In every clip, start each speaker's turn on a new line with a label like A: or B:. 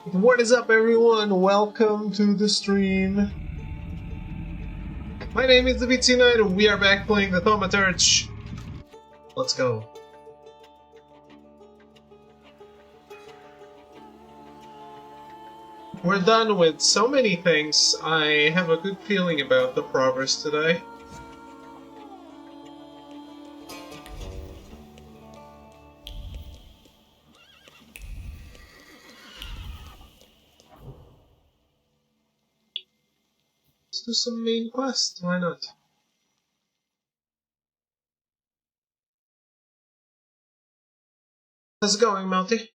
A: What is up, everyone? Welcome to the stream. My name is the VT Knight, and we are back playing the Thaumaturge. Let's go. We're done with so many things. I have a good feeling about the progress today. Let's do some main quest. Why not? How's it going, Melty?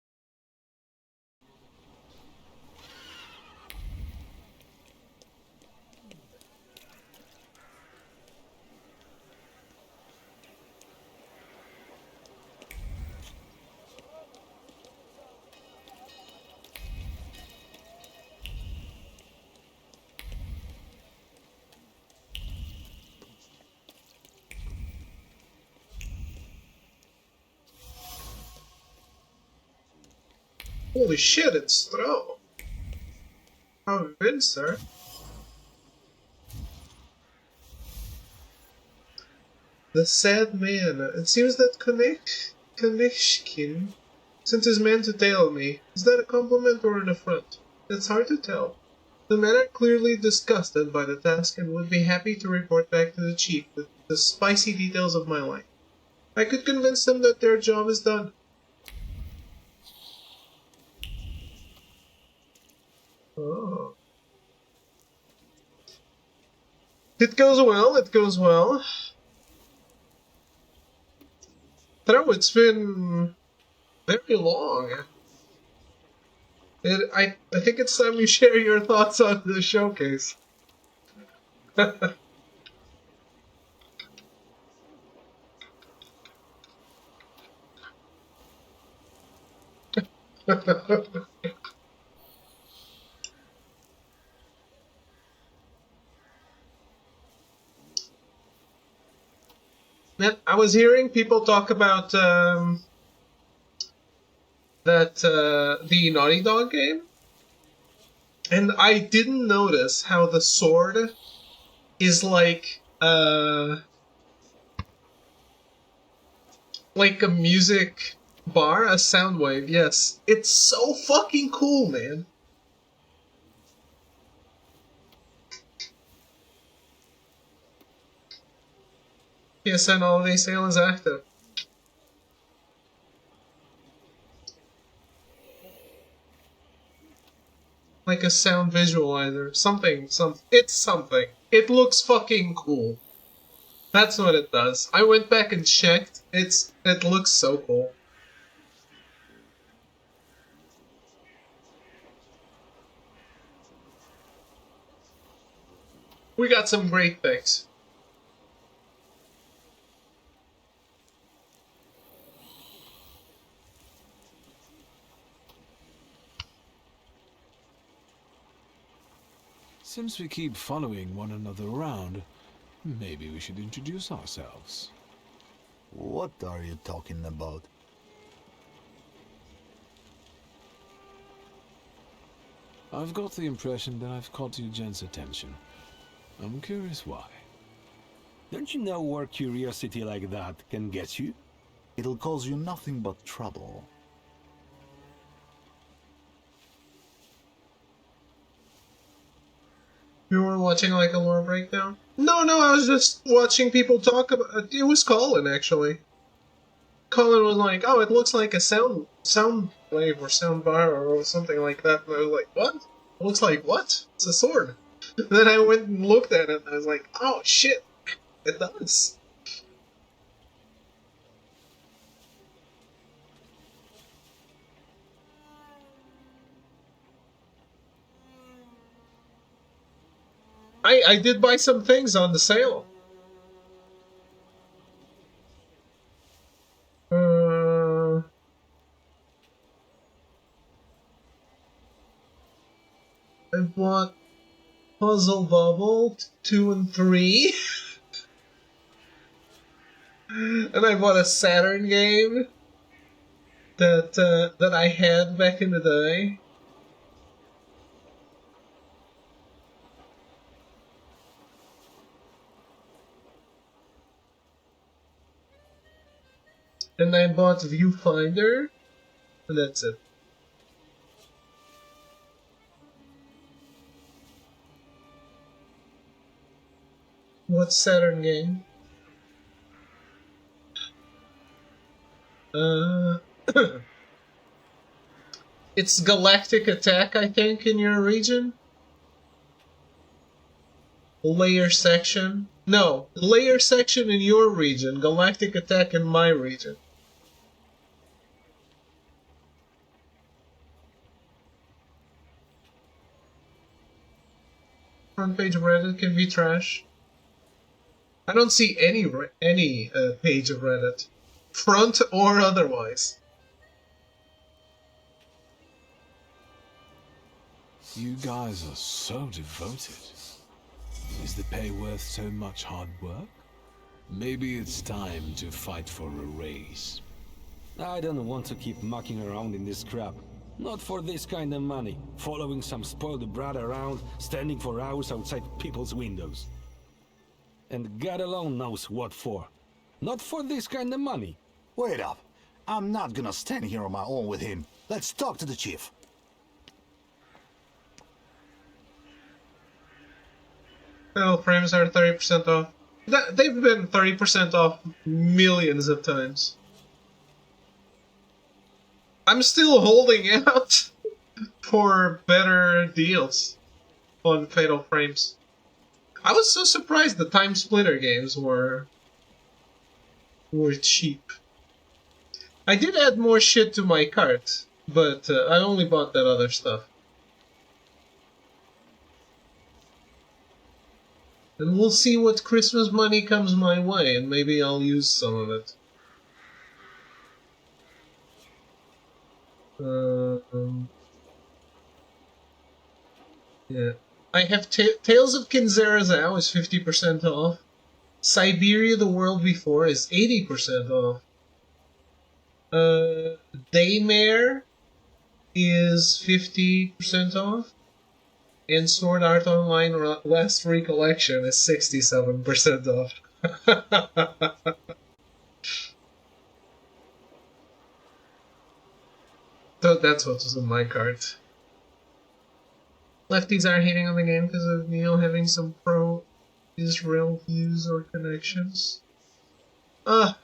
A: Holy shit, it's Throw. How have you been, sir? The sad man. It seems that Kanishkin sent his man to tail me. Is that a compliment or an affront? It's hard to tell. The men are clearly disgusted by the task and would be happy to report back to the chief with the spicy details of my life. I could convince them that their job is done. Oh. It goes well, it goes well. Throw, it's been very long. I think it's time you share your thoughts on the showcase. Man, I was hearing people talk about the Naughty Dog game, and I didn't notice how the sword is like a music bar, a sound wave. Yes, it's so fucking cool, man. PSN holiday sale is active. Like a sound visualizer. It's something. It looks fucking cool. That's what it does. I went back and checked. It looks so cool. We got some great things.
B: Since we keep following one another around, maybe we should introduce ourselves.
C: What are you talking about?
B: I've got the impression that I've caught you gents' attention. I'm curious why.
D: Don't you know where curiosity like that can get you?
C: It'll cause you nothing but trouble.
A: You were watching like a lore breakdown? No, I was just watching people talk about it. Was Colin, actually. Colin was like, oh, it looks like a sound wave or sound bar or something like that. And I was like, what? It looks like what? It's a sword. Then I went and looked at it and I was like, oh shit, it does. I did buy some things on the sale. I bought Puzzle Bubble 2 and 3. And I bought a Saturn game that I had back in the day. And I bought Viewfinder, and that's it. What Saturn game? It's Galactic Attack, I think, in your region? Layer Section? No, Layer Section in your region, Galactic Attack in my region. Front page of Reddit can be trash. I don't see any page of Reddit, front or otherwise.
B: You guys are so devoted. Is the pay worth so much hard work? Maybe it's time to fight for a raise.
D: I don't want to keep mucking around in this crap. Not for this kind of money. Following some spoiled brat around, standing for hours outside people's windows. And God alone knows what for. Not for this kind of money.
C: Wait up. I'm not gonna stand here on my own with him. Let's talk to the chief.
A: Metal frames are 30% off. They've been 30% off millions of times. I'm still holding out for better deals on Fatal Frames. I was so surprised the Time Splitter games were cheap. I did add more shit to my cart, but I only bought that other stuff. And we'll see what Christmas money comes my way, and maybe I'll use some of it. Yeah. I have Tales of Kinzarazao is 50% off. Siberia the World Before is 80% off. Daymare is 50% off. And Sword Art Online Last Recollection is 67% off. So that's what was in my cart. Lefties are hating on the game because of Neil having some pro-Israel views or connections. I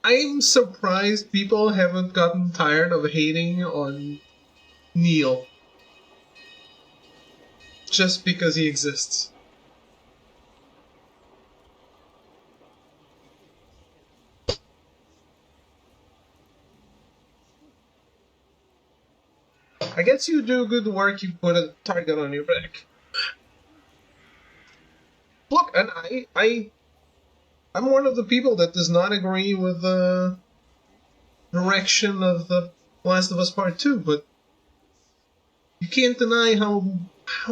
A: I'm surprised people haven't gotten tired of hating on Neil just because he exists. I guess you do good work, you put a target on your back. Look, and I'm one of the people that does not agree with the direction of the Last of Us Part 2, but you can't deny how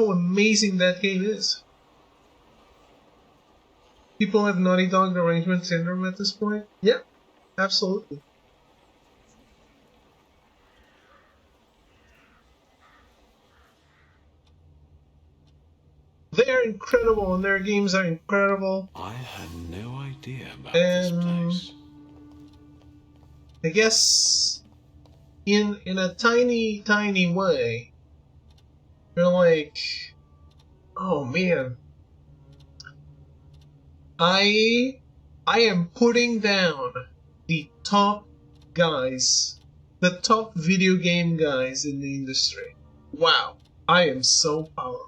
A: amazing that game is. People have Naughty Dog derangement syndrome at this point? Yeah, absolutely. They are incredible, and their games are incredible.
B: I had no idea about this place.
A: I guess in a tiny way, you're like, oh man, I am putting down the top guys, the top video game guys in the industry. Wow, I am so powerful.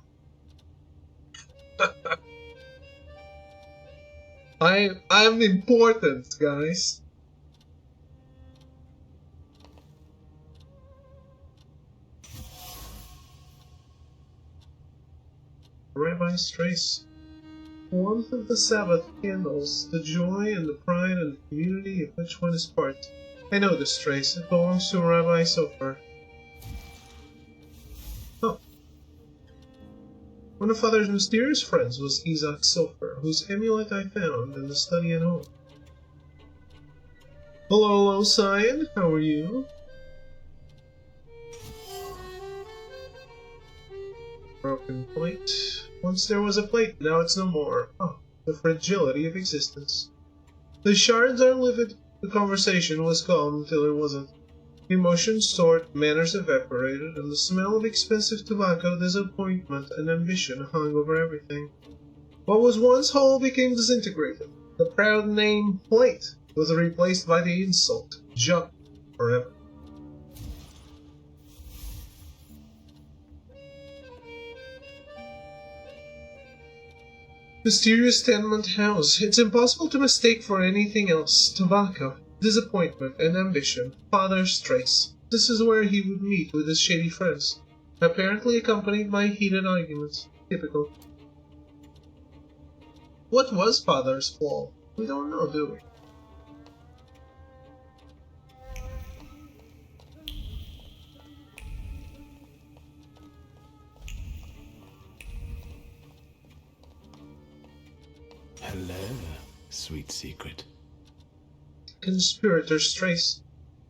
A: I'm important, guys. Rabbi's Trace. Warmth of the Sabbath candles, the joy and the pride and the community of which one is part. I know this trace, it belongs to Rabbi Sofer. Oh. One of Father's mysterious friends was Isaac Sofer, whose amulet I found in the study at home. Hello, Cyan, how are you? broken plate. Once there was a plate, now it's no more. Oh, the fragility of existence. The shards are livid. The conversation was calm until it wasn't. Emotions soared, manners evaporated, and the smell of expensive tobacco, disappointment, and ambition hung over everything. What was once whole became disintegrated. The proud name plate was replaced by the insult junk forever. Mysterious tenement house. It's impossible to mistake for anything else. Tobacco, disappointment, and ambition. Father's trace. This is where he would meet with his shady friends, apparently accompanied by heated arguments. Typical. What was Father's flaw? We don't know, do we?
B: Hello, sweet secret.
A: Conspirator's trace.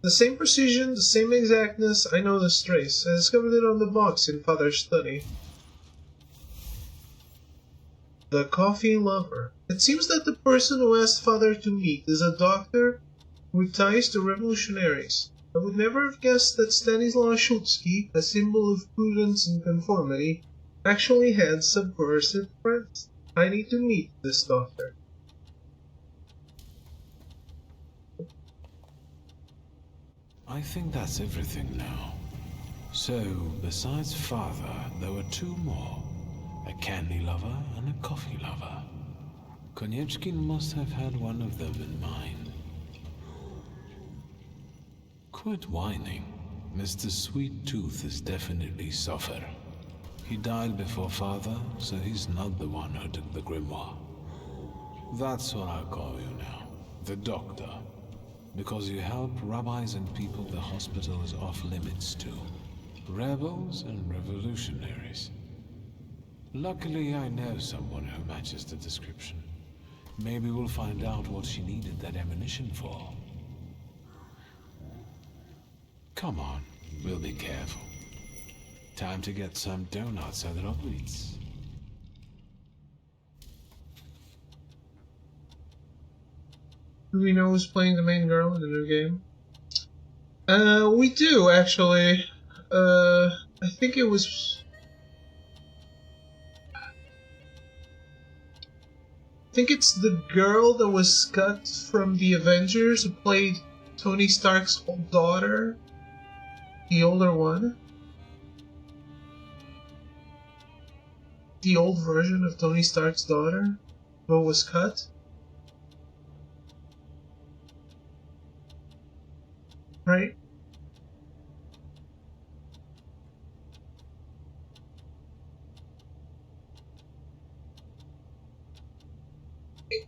A: The same precision, the same exactness. I know this trace. I discovered it on the box in Father's study. The coffee lover. It seems that the person who asked Father to meet is a doctor with ties to revolutionaries. I would never have guessed that Stanislaw Schultzky, a symbol of prudence and conformity, actually had subversive friends. I need to meet this doctor.
B: I think that's everything now. So, besides Father, there were two more. A candy lover and a coffee lover. Konieczkin must have had one of them in mind. Quit whining. Mr. Sweet Tooth is definitely suffer. He died before Father, so he's not the one who took the grimoire. That's what I call you now. The Doctor. Because you help rabbis and people the hospital is off limits to. Rebels and revolutionaries. Luckily, I know someone who matches the description. Maybe we'll find out what she needed that ammunition for. Come on, we'll be careful. Time to get some donuts at Roblitz.
A: Do we know who's playing the main girl in the new game? We do, actually. I think it was... I think it's the girl that was cut from the Avengers who played Tony Stark's daughter. The older one. The old version of Tony Stark's daughter, who was cut. Right?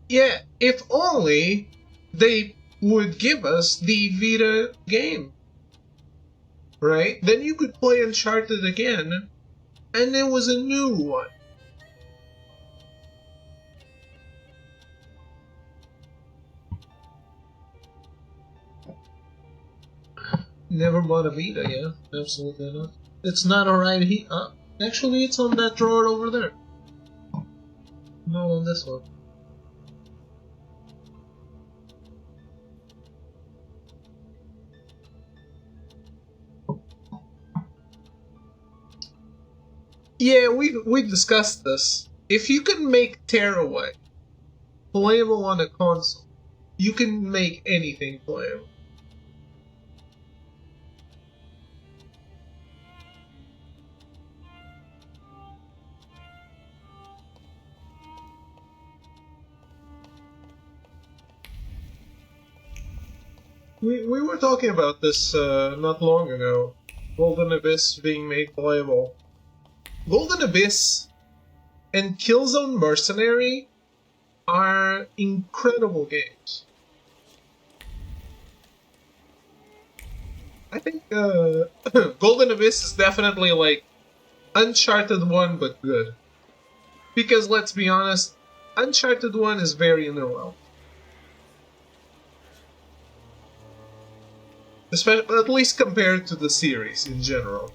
A: Yeah, if only they would give us the Vita game. Right? Then you could play Uncharted again, and it was a new one. Never bought a Vita, yeah. Absolutely not. It's not alright here. Actually, it's on that drawer over there. Not on this one. Yeah, we discussed this. If you can make Tearaway playable on a console, you can make anything playable. We were talking about this not long ago. Golden Abyss being made playable. Golden Abyss and Killzone Mercenary are incredible games. I think Golden Abyss is definitely like Uncharted 1 but good. Because let's be honest, Uncharted 1 is very underwhelming. Especially, at least compared to the series in general.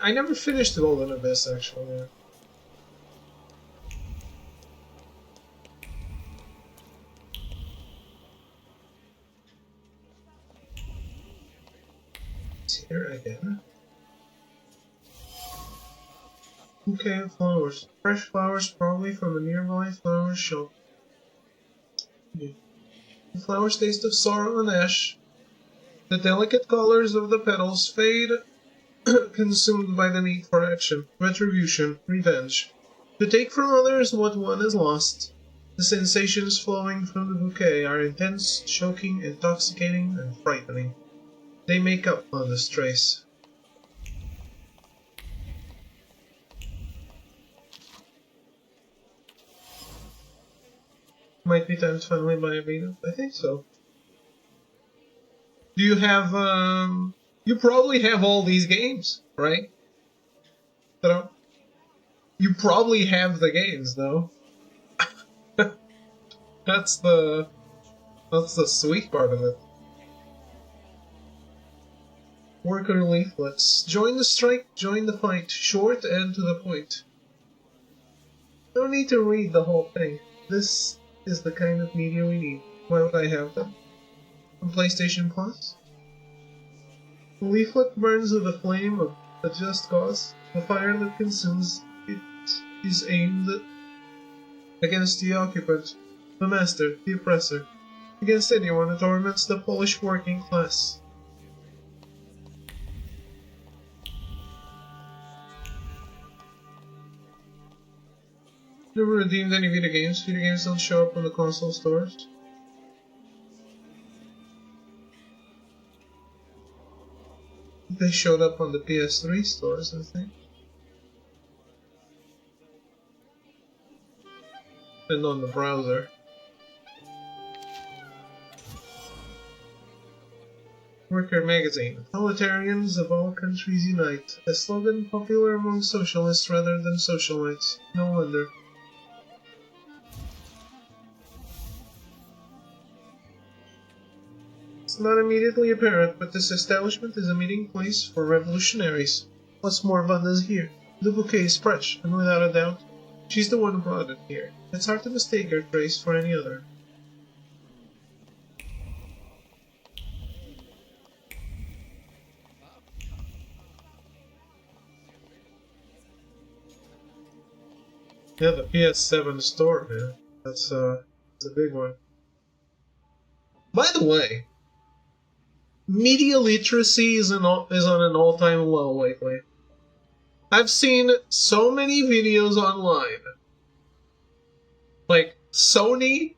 A: I never finished Golden Abyss, actually. Yeah. It's here again. Bouquet of flowers. Fresh flowers, probably from a nearby flower shop. The flowers taste of sorrow and ash. The delicate colors of the petals fade, consumed by the need for action, retribution, revenge. To take from others what one has lost. The sensations flowing from the bouquet are intense, choking, intoxicating, and frightening. They make up for this trace. Might be time to finally buy a beta. I think so. Do you have, you probably have all these games, right? You probably have the games, though. That's the sweet part of it. Worker leaflets. Join the strike, join the fight. Short and to the point. No need to read the whole thing. This is the kind of media we need. Why would I have them? On PlayStation Plus? The leaflet burns with the flame of a just cause. The fire that consumes it is aimed against the occupant, the master, the oppressor, against anyone who torments the Polish working class. Never redeemed any video games. Video games don't show up on the console stores. They showed up on the PS3 stores, I think. And on the browser. Worker Magazine. Proletarians of all countries unite. A slogan popular among socialists rather than socialites. No wonder. It's not immediately apparent, but this establishment is a meeting place for revolutionaries. What's more, Vanda's here. The bouquet is fresh, and without a doubt, she's the one who brought it here. It's hard to mistake her trace for any other. Yeah, the PS7 store, man. That's a big one. By the way, media literacy is on an all-time low lately. I've seen so many videos online. Like, Sony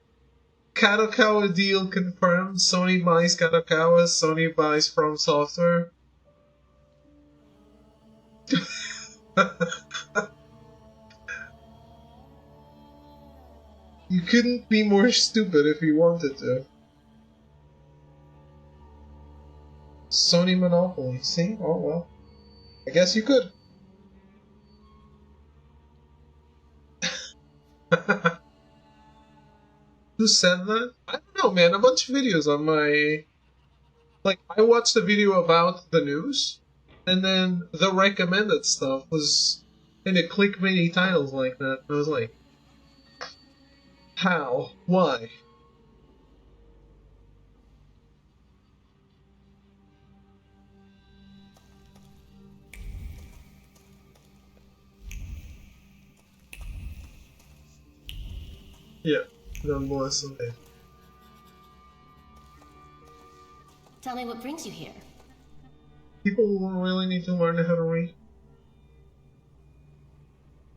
A: Kadokawa deal confirmed. Sony buys Kadokawa, Sony buys From Software. You couldn't be more stupid if you wanted to. Sony monopoly. See? Oh well. I guess you could. Who said that? I don't know, man. A bunch of videos on my... Like, I watched a video about the news, and then the recommended stuff was in a clickbaity titles like that. I was like, how? Why? Yeah, God bless them.
E: Tell me what brings you here.
A: People will really need to learn how to read.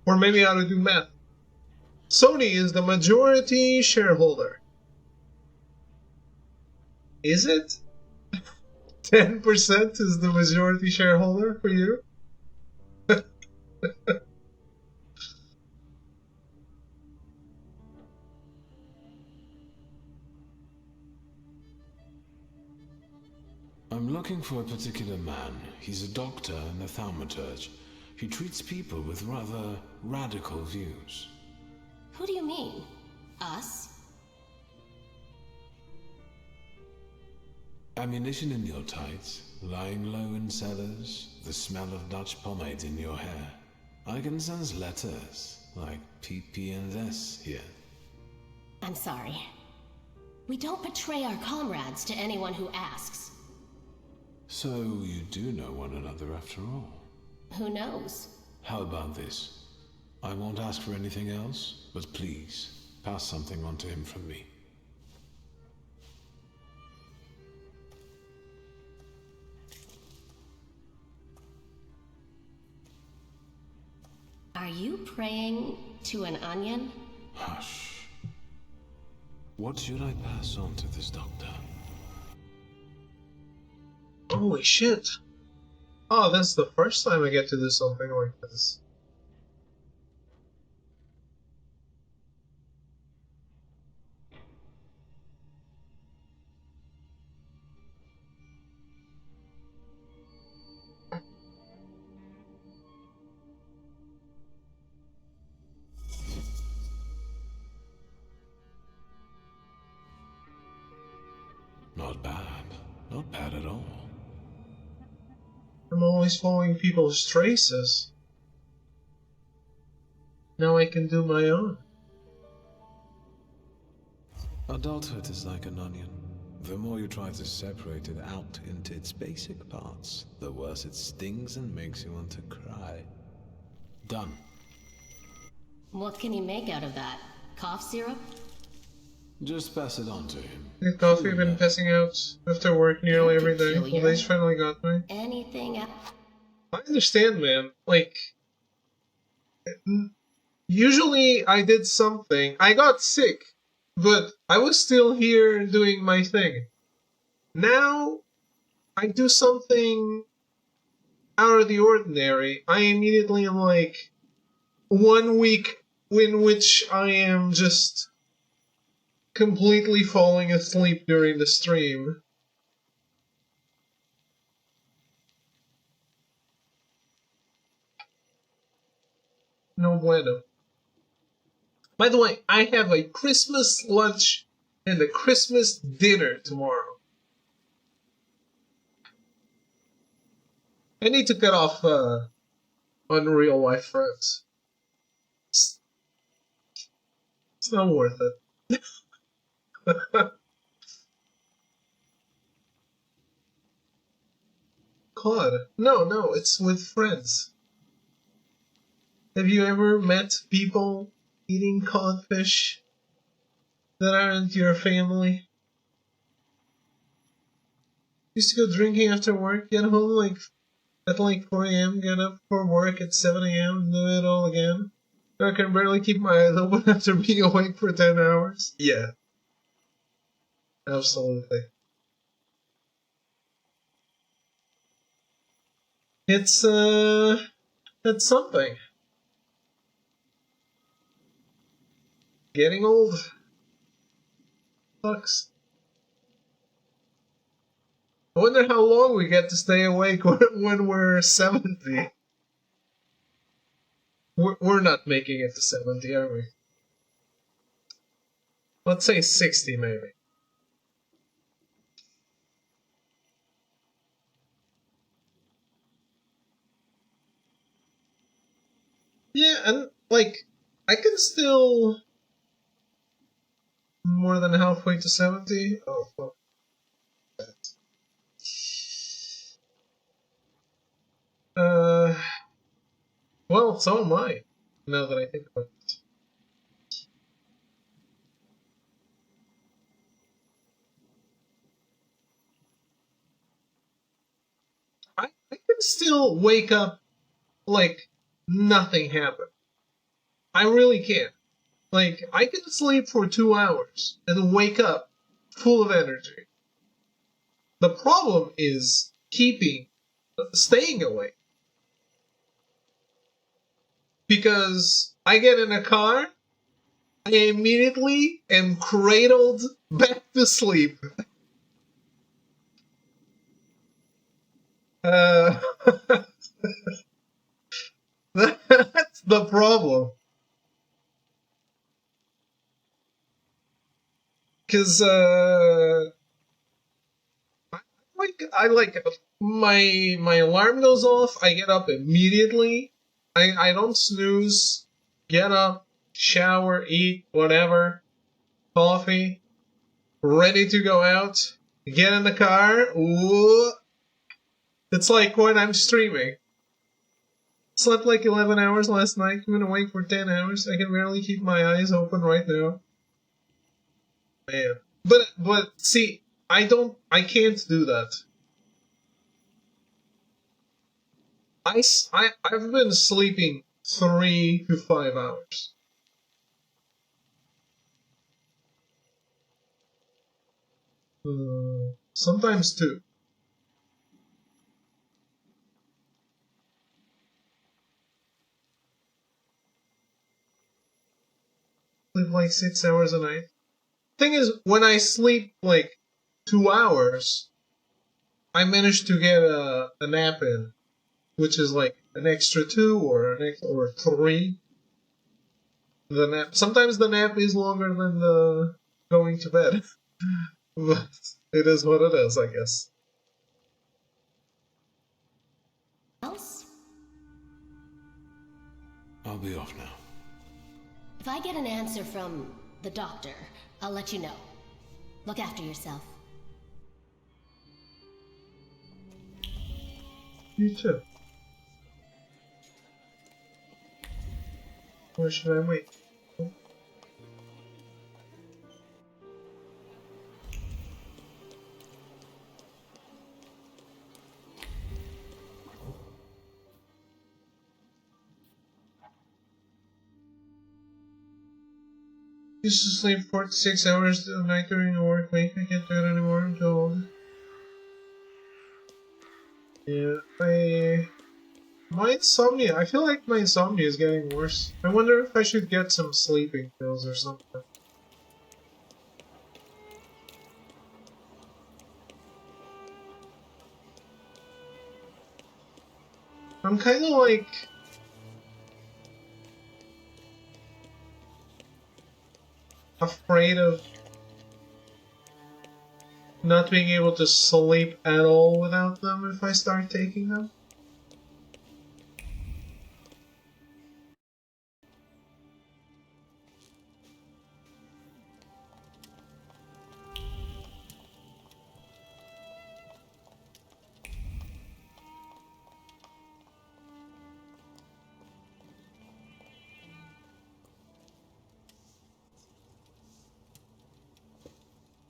A: Or maybe how to do math. Sony is the majority shareholder. Is it? 10% is the majority shareholder for you?
B: I'm looking for a particular man. He's a doctor in the Thaumaturge. He treats people with rather radical views.
E: Who do you mean? Us?
B: Ammunition in your tights, lying low in cellars, the smell of Dutch pomade in your hair. I can sense letters, like PP and S here.
E: I'm sorry. We don't betray our comrades to anyone who asks.
B: So you do know one another after all.
E: Who knows?
B: How about this? I won't ask for anything else, but please, pass something on to him from me.
E: Are you praying to an onion?
B: Hush. What should I pass on to this doctor?
A: Holy shit. Oh, that's the first time I get to do something like this.
B: Not bad. Not bad at all.
A: I'm always following people's traces. Now I can do my own.
B: Adulthood is like an onion. The more you try to separate it out into its basic parts, the worse it stings and makes you want to cry. Done.
E: What can you make out of that? Cough syrup?
B: Just pass it on to him.
A: The coffee I've been passing out after work nearly every day.
E: Peculiar.
A: Well, they finally got me.
E: Anything else?
A: I understand, man. Like, usually I did something. I got sick, but I was still here doing my thing. Now, I do something out of the ordinary. I immediately am like 1 week in which I am just completely falling asleep during the stream. No bueno. By the way, I have a Christmas lunch and a Christmas dinner tomorrow. I need to cut off unreal life friends. It's not worth it. Cod. No, it's with friends. Have you ever met people eating codfish that aren't your family? Used to go drinking after work, get home at 4 a.m., get up for work at 7 a.m., do it all again. I can barely keep my eyes open after being awake for 10 hours. Yeah. Absolutely. It's something. Getting old sucks. I wonder how long we get to stay awake when we're 70. We're not making it to 70, are we? Let's say 60, maybe. Yeah, and, I can still... More than halfway to 70? Oh, fuck that. Well, so am I, now that I think about it. I can still wake up like nothing happened. I really can. I can sleep for 2 hours and wake up full of energy. The problem is staying awake. Because I get in a car, I immediately am cradled back to sleep. Uh, that's the problem. Cause I like my alarm goes off. I get up immediately. I don't snooze. Get up, shower, eat, whatever, coffee, ready to go out. Get in the car. Ooh, it's like when I'm streaming. Slept like 11 hours last night. Been awake for 10 hours. I can barely keep my eyes open right now. Man. But see, I can't do that. I've been sleeping 3 to 5 hours. Sometimes 2. Sleep like 6 hours a night. Thing is, when I sleep like 2 hours, I manage to get a nap in, which is like an extra 2 or 3. The nap. Sometimes the nap is longer than the going to bed. But it is what it is, I guess.
E: Else?
B: I'll be off now.
E: If I get an answer from the doctor, I'll let you know. Look after yourself.
A: You too. Where should I wait? Used to sleep 4 to 6 hours a night during the work week. I can't do it anymore. I'm too old. Yeah, my insomnia. I feel like my insomnia is getting worse. I wonder if I should get some sleeping pills or something. I'm kind of like afraid of not being able to sleep at all without them if I start taking them.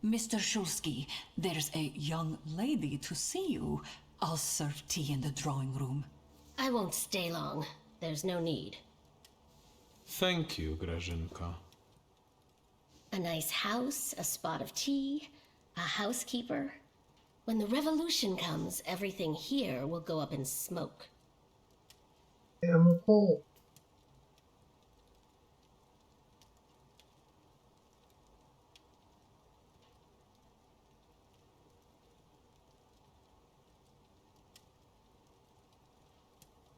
F: Mr. Shulsky, there's a young lady to see you. I'll serve tea in the drawing room.
E: I won't stay long. There's no need.
B: Thank you, Grażynka.
E: A nice house, a spot of tea, a housekeeper. When the revolution comes, everything here will go up in smoke.
A: I'm a Pole.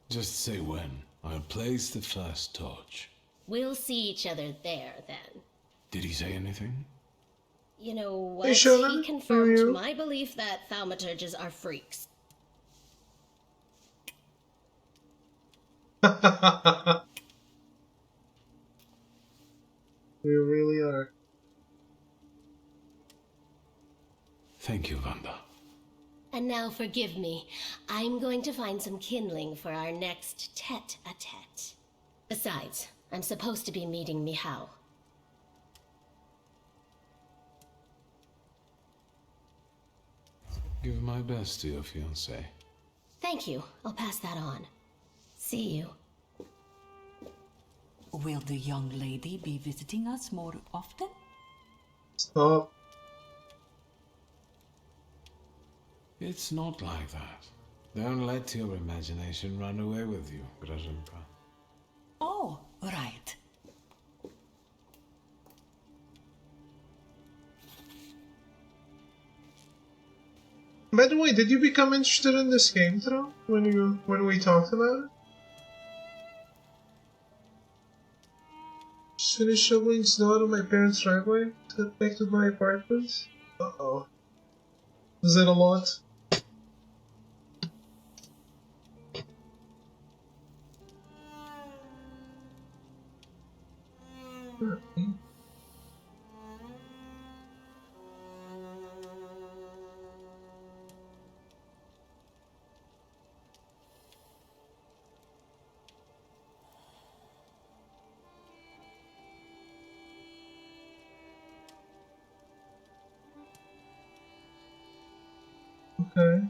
B: Just say when. I'll place the first torch.
E: We'll see each other there, then.
B: Did he say anything?
E: You know what?
A: Hey, Shona,
E: He
A: how are
E: confirmed
A: you?
E: my belief that thaumaturges are freaks.
A: We really are.
B: Thank you, Wanda.
E: And now forgive me. I'm going to find some kindling for our next tete-a-tete. Besides, I'm supposed to be meeting Michał.
B: Give my best to your fiancé.
E: Thank you. I'll pass that on. See you.
F: Will the young lady be visiting us more often?
A: Stop.
B: It's not like that. Don't let your imagination run away with you, Grażynka.
F: Oh, right.
A: By the way, did you become interested in this game, Tro, when we talked about it? Just finished shoveling snow out of my parents' driveway to head back to my apartment. Uh-oh. Was it a lot? Okay.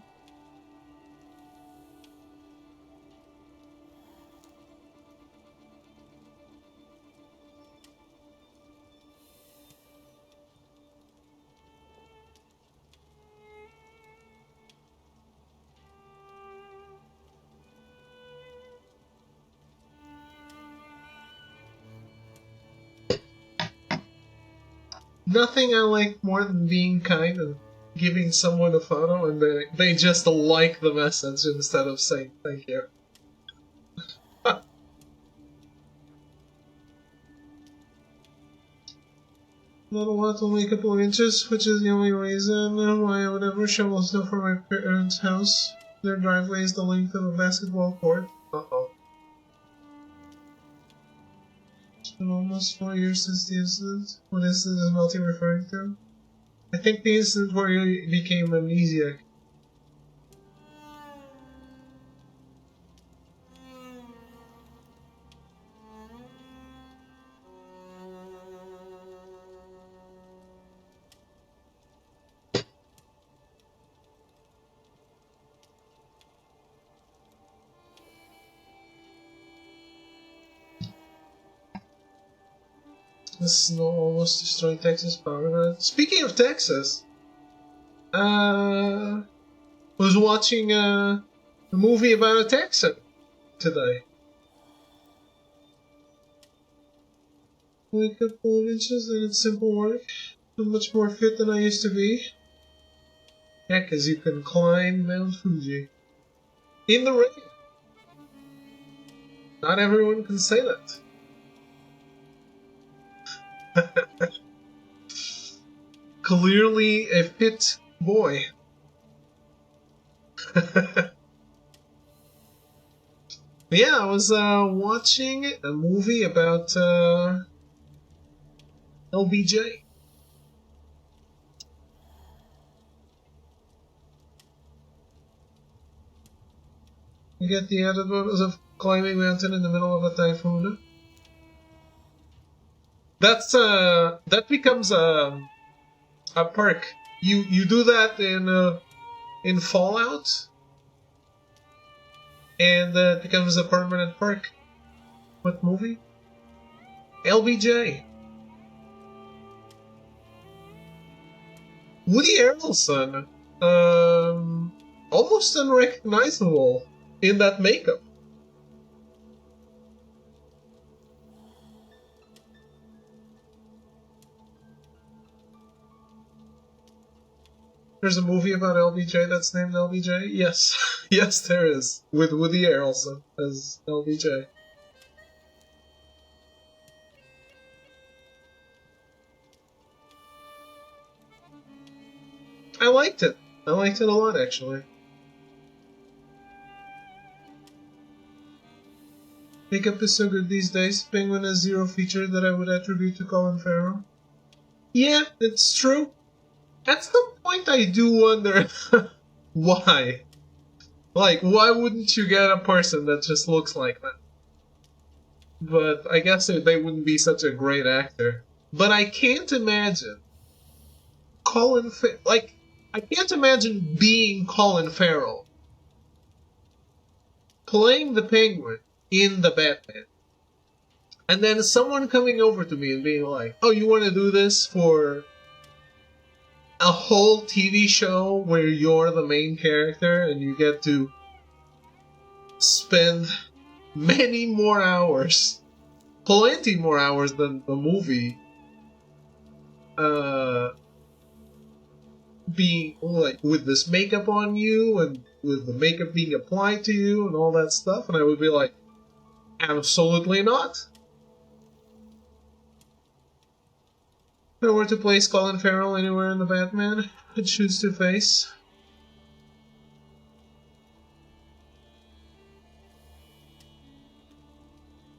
A: Nothing I like more than being kind and giving someone a photo and they just like the message instead of saying thank you. Not a lot, only a couple of inches, which is the only reason why I would ever shovel snow for my parents' house. Their driveway is the length of a basketball court. Uh-oh. It's been almost 4 years since the incident. What incident is Melty referring to? I think the incident where you became amnesiac. The snow almost destroyed Texas power grid. Speaking of Texas, was watching a movie about a Texan today. Only a couple of inches and it's simple work. I'm much more fit than I used to be. Heck, as you can climb Mount Fuji. In the rain. Not everyone can say that. Clearly a fit boy. Yeah, I was watching a movie about LBJ. You get the added bonus of climbing mountain in the middle of a typhoon. That becomes a perk. You do that in Fallout, and it becomes a permanent perk. What movie? LBJ. Woody Harrelson, almost unrecognizable in that makeup. There's a movie about LBJ that's named LBJ? Yes. Yes, there is. With Woody Harrelson as LBJ. I liked it. I liked it a lot, actually. Makeup is so good these days. Penguin has zero feature that I would attribute to Colin Farrell. Yeah, it's true. At some point I do wonder why. Like, why wouldn't you get a person that just looks like that? But I guess they wouldn't be such a great actor. But I can't imagine I can't imagine being Colin Farrell playing the Penguin in the Batman. And then someone coming over to me and being like, oh, you want to do this for a whole TV show where you're the main character and you get to spend many more hours, plenty more hours than the movie, being like with this makeup on you and with the makeup being applied to you and all that stuff, and I would be like, absolutely not. If I were to place Colin Farrell anywhere in the Batman, I'd choose Two-Face.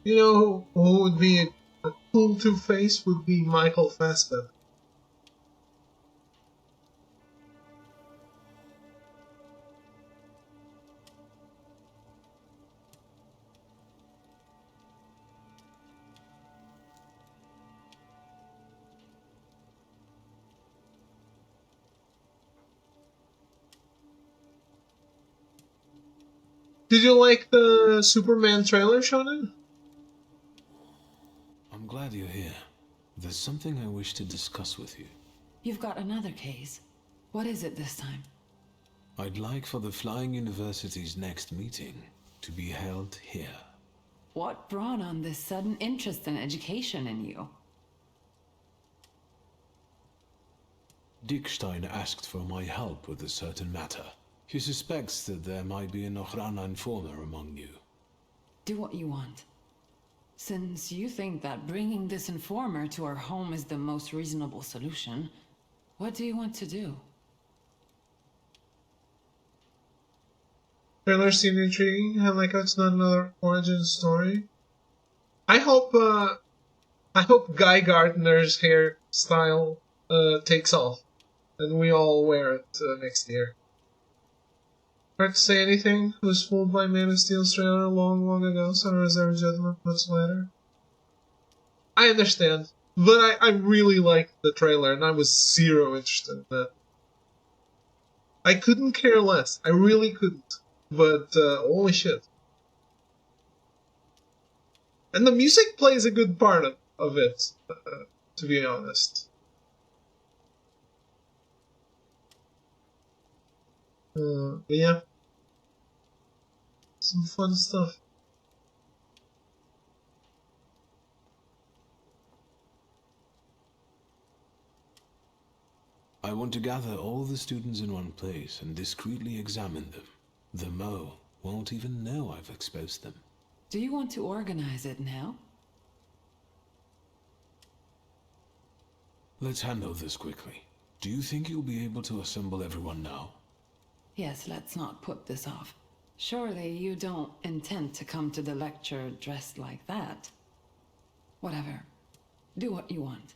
A: You know who would be a cool Two-Face would be Michael Fassbender. Did you like the Superman trailer, Shonen?
B: I'm glad you're here. There's something I wish to discuss with you.
F: You've got another case. What is it this time?
B: I'd like for the Flying University's next meeting to be held here.
F: What brought on this sudden interest in education in you?
B: Dickstein asked for my help with a certain matter. He suspects that there might be an Ochrana informer among you.
F: Do what you want. Since you think that bringing this informer to our home is the most reasonable solution, what do you want to do?
A: Trailer seemed intriguing. I like how it's not another origin story. I hope Guy Gardner's hairstyle takes off, and we all wear it next year. Hard to say anything. Was fooled by Man of Steel's trailer long ago, so I reserve judgment much later. I understand, but I really liked the trailer, and I was zero interested in that. I couldn't care less. I really couldn't. But holy shit. And the music plays a good part of it, to be honest. But yeah. Some fun stuff.
B: I want to gather all the students in one place and discreetly examine them. The Mo won't even know I've exposed them.
F: Do you want to organize it now?
B: Let's handle this quickly. Do you think you'll be able to assemble everyone now?
F: Yes, let's not put this off. Surely you don't intend to come to the lecture dressed like that. Whatever. Do what you want.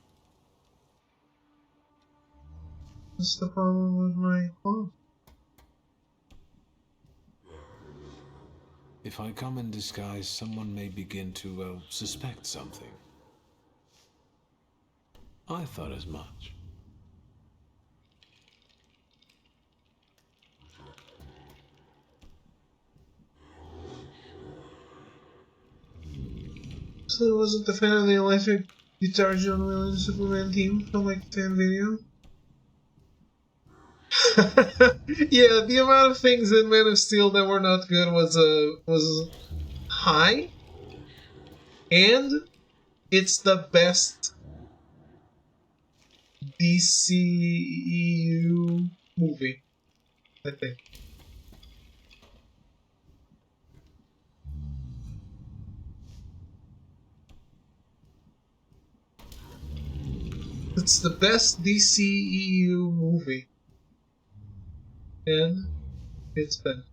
A: What's the problem with my clothes?
B: If I come in disguise, someone may begin to, suspect something. I thought as much.
A: So it wasn't the fan of the electric guitar John Williams Superman team from like fan video? Yeah, the amount of things in Man of Steel that were not good was high, and it's the best DCEU movie, I think. It's the best DCEU movie. And it's bad.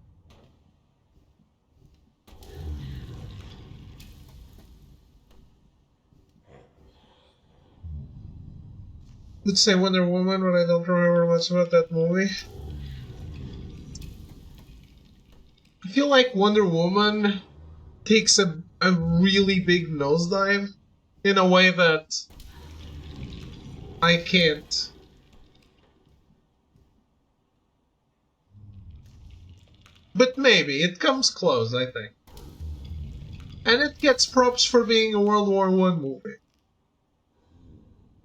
A: Would say Wonder Woman, but I don't remember much about that movie. I feel like Wonder Woman takes a really big nosedive in a way that I can't. But maybe, it comes close, I think. And it gets props for being a World War I movie.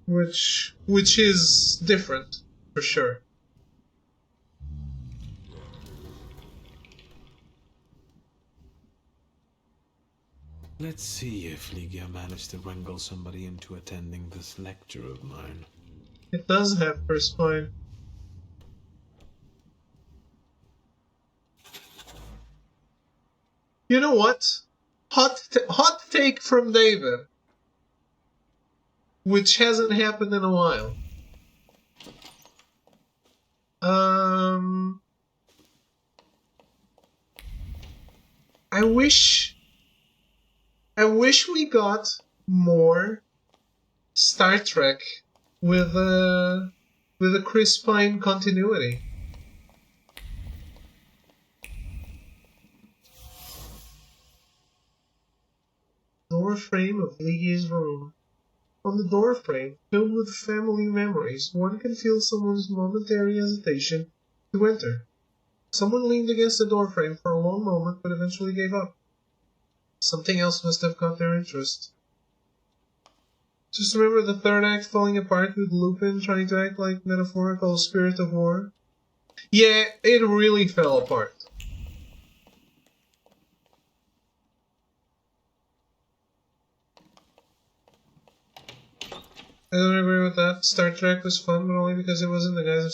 A: Which is different, for sure.
B: Let's see if Ligia managed to wrangle somebody into attending this lecture of mine.
A: It does have her spine. You know what? Hot take from David, which hasn't happened in a while. I wish we got more Star Trek with a Chris Pine continuity. Door frame of Leahy's room. On the door frame, filled with family memories, one can feel someone's momentary hesitation to enter. Someone leaned against the doorframe for a long moment, but eventually gave up. Something else must have caught their interest. Just remember the third act falling apart with Lupin trying to act like metaphorical spirit of war? Yeah, it really fell apart. I don't agree with that. Star Trek was fun, but only because it wasn't the guys of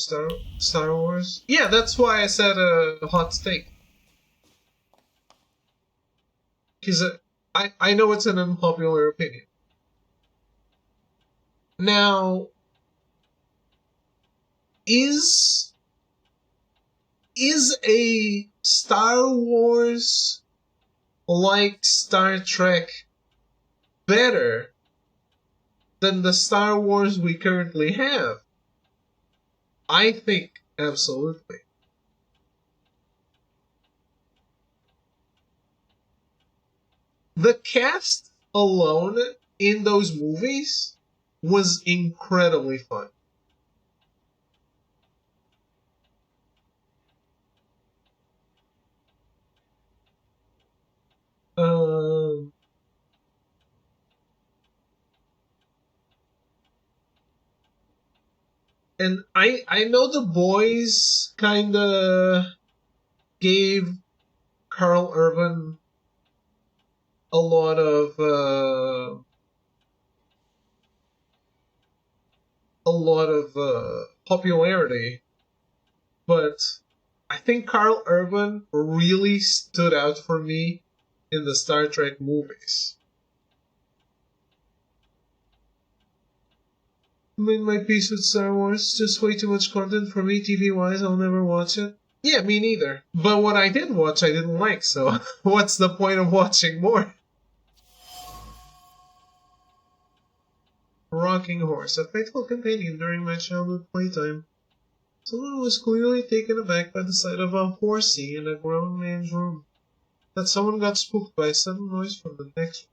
A: Star Wars. Yeah, that's why I said a hot steak. Because I know it's an unpopular opinion. Now, is a Star Wars like Star Trek better than the Star Wars we currently have? I think absolutely. The cast alone in those movies was incredibly fun. And I know the boys kinda gave Carl Urban a lot of popularity, but I think Carl Urban really stood out for me in the Star Trek movies. I made my peace with Star Wars. Just way too much content for me, TV-wise. I'll never watch it. Yeah, me neither. But what I did watch, I didn't like, so what's the point of watching more? Rocking Horse, a faithful companion during my childhood playtime. Someone was clearly taken aback by the sight of a horsey in a grown man's room. That someone got spooked by a sudden noise from the next room.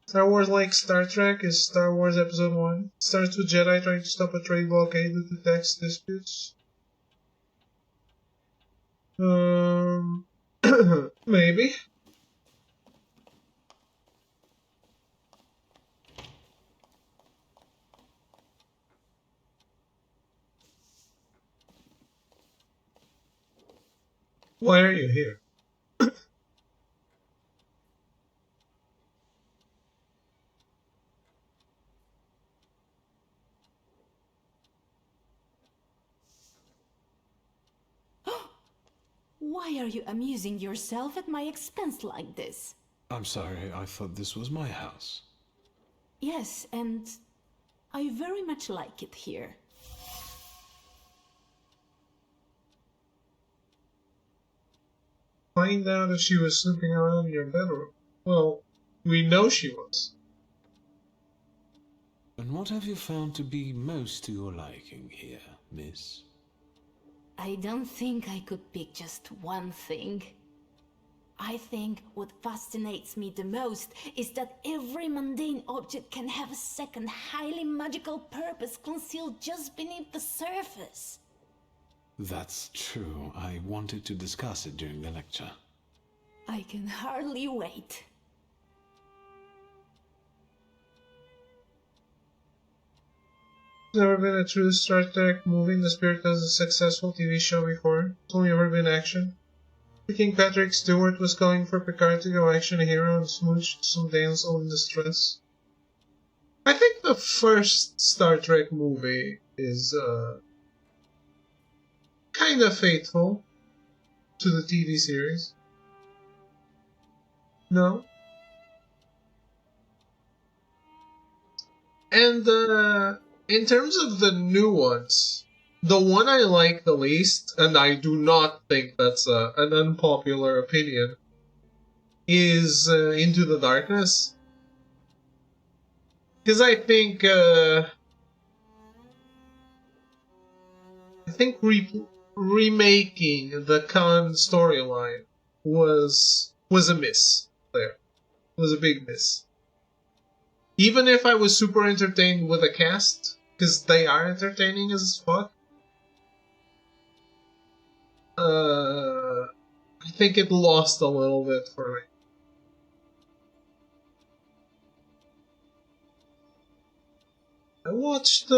A: Star Wars like Star Trek is Star Wars Episode 1. Starts with Jedi trying to stop a trade blockade due to tax disputes. Maybe. Why are you here?
G: Why are you amusing yourself at my expense like this?
B: I'm sorry, I thought this was my house.
G: Yes, and I very much like it here.
A: Find out if she was snooping around in your bedroom. Well, we know she was.
B: And what have you found to be most to your liking here, miss?
G: I don't think I could pick just one thing. I think what fascinates me the most is that every mundane object can have a second, highly magical purpose concealed just beneath the surface.
B: That's true. I wanted to discuss it during the lecture.
G: I can hardly wait.
A: There's never been a true Star Trek movie in the spirit of a successful TV show before. It's only ever been action. King Patrick Stewart was calling for Picard to go action hero and smooch some damsel in distress. I think the first Star Trek movie is kind of faithful to the TV series. No? And in terms of the new ones, the one I like the least, and I do not think that's an unpopular opinion, is Into the Darkness. Because I think remaking the Khan storyline was a miss there. Was a big miss. Even if I was super entertained with the cast, because they are entertaining as fuck, I think it lost a little bit for me. I watched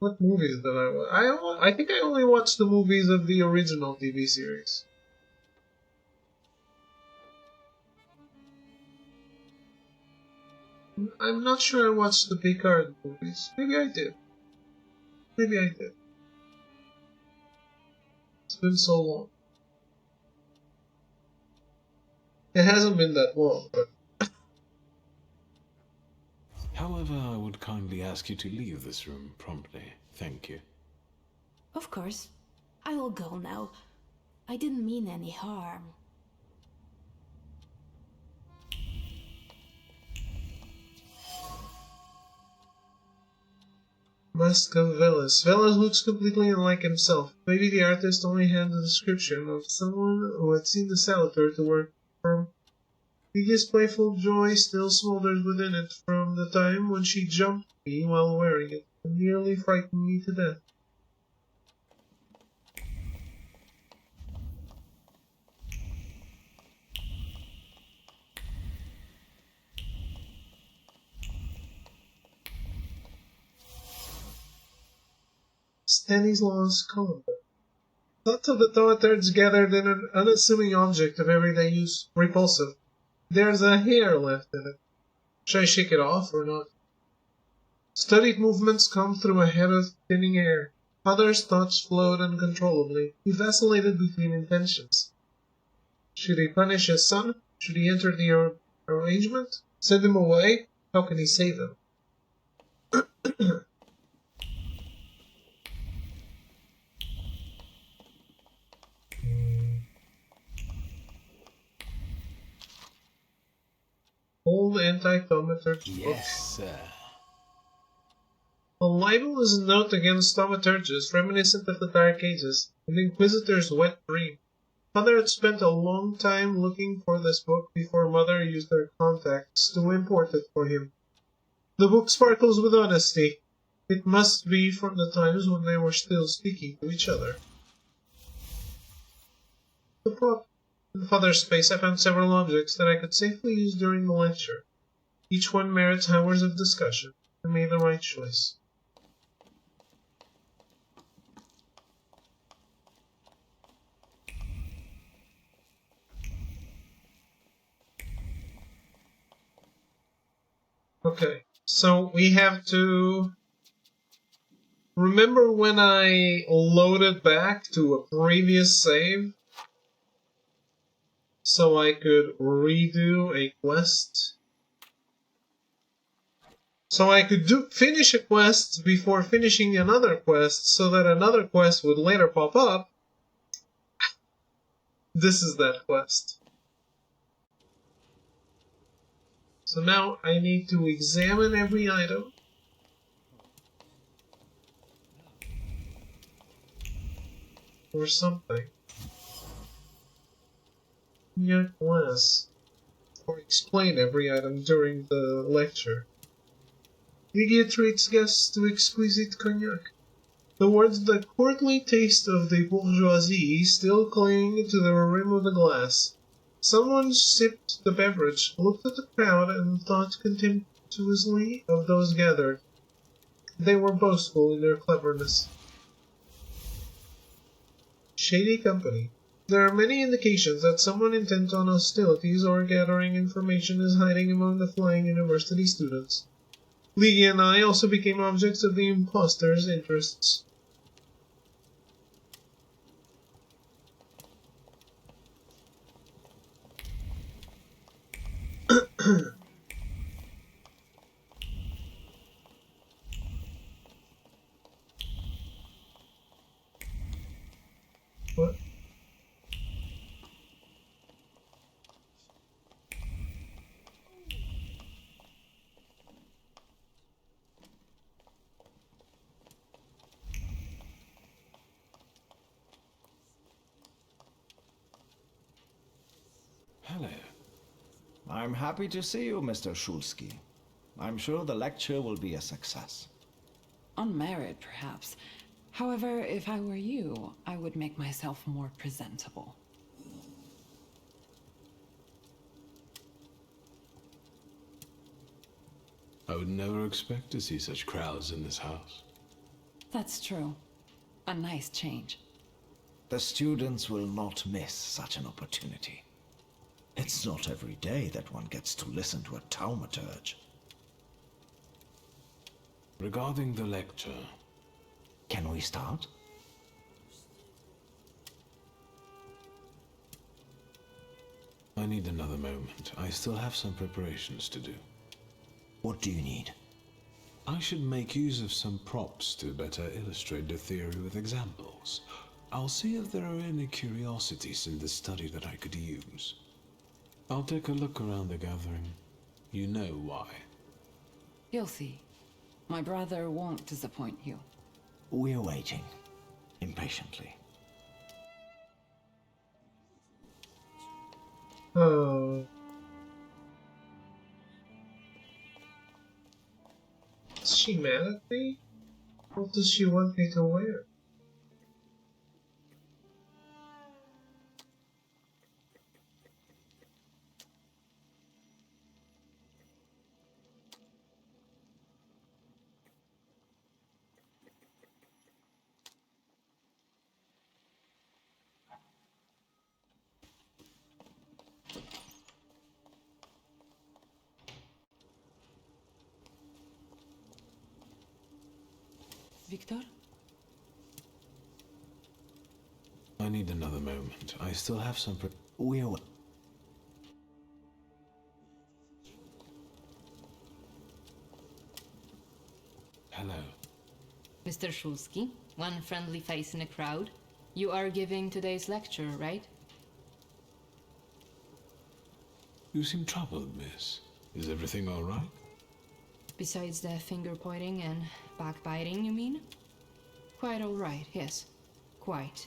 A: what movies did I watch? I think I only watched the movies of the original TV series. I'm not sure I watched the Picard movies. Maybe I did. Maybe I did. It's been so long. It hasn't been that long, but...
B: However, I would kindly ask you to leave this room promptly. Thank you.
G: Of course. I will go now. I didn't mean any harm.
A: Mask of Velas. Velas looks completely unlike himself. Maybe the artist only had the description of someone who had seen the Salator to work from. Lydia's playful joy still smolders within it from the time when she jumped me while wearing it and nearly frightened me to death. Stanislaus Columba. Thoughts of the Thaumaturge gathered in an unassuming object of everyday use. Repulsive. There's a hair left in it. Should I shake it off or not? Studied movements come through a head of thinning air. Father's thoughts flowed uncontrollably. He vacillated between intentions. Should he punish his son? Should he enter the arrangement? Send him away? How can he save him? Old anti-Thaumaturge books.
B: Yes, sir.
A: A libel is a note against thaumaturges, reminiscent of the Dark Ages, an inquisitor's wet dream. Father had spent a long time looking for this book before Mother used her contacts to import it for him. The book sparkles with honesty. It must be from the times when they were still speaking to each other. The prop. In Father's space I found several objects that I could safely use during the lecture. Each one merits hours of discussion. I made the right choice. Okay, so we have to remember when I loaded back to a previous save so I could redo a quest. So I could finish a quest before finishing another quest so that another quest would later pop up. This is that quest. So now I need to examine every item. Or something. Yet less. Or explain every item during the lecture. Lydia treats guests to exquisite cognac. Towards the courtly taste of the bourgeoisie still cling to the rim of the glass. Someone sipped the beverage, looked at the crowd, and thought contemptuously of those gathered. They were boastful in their cleverness. Shady company. There are many indications that someone intent on hostilities or gathering information is hiding among the flying university students. Lydia and I also became objects of the impostor's interests. What?
B: Hello.
H: I'm happy to see you, Mr. Shulsky. I'm sure the lecture will be a success.
F: On merit, perhaps. However, if I were you, I would make myself more presentable.
B: I would never expect to see such crowds in this house.
F: That's true. A nice change.
H: The students will not miss such an opportunity. It's not every day that one gets to listen to a Thaumaturge.
B: Regarding the lecture,
H: Can we start?
B: I need another moment. I still have some preparations to do.
H: What do you need?
B: I should make use of some props to better illustrate the theory with examples. I'll see if there are any curiosities in the study that I could use. I'll take a look around the gathering. You know why.
F: You'll see. My brother won't disappoint you.
H: We're waiting. Impatiently.
A: Oh. Is she mad at me? What does she want me to wear?
F: Victor?
B: I need another moment. I still have some
H: We're
B: Hello.
I: Mr. Shulsky, one friendly face in a crowd. You are giving today's lecture, right?
B: You seem troubled, miss. Is everything all right?
I: Besides the finger pointing and backbiting, you mean? Quite all right, yes. Quite.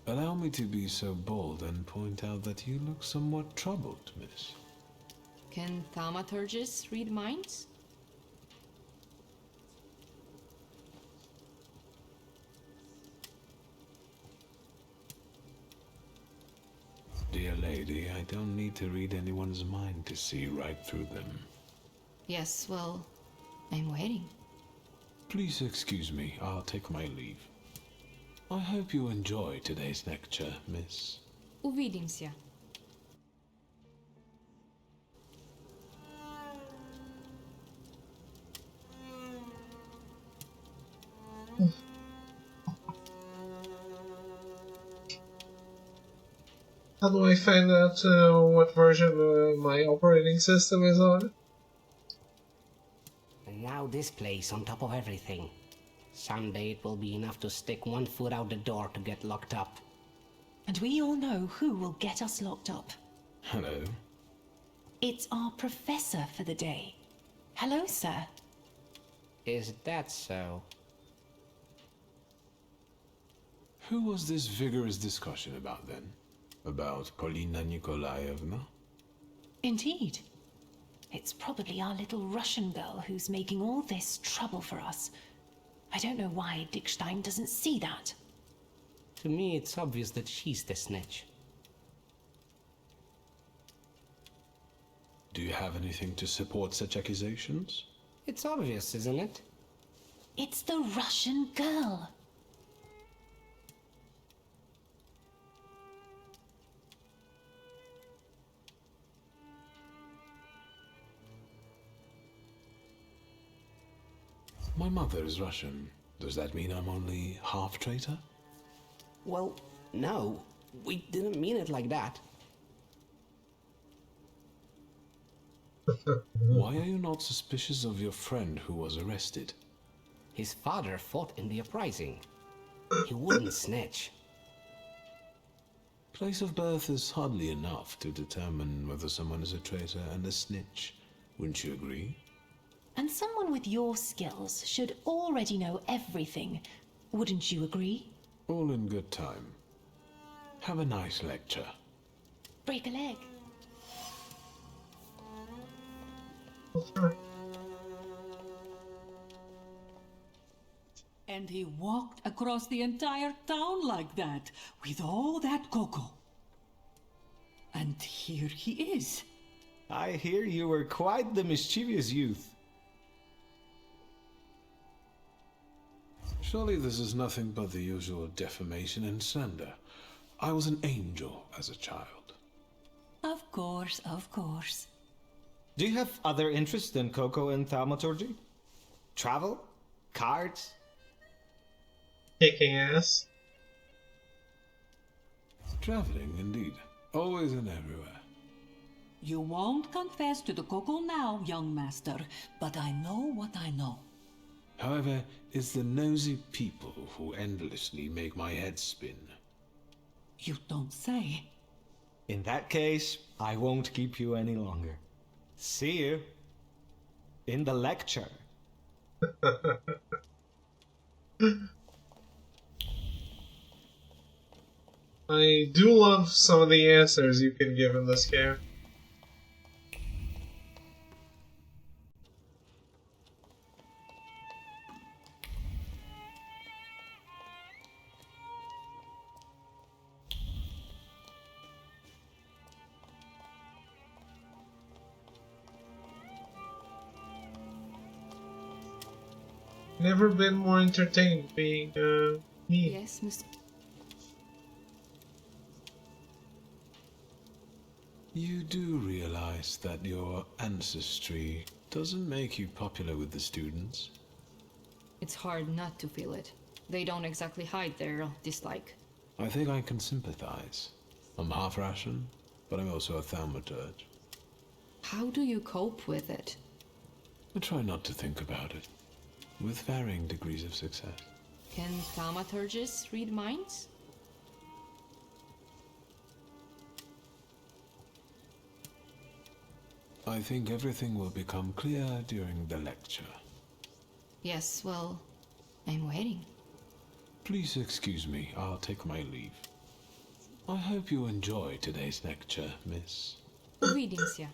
B: Allow me to be so bold and point out that you look somewhat troubled, miss.
I: Can thaumaturges read minds?
B: Dear lady, I don't need to read anyone's mind to see right through them.
I: Yes, well, I'm waiting.
B: Please excuse me, I'll take my leave. I hope you enjoy today's lecture, miss.
I: Увидимся.
A: How do I find out what version my operating system is on?
J: And now this place on top of everything. Someday it will be enough to stick one foot out the door to get locked up.
K: And we all know who will get us locked up.
B: Hello.
K: It's our professor for the day. Hello, sir.
J: Is that so?
B: Who was this vigorous discussion about then? About Polina Nikolaevna?
K: Indeed. It's probably our little Russian girl who's making all this trouble for us. I don't know why Dickstein doesn't see that.
J: To me, it's obvious that she's the snitch.
B: Do you have anything to support such accusations?
J: It's obvious, isn't it?
K: It's the Russian girl.
B: My mother is Russian. Does that mean I'm only half traitor?
J: Well, no. We didn't mean it like that.
B: Why are you not suspicious of your friend who was arrested?
J: His father fought in the uprising. He wouldn't snitch.
B: Place of birth is hardly enough to determine whether someone is a traitor and a snitch. Wouldn't you agree?
K: And someone with your skills should already know everything. Wouldn't you agree?
B: All in good time. Have a nice lecture.
K: Break a leg.
L: And he walked across the entire town like that, with all that cocoa. And here he is.
M: I hear you were quite the mischievous youth.
B: Surely this is nothing but the usual defamation and slander. I was an angel as a child.
L: Of course, of course.
M: Do you have other interests than cocoa and thaumaturgy? Travel? Cards?
A: Kicking ass.
B: Traveling, indeed. Always and everywhere.
L: You won't confess to the cocoa now, young master, but I know what I know.
B: However, it's the nosy people who endlessly make my head spin.
L: You don't say.
M: In that case, I won't keep you any longer. See you in the lecture.
A: I do love some of the answers you can give in this game. Never been more entertained being me.
I: Yes, Mr.
B: You do realize that your ancestry doesn't make you popular with the students?
I: It's hard not to feel it. They don't exactly hide their dislike.
B: I think I can sympathize. I'm half Russian, but I'm also a Thaumaturge.
I: How do you cope with it?
B: I try not to think about it, with varying degrees of success.
I: Can thaumaturges read minds?
B: I think everything will become clear during the lecture.
I: Yes, well, I'm waiting.
B: Please excuse me, I'll take my leave. I hope you enjoy today's lecture, miss.
I: Увидимся.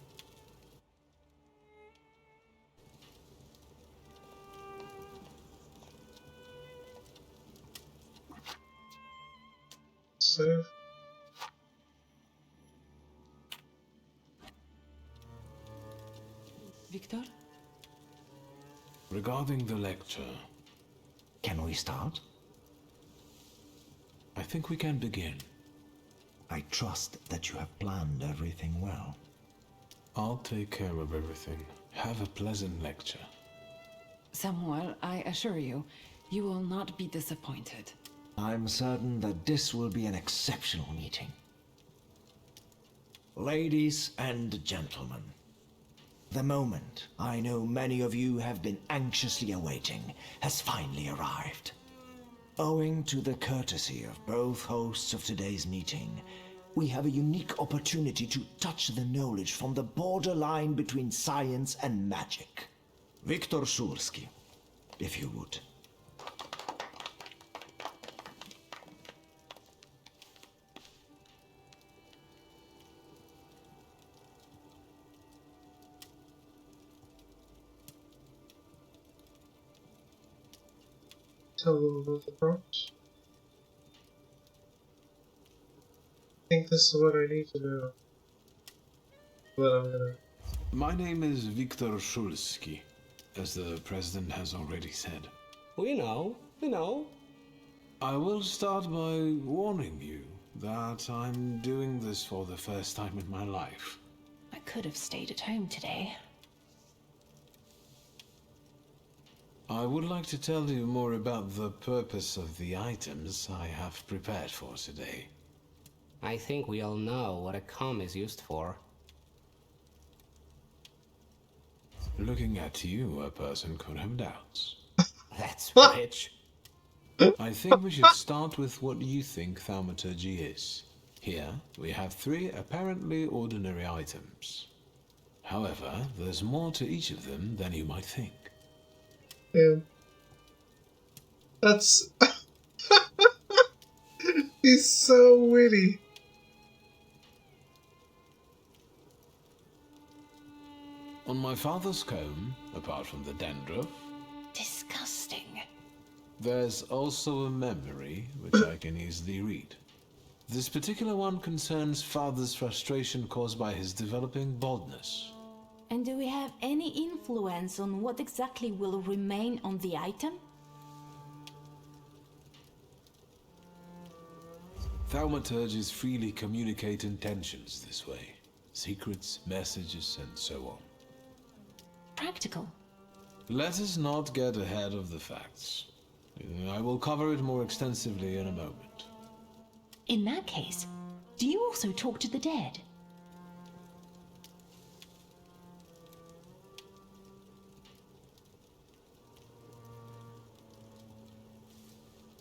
A: Save.
L: Victor?
B: Regarding the lecture,
H: Can we start?
B: I think we can begin.
H: I trust that you have planned everything well.
B: I'll take care of everything. Have a pleasant lecture.
F: Samuel, I assure you, you will not be disappointed.
H: I'm certain that this will be an exceptional meeting. Ladies and gentlemen, the moment I know many of you have been anxiously awaiting has finally arrived. Owing to the courtesy of both hosts of today's meeting, we have a unique opportunity to touch the knowledge from the borderline between science and magic. Viktor Szulski, if you would.
A: Tell them about the prompts. I think this is what I need to do. But I'm gonna...
B: My name is Viktor Szulski, as the president has already said.
J: We know.
B: I will start by warning you that I'm doing this for the first time in my life.
K: I could have stayed at home today.
B: I would like to tell you more about the purpose of the items I have prepared for today.
J: I think we all know what a comb is used for.
B: Looking at you, a person could have doubts.
J: That's rich.
B: I think we should start with what you think Thaumaturge is. Here, we have 3 apparently ordinary items. However, there's more to each of them than you might think.
A: Yeah. That's... He's so witty.
B: On my father's comb, apart from the dandruff,
K: Disgusting.
B: there's also a memory which I can easily read. This particular one concerns father's frustration caused by his developing baldness.
G: And do we have any influence on what exactly will remain on the item?
B: Thaumaturges freely communicate intentions this way. Secrets, messages, and so on.
K: Practical.
B: Let us not get ahead of the facts. I will cover it more extensively in a moment.
K: In that case, do you also talk to the dead?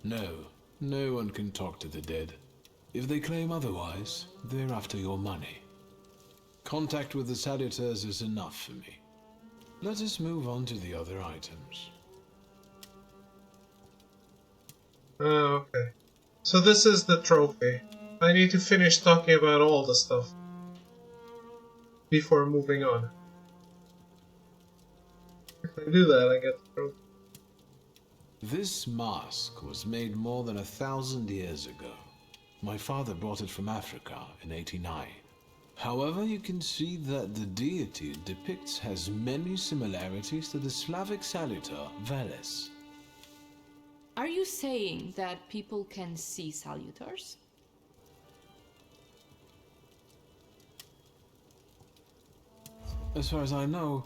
B: No, no one can talk to the dead. If they claim otherwise, they're after your money. Contact with the salutors is enough for me. Let us move on to the other items.
A: Okay. So this is the trophy. I need to finish talking about all the stuff before moving on. If I do that, I get the trophy.
B: This mask was made more than 1,000 years ago. My father brought it from Africa in '89. However, you can see that the deity it depicts has many similarities to the Slavic salutor, Veles.
I: Are you saying that people can see salutars?
B: As far as I know,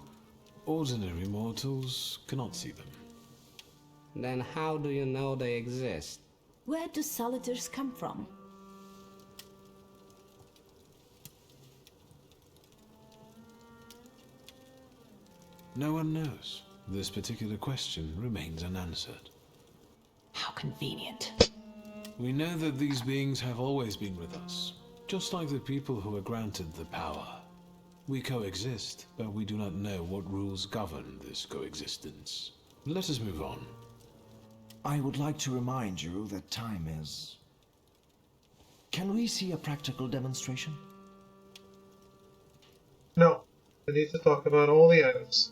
B: ordinary mortals cannot see them.
J: Then how do you know they exist?
G: Where do salutars come from?
B: No one knows. This particular question remains unanswered.
K: How convenient.
B: We know that these beings have always been with us, just like the people who were granted the power. We coexist, but we do not know what rules govern this coexistence. Let us move on.
H: I would like to remind you that time is... Can we see a practical demonstration?
A: No. I need to talk about all the items.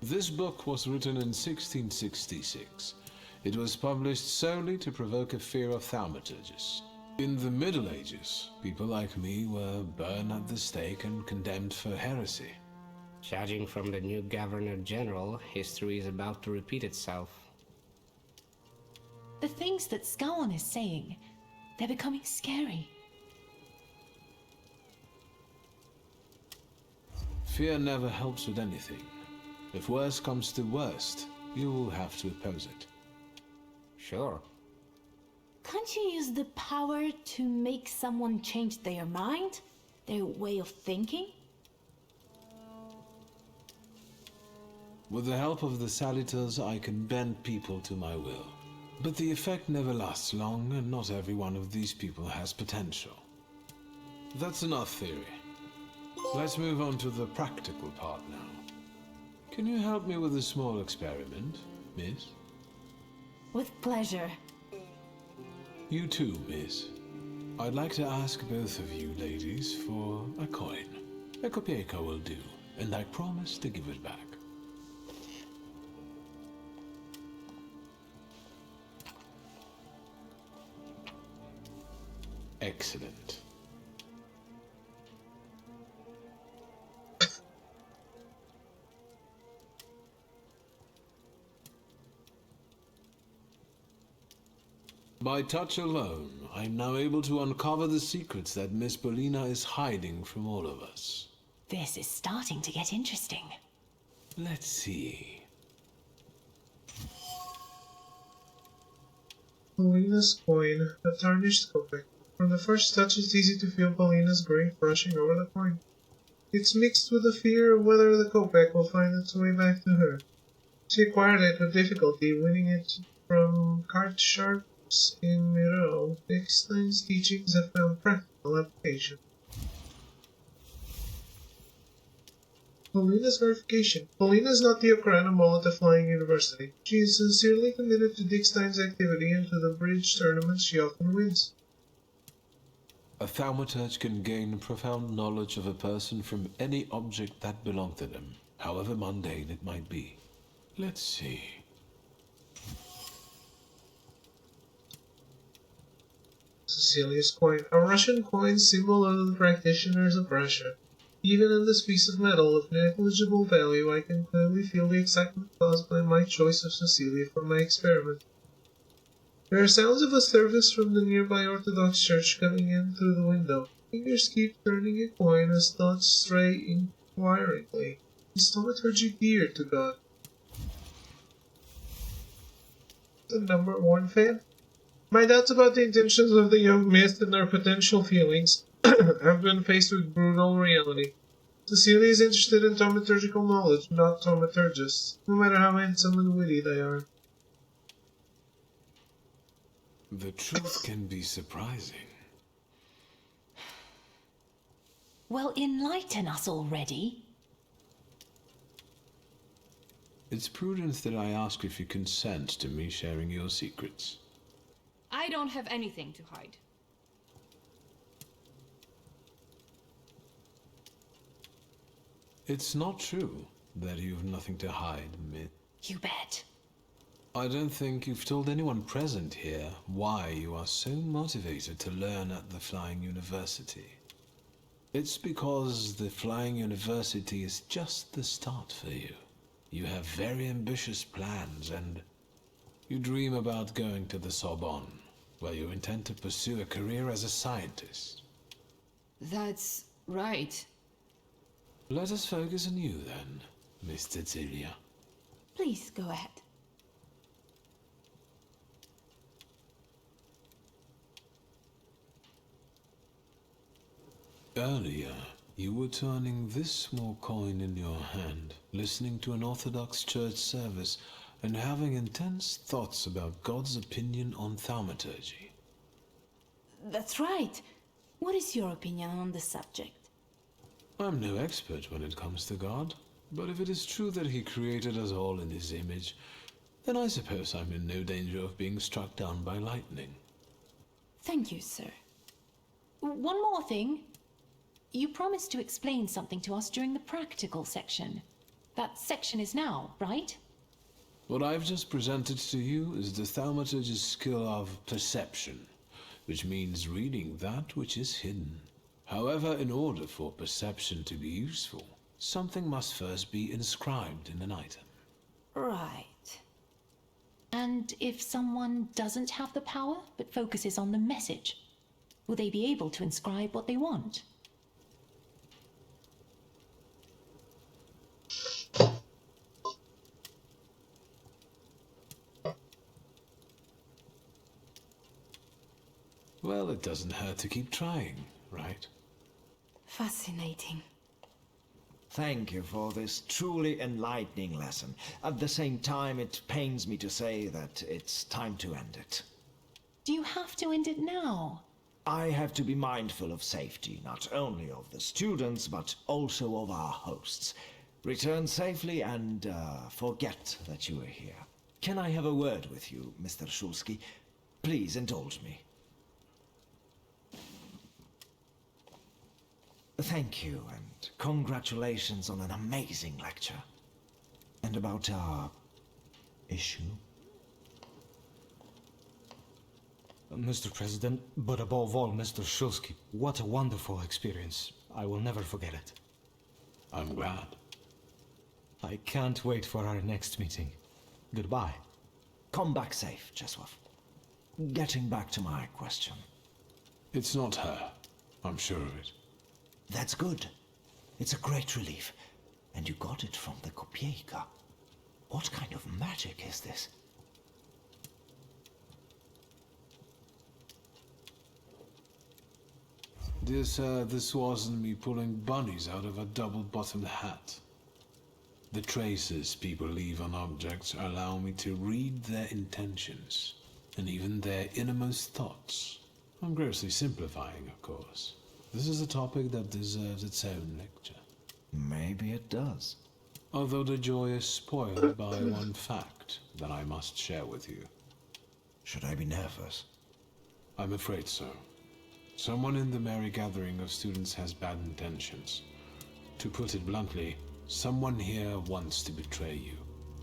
B: This book was written in 1666. It was published solely to provoke a fear of thaumaturges. In the Middle Ages, people like me were burned at the stake and condemned for heresy.
J: Judging from the new Governor General, history is about to repeat itself.
K: The things that Scowan is saying, they're becoming scary.
B: Fear never helps with anything. If worst comes to worst, you will have to oppose it.
J: Sure.
G: Can't you use the power to make someone change their mind? Their way of thinking?
B: With the help of the salutors, I can bend people to my will. But the effect never lasts long, and not every one of these people has potential. That's enough theory. Let's move on to the practical part now. Can you help me with a small experiment, miss?
G: With pleasure.
B: You too, miss. I'd like to ask both of you ladies for a coin. A kopieka will do, and I promise to give it back. Excellent. By touch alone, I'm now able to uncover the secrets that Miss Bolina is hiding from all of us.
K: This is starting to get interesting.
B: Let's see.
A: Paulina's coin, a tarnished copy. From the first touch, it's easy to feel Paulina's grace rushing over the coin. It's mixed with the fear of whether the kopeck will find its way back to her. She acquired it with difficulty, winning it from card sharps in Miro. Dickstein's teachings have found practical application. Paulina's verification. Paulina is not the Okranamal at the Flying University. She is sincerely committed to Dickstein's activity and to the bridge tournaments she often wins.
B: A Thaumaturge can gain profound knowledge of a person from any object that belonged to them, however mundane it might be. Let's see.
A: Cecilia's coin. A Russian coin symbol of the practitioners of Russia. Even in this piece of metal of negligible value, I can clearly feel the excitement caused by my choice of Cecilia for my experiment. There are sounds of a service from the nearby Orthodox church coming in through the window. Fingers keep turning a coin as thoughts stray inquiringly. Is Thaumaturge dear to God? The number one fan? My doubts about the intentions of the young mist and their potential feelings have been faced with brutal reality. Cecilia is interested in thaumaturgical knowledge, not thaumaturgists, no matter how handsome and witty they are.
B: The truth can be surprising.
K: Well, enlighten us already.
B: It's prudent that I ask if you consent to me sharing your secrets.
I: I don't have anything to hide.
B: It's not true that you've nothing to hide, Myth.
K: You bet.
B: I don't think you've told anyone present here why you are so motivated to learn at the Flying University. It's because the Flying University is just the start for you. You have very ambitious plans and you dream about going to the Sorbonne, where you intend to pursue a career as a scientist.
I: That's right.
B: Let us focus on you then, Miss Cecilia.
G: Please go ahead.
B: Earlier, you were turning this small coin in your hand, listening to an Orthodox church service, and having intense thoughts about God's opinion on thaumaturgy.
G: That's right. What is your opinion on the subject?
B: I'm no expert when it comes to God, but if it is true that he created us all in his image, then I suppose I'm in no danger of being struck down by lightning.
G: Thank you, sir.
K: One more thing. You promised to explain something to us during the practical section. That section is now, right?
B: What I've just presented to you is the thaumaturge's skill of perception, which means reading that which is hidden. However, in order for perception to be useful, something must first be inscribed in an item.
G: Right.
K: And if someone doesn't have the power, but focuses on the message, will they be able to inscribe what they want?
B: Well, it doesn't hurt to keep trying, right?
G: Fascinating.
H: Thank you for this truly enlightening lesson. At the same time, it pains me to say that it's time to end it.
K: Do you have to end it now?
H: I have to be mindful of safety, not only of the students, but also of our hosts. Return safely and forget that you were here. Can I have a word with you, Mr. Shulsky? Please indulge me. Thank you, and congratulations on an amazing lecture. And about our issue?
M: Mr. President, but above all, Mr. Shulsky, what a wonderful experience. I will never forget it.
B: I'm glad.
M: I can't wait for our next meeting. Goodbye.
H: Come back safe, Czesław. Getting back to my question.
B: It's not her. I'm sure of it.
H: That's good. It's a great relief. And you got it from the Kopieka. What kind of magic is this?
B: Dear sir, this wasn't me pulling bunnies out of a double-bottomed hat. The traces people leave on objects allow me to read their intentions, and even their innermost thoughts. I'm grossly simplifying, of course. This is a topic that deserves its own lecture.
H: Maybe it does.
B: Although the joy is spoiled by one fact that I must share with you.
H: Should I be nervous?
B: I'm afraid so. Someone in the merry gathering of students has bad intentions. To put it bluntly, someone here wants to betray you.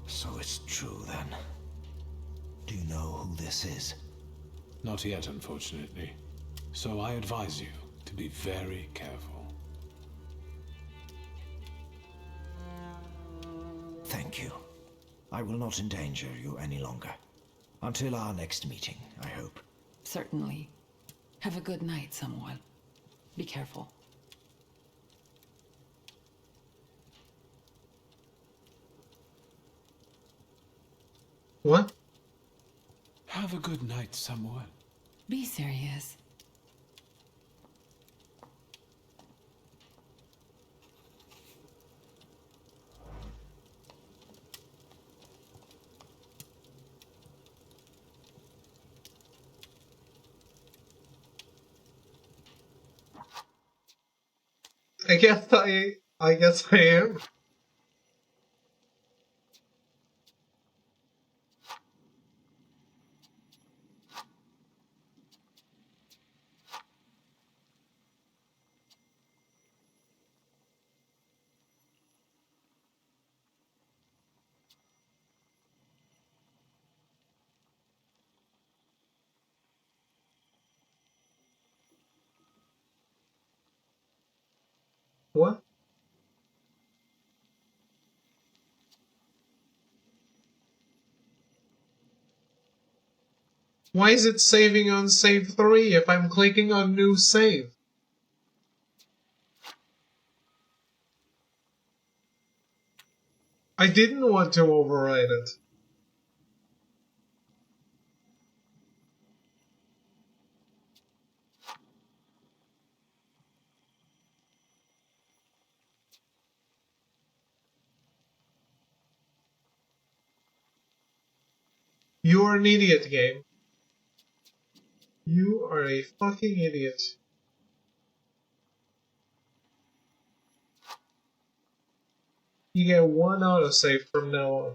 H: So it's true then. Do you know who this is?
B: Not yet, unfortunately. So I advise you to be very careful.
H: Thank you. I will not endanger you any longer. Until our next meeting, I hope.
F: Certainly. Have a good night, someone. Be careful.
A: What?
B: Have a good night, Samuel.
F: Be serious.
A: I guess I am. What? Why is it saving on save 3 if I'm clicking on new save? I didn't want to override it. You're an idiot, game. You are a fucking idiot. You get one autosave from now on.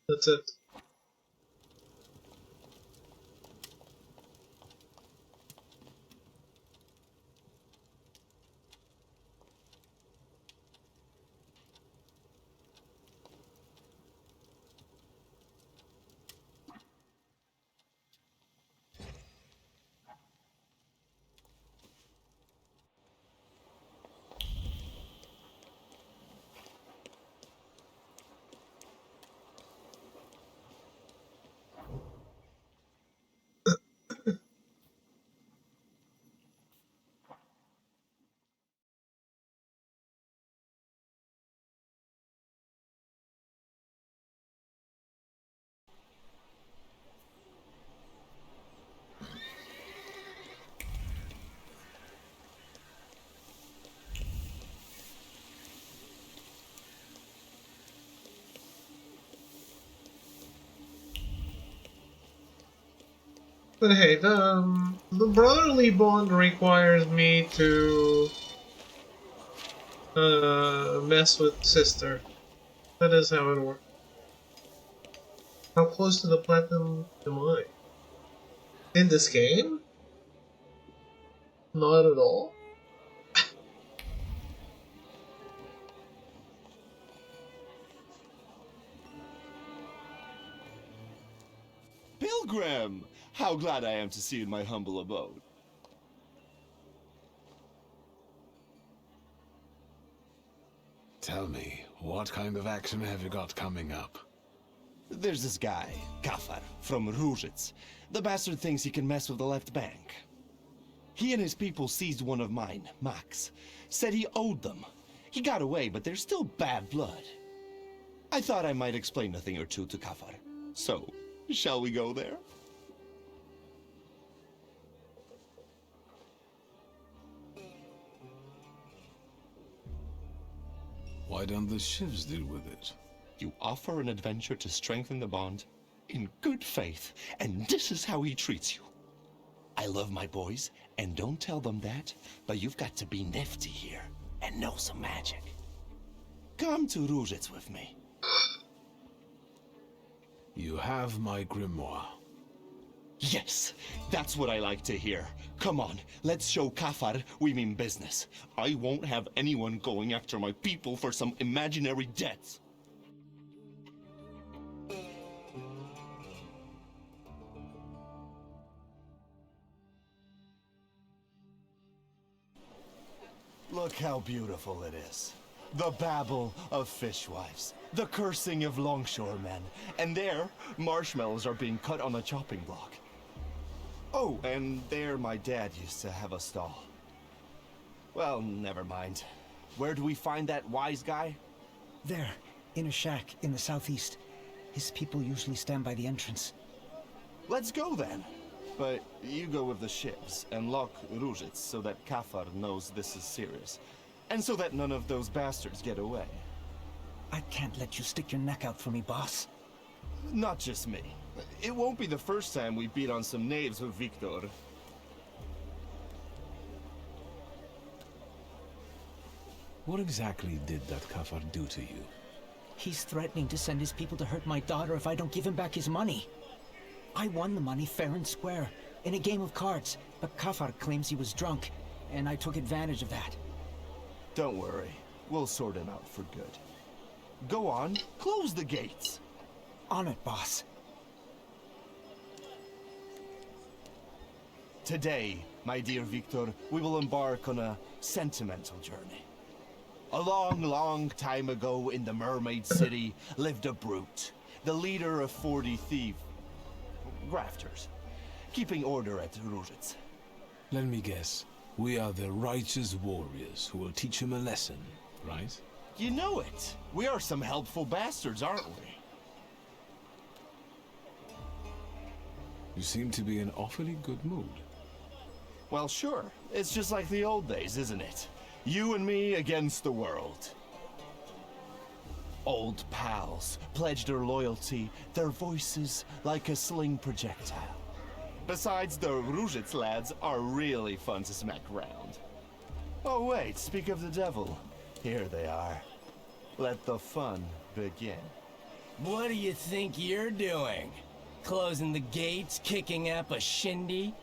A: That's it. But hey, the brotherly bond requires me to mess with sister. That is how it works. How close to the platinum am I? In this game? Not at all.
N: Pilgrim! How glad I am to see you in my humble abode.
B: Tell me, what kind of action have you got coming up?
N: There's this guy, Kafar, from Ruzhitz. The bastard thinks he can mess with the left bank. He and his people seized one of mine, Max. Said he owed them. He got away, but there's still bad blood. I thought I might explain a thing or two to Kafar. So, shall we go there?
B: Why don't the shivs deal with it?
N: You offer an adventure to strengthen the bond in good faith, and this is how he treats you. I love my boys, and don't tell them that, but you've got to be nifty here and know some magic. Come to Ruzhitz with me.
B: You have my grimoire.
N: Yes, that's what I like to hear. Come on, let's show Kafar we mean business. I won't have anyone going after my people for some imaginary debts. Look how beautiful it is. The babble of fishwives, the cursing of longshoremen, and there, marshmallows are being cut on a chopping block. Oh, and there my dad used to have a stall. Well, never mind. Where do we find that wise guy?
O: There, in a shack in the southeast. His people usually stand by the entrance.
N: Let's go then. But you go with the ships and lock Ruzhitz so that Kafar knows this is serious. And so that none of those bastards get away.
O: I can't let you stick your neck out for me, boss.
N: Not just me. It won't be the first time we beat on some knaves with Victor.
B: What exactly did that Kafar do to you?
O: He's threatening to send his people to hurt my daughter if I don't give him back his money. I won the money fair and square, in a game of cards, but Kafar claims he was drunk, and I took advantage of that.
N: Don't worry. We'll sort him out for good. Go on, close the gates.
O: On it, boss.
N: Today, my dear Victor, we will embark on a sentimental journey. A long, long time ago in the Mermaid City lived a brute, the leader of 40 grafters, keeping order at Ruzhitz.
B: Let me guess. We are the righteous warriors who will teach him a lesson, right?
N: You know it. We are some helpful bastards, aren't we?
B: You seem to be in awfully good mood.
N: Well, sure. It's just like the old days, isn't it? You and me against the world. Old pals pledged their loyalty, their voices like a sling projectile. Besides, the Ruzhitz lads are really fun to smack around. Oh wait, speak of the devil. Here they are. Let the fun begin.
P: What do you think you're doing? Closing the gates, kicking up a shindy?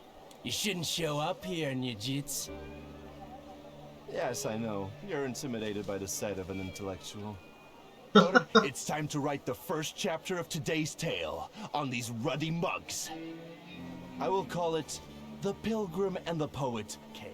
P: You shouldn't show up here, Nujits.
N: Yes, I know. You're intimidated by the sight of an intellectual. But it's time to write the first chapter of today's tale on these ruddy mugs. I will call it The Pilgrim and the Poet Cave.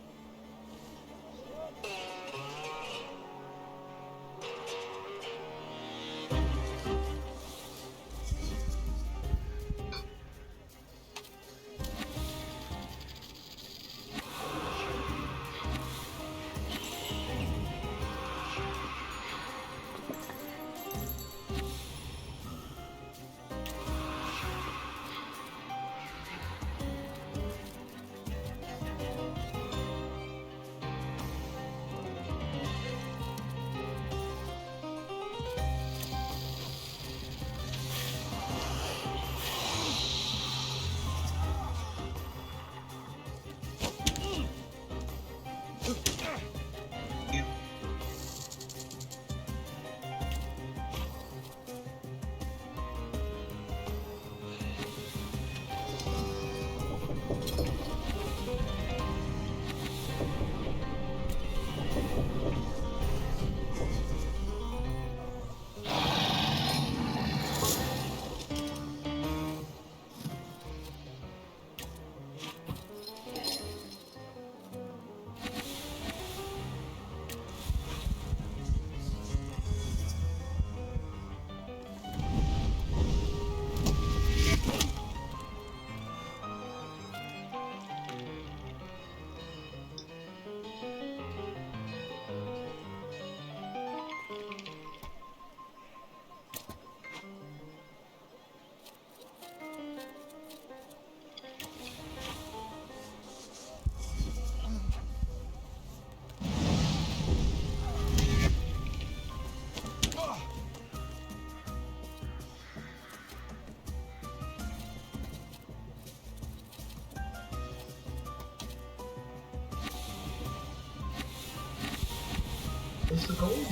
A: gold.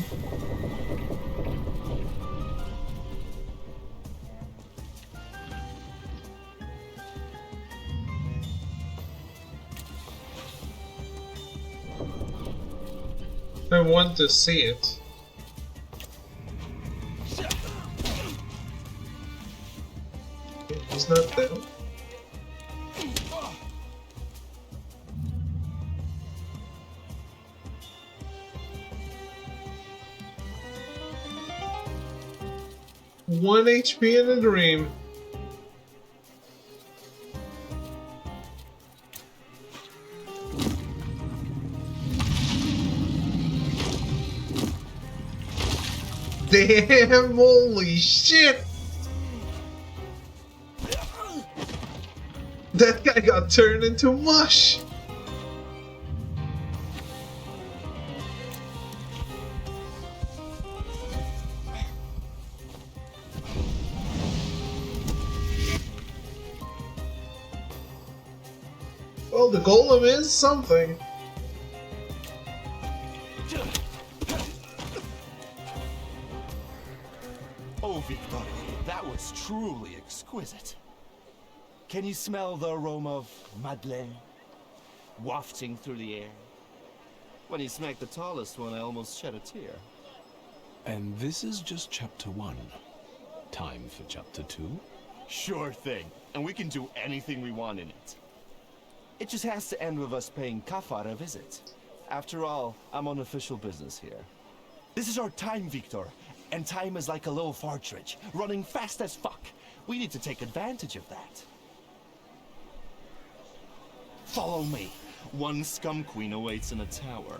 A: I want to see it. He's not down. One HP in a dream. Damn, holy shit! That guy got turned into mush! Well, the golem is something.
N: Oh, Victor, that was truly exquisite. Can you smell the aroma of Madeleine wafting through the air? When you smacked the tallest one, I almost shed a tear.
B: And this is just chapter 1. Time for chapter 2?
N: Sure thing, and we can do anything we want in it. It just has to end with us paying Kafar a visit. After all, I'm on official business here. This is our time, Victor, and time is like a little partridge, running fast as fuck. We need to take advantage of that. Follow me. One scum queen awaits in a tower.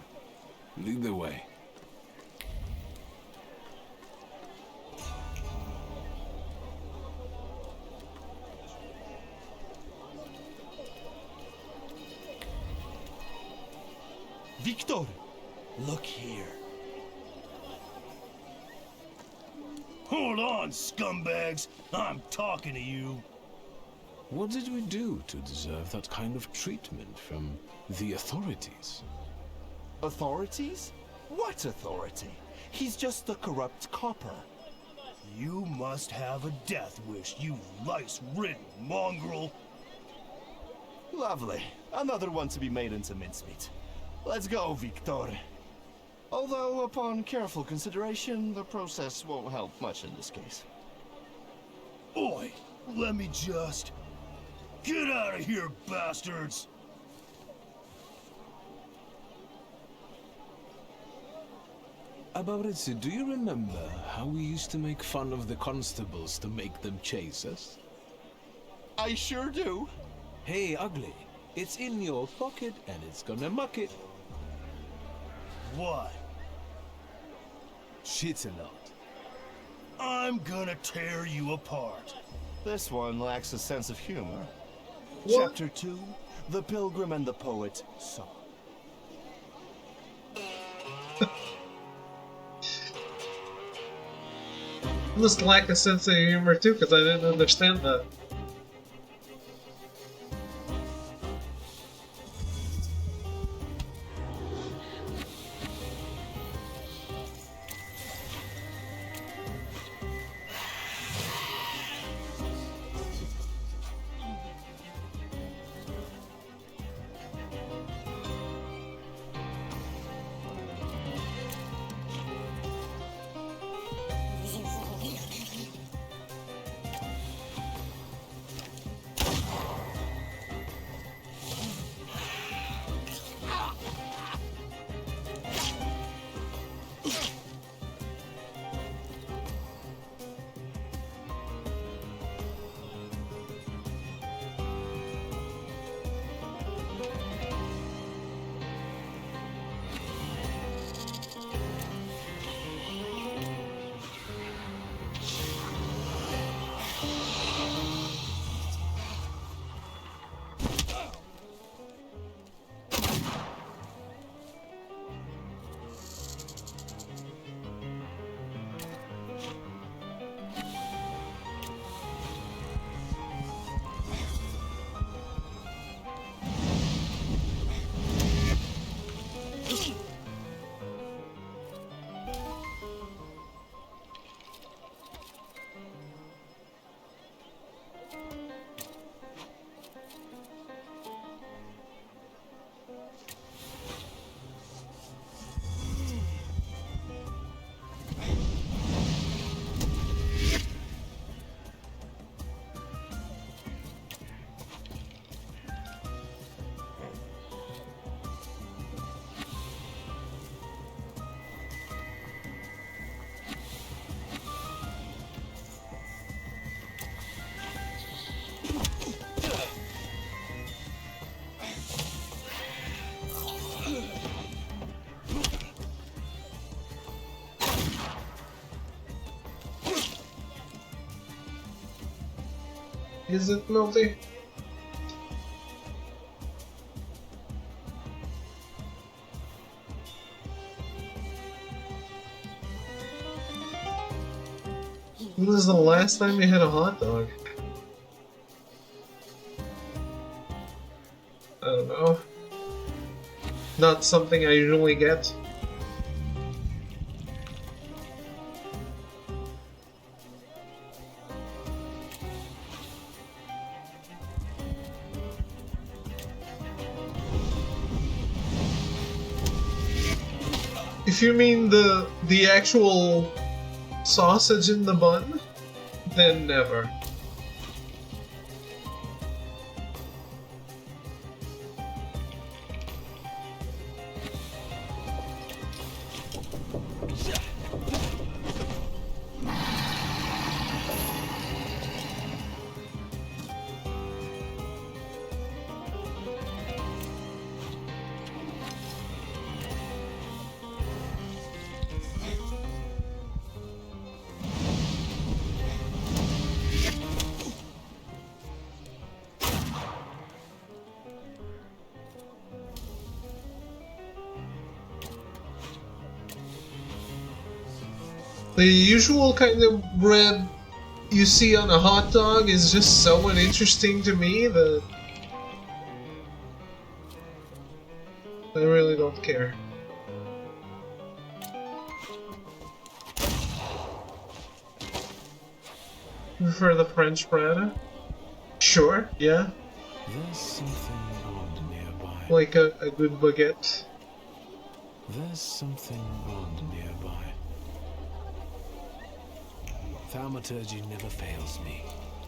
B: Lead the way.
N: Victor! Look here.
Q: Hold on, scumbags! I'm talking to you.
B: What did we do to deserve that kind of treatment from the authorities?
N: Authorities? What authority? He's just a corrupt copper.
Q: You must have a death wish, you lice-ridden mongrel.
N: Lovely. Another one to be made into mincemeat. Let's go, Victor. Although, upon careful consideration, the process won't help much in this case.
Q: Oi, let me just... Get out of here, bastards!
B: Abaritsu, do you remember how we used to make fun of the constables to make them chase us?
N: I sure do.
B: Hey, ugly. It's in your pocket and it's gonna muck it.
Q: What?
B: Shit a lot.
Q: I'm gonna tear you apart.
N: This one lacks a sense of humor.
A: What?
N: Chapter 2, The Pilgrim and the Poet Song.
A: Must lack a sense of humor too, because I didn't understand that. Is it melty? When was the last time you had a hot dog? I don't know. Not something I usually get. If you mean the actual sausage in the bun, then never. The usual kind of bread you see on a hot dog is just so uninteresting to me that I really don't care. Prefer the French bread? Sure, yeah.
B: There's something odd nearby.
A: Like a good baguette.
B: There's something odd nearby. Thaumaturge never fails me.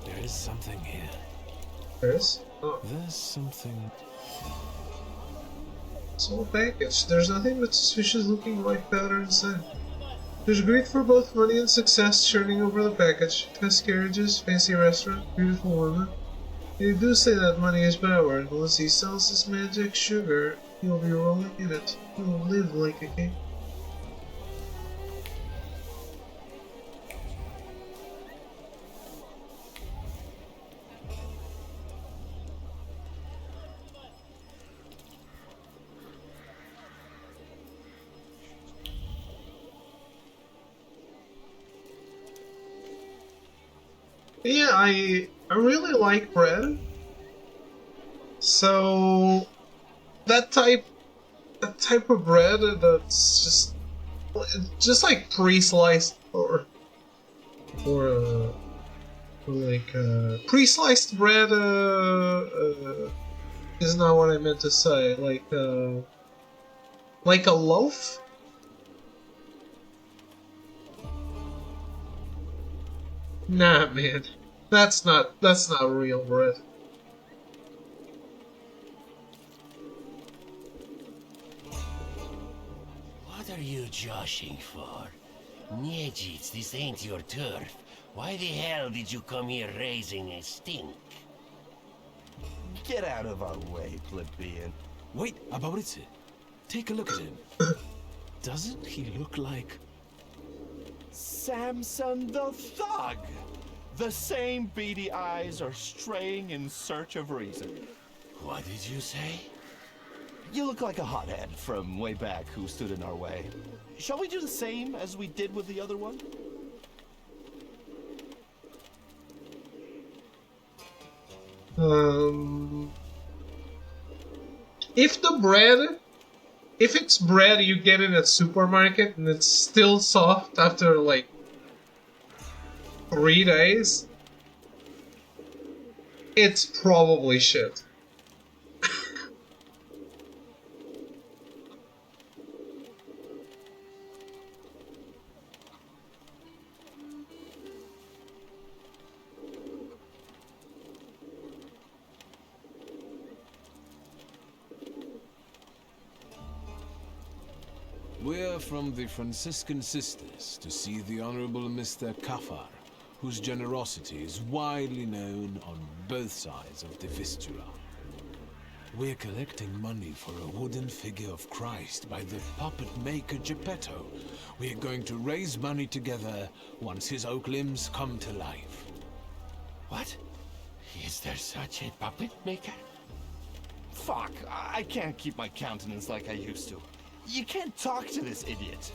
B: There is something here.
A: There is? Oh.
B: There's something...
A: Small package. There's nothing but suspicious looking white powder inside. There's great for both money and success churning over the package. Fast carriages, fancy restaurant, beautiful woman. They do say that money is power, and once he sells his magic sugar, he'll be rolling in it. He'll live like a king. Yeah, I really like bread. So that type of bread that's just like pre-sliced or like pre-sliced bread is not what I meant to say. Like a loaf. Nah, man. That's not real bread.
P: What are you joshing for? Niejits, this ain't your turf. Why the hell did you come here raising a stink?
N: Get out of our way, plebeian.
B: Wait, Abauritse. Take a look at him. Doesn't he look like...
N: Samson the Thug! The same beady eyes are straying in search of reason.
P: What did you say?
N: You look like a hothead from way back who stood in our way. Shall we do the same as we did with the other one?
A: If it's bread you get in a supermarket and it's still soft after like 3 days, it's probably shit.
B: We're from the Franciscan Sisters to see the Honorable Mr. Kafar, whose generosity is widely known on both sides of the Vistula. We're collecting money for a wooden figure of Christ by the puppet maker Geppetto. We're going to raise money together once his oak limbs come to life.
P: What?
N: There's such a puppet maker? Fuck, I can't keep my countenance like I used to. You can't talk to this idiot.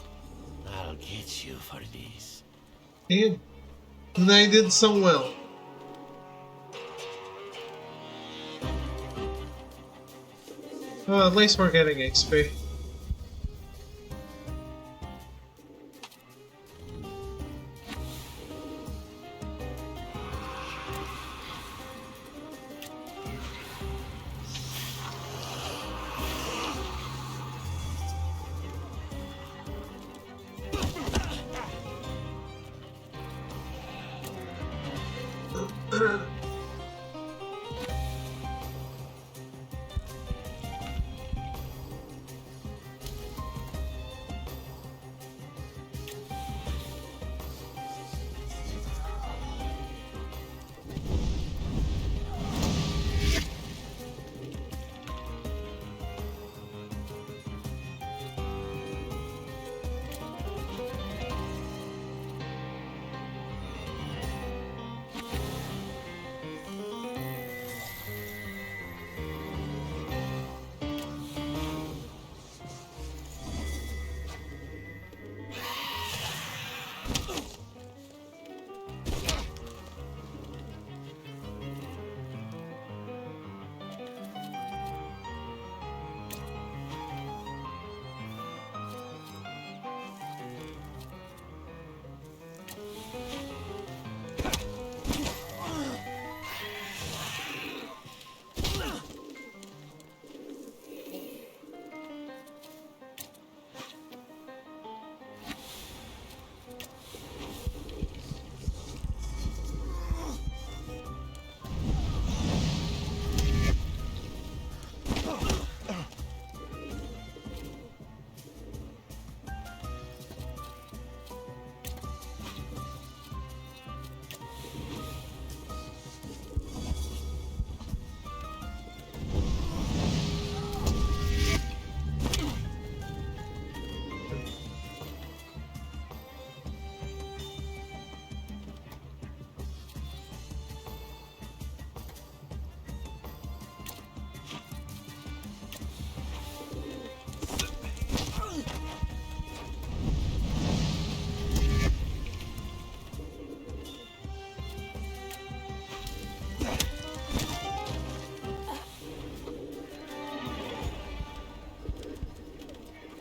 J: I'll get you for this.
A: And they did so well. Well, at least we're getting XP.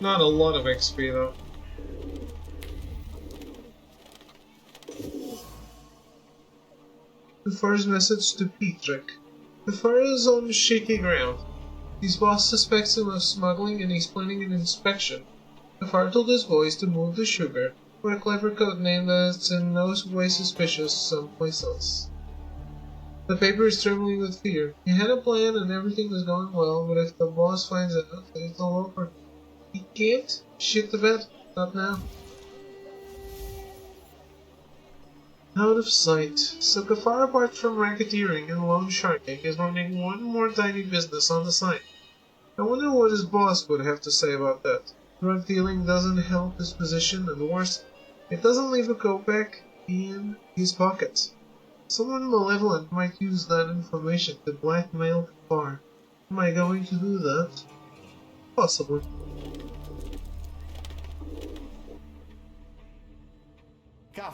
A: Not a lot of XP though. The first message to Petrick. The fire is on shaky ground. His boss suspects him of smuggling and he's planning an inspection. The fire told his boys to move the sugar, for a clever code name that's in no way suspicious someplace else. The paper is trembling with fear. He had a plan and everything was going well, but if the boss finds out, it's all over. He can't shit the bed. Not now. Out of sight. So Kafar, apart from racketeering and loan sharking, is running one more tiny business on the side. I wonder what his boss would have to say about that. Drug dealing doesn't help his position, and worse, it doesn't leave a kopeck in his pocket. Someone malevolent might use that information to blackmail Kafar. Am I going to do that? Possibly.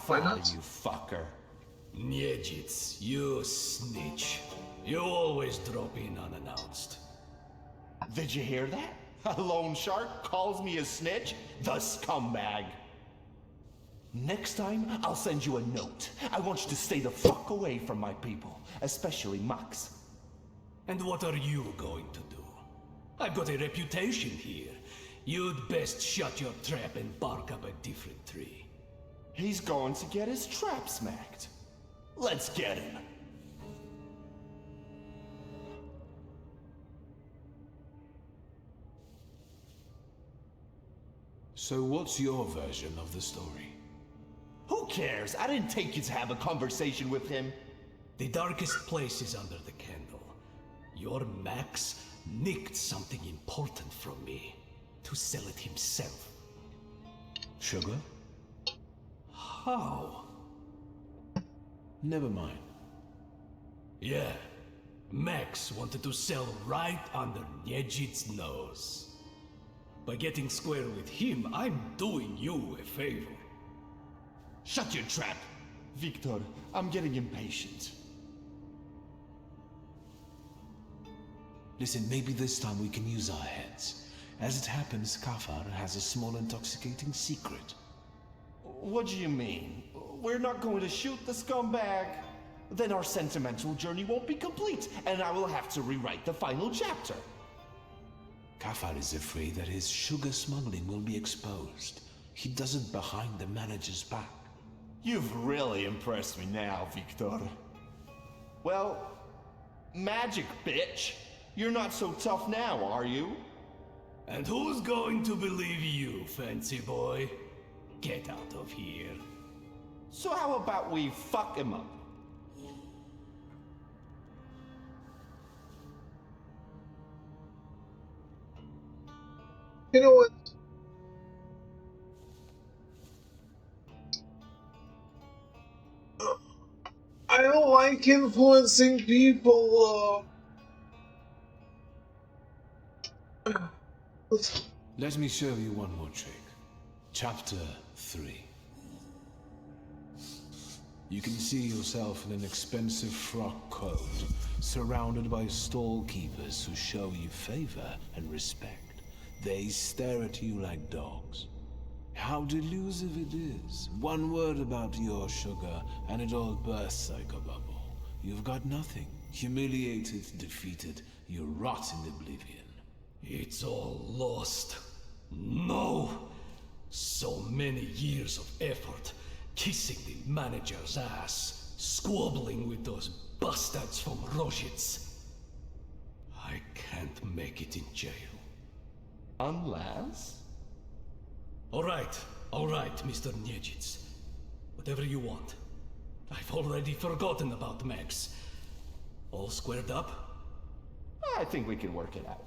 N: Why not? You fucker.
D: Niedzits, you snitch. You always drop in unannounced.
N: Did you hear that? A loan shark calls me a snitch? The scumbag. Next time, I'll send you a note. I want you to stay the fuck away from my people, especially Max.
D: And what are you going to do? I've got a reputation here. You'd best shut your trap and bark up a different tree.
N: He's going to get his trap smacked. Let's get him.
B: So what's your version of the story?
N: Who cares? I didn't take you to have a conversation with him.
D: The darkest place is under the candle. Your Max nicked something important from me to sell it himself.
B: Sugar?
D: How?
B: Never mind.
D: Yeah,
R: Max wanted to sell right under Niedzic's nose. By getting square with him, I'm doing you a favor.
N: Shut your trap! Victor, I'm getting impatient.
B: Listen, maybe this time we can use our heads. As it happens, Kafar has a small intoxicating secret.
N: What do you mean? We're not going to shoot the scumbag? Then our sentimental journey won't be complete, and I will have to rewrite the final chapter.
B: Kafar is afraid that his sugar smuggling will be exposed. He does it behind the manager's back.
N: You've really impressed me now, Victor. Well, magic, bitch. You're not so tough now, are you?
R: And who's going to believe you, fancy boy? Get out of here.
N: So how about we fuck him up?
A: You know what? I don't like influencing people.
B: Let me show you one more trick. Chapter 3. You can see yourself in an expensive frock coat, surrounded by stall keepers who show you favor and respect. They stare at you like dogs. How delusive it is. One word about your sugar, and it all bursts like a bubble. You've got nothing. Humiliated, defeated, you rot in oblivion.
R: It's all lost. No! So many years of effort, kissing the manager's ass, squabbling with those bastards from Rozhitz. I can't make it in jail.
N: Unless?
R: Alright, Mr. Niedzicz. Whatever you want. I've already forgotten about Max. All squared up?
N: I think we can work it out.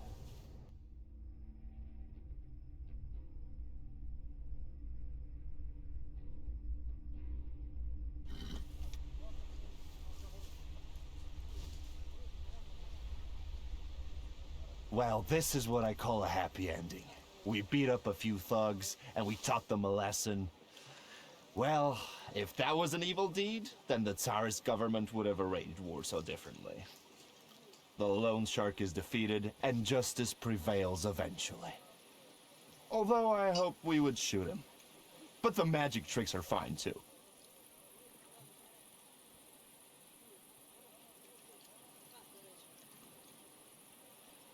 N: Well, this is what I call a happy ending. We beat up a few thugs, and we taught them a lesson. Well, if that was an evil deed, then the Tsarist government would have arranged Warsaw differently. The loan shark is defeated, and justice prevails eventually. Although I hope we would shoot him. But the magic tricks are fine, too.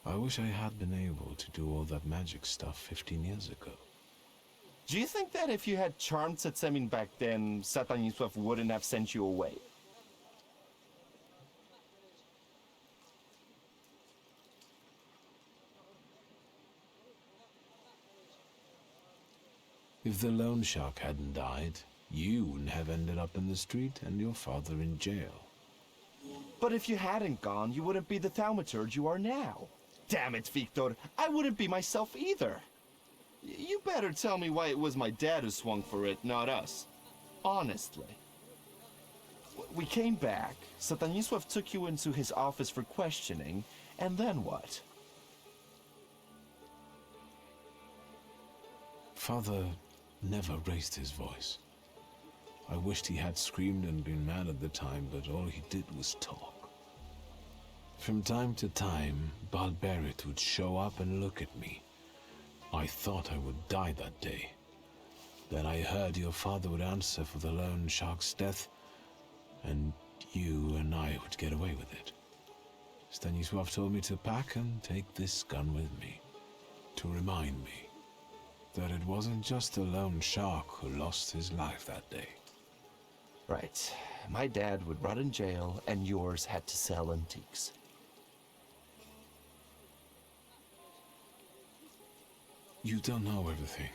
B: I wish I had been able to do all that magic stuff 15 years ago.
N: Do you think that if you had charmed Setsemin back then, Satanisław wouldn't have sent you away?
B: If the loan shark hadn't died, you wouldn't have ended up in the street and your father in jail.
N: But if you hadn't gone, you wouldn't be the Thaumaturge you are now. Damn it, Victor, I wouldn't be myself either. You better tell me why it was my dad who swung for it, not us. Honestly. We came back, Satanisław took you into his office for questioning, and then what?
B: Father never raised his voice. I wished he had screamed and been mad at the time, but all he did was talk. From time to time, Balberit would show up and look at me. I thought I would die that day. Then I heard your father would answer for the loan shark's death, and you and I would get away with it. Stanisław told me to pack and take this gun with me, to remind me that it wasn't just a lone shark who lost his life that day.
N: Right. My dad would rot in jail, and yours had to sell antiques.
B: You don't know everything.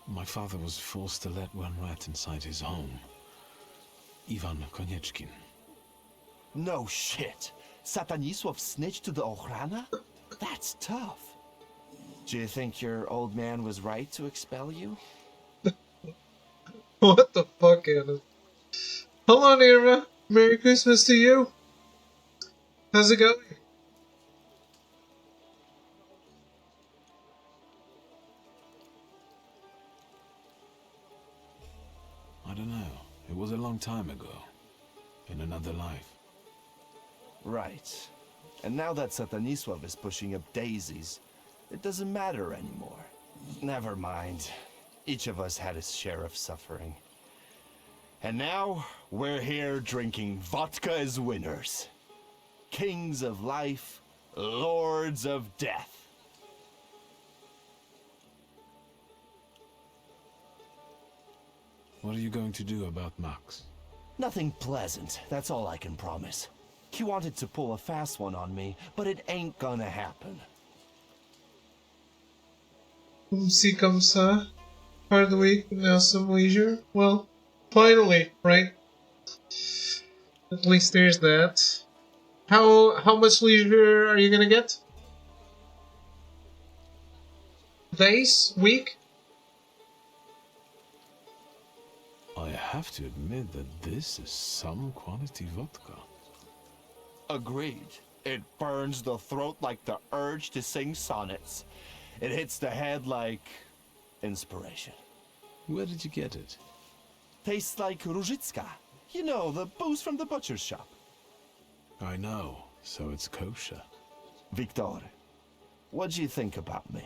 B: My father was forced to let one rat inside his home. Ivan Konieczkin.
N: No shit. Satanisław snitched to the Ochrana? That's tough. Do you think your old man was right to expel you?
A: What the fuck, Anna? Hold on, Irma. Merry Christmas to you. How's it going?
B: I don't know. It was a long time ago. In another life.
N: Right. And now that Satanisław is pushing up daisies, it doesn't matter anymore. Never mind. Each of us had his share of suffering. And now, we're here drinking vodka as winners. Kings of life, lords of death.
B: What are you going to do about Max?
N: Nothing pleasant, that's all I can promise. He wanted to pull a fast one on me, but it ain't gonna happen.
A: See, comme ça. Part of the week, but now some leisure. Well, finally, right? At least there's that. How much leisure are you gonna get? Days? Week?
B: I have to admit that this is some quality vodka.
N: Agreed. It burns the throat like the urge to sing sonnets. It hits the head like inspiration.
B: Where did you get it?
N: Tastes like Różicka. You know, the booze from the butcher's shop.
B: I know, so it's kosher.
N: Victor, what do you think about me?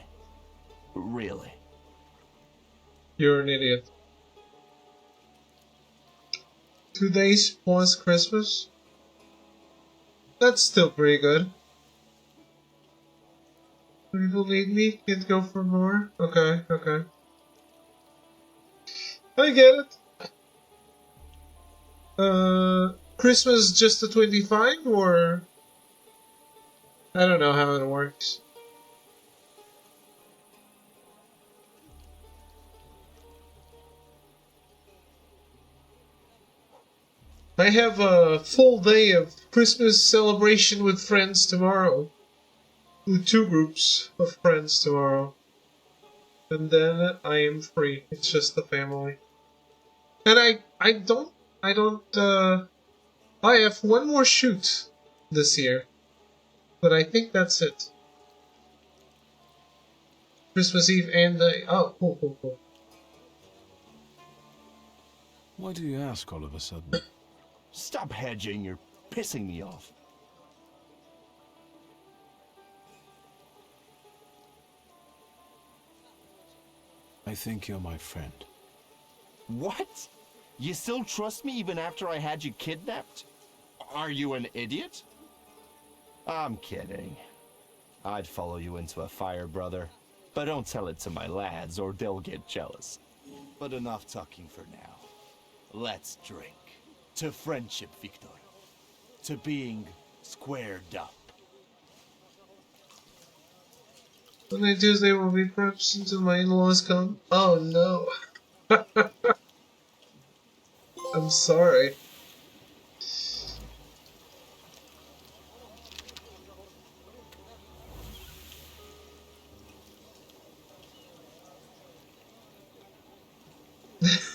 N: Really?
A: You're an idiot. 2 days plus Christmas? That's still pretty good. People need me, can't go for more? Okay, okay. I get it. Christmas just the 25 or? I don't know how it works. I have a full day of Christmas celebration with friends tomorrow. With 2 groups of friends tomorrow. And then I am free. It's just the family. And I don't, I have one more shoot this year. But I think that's it. Christmas Eve and oh, cool.
B: Why do you ask all of a sudden?
N: Stop hedging, you're pissing me off.
B: I think you're my friend.
N: What? You still trust me even after I had you kidnapped? Are you an idiot? I'm kidding. I'd follow you into a fire, brother. But don't tell it to my lads or they'll get jealous. But enough talking for now. Let's drink. To friendship, Victor. To being squared up.
A: Monday, Tuesday will be prepped until my in-laws come. Oh no. I'm sorry.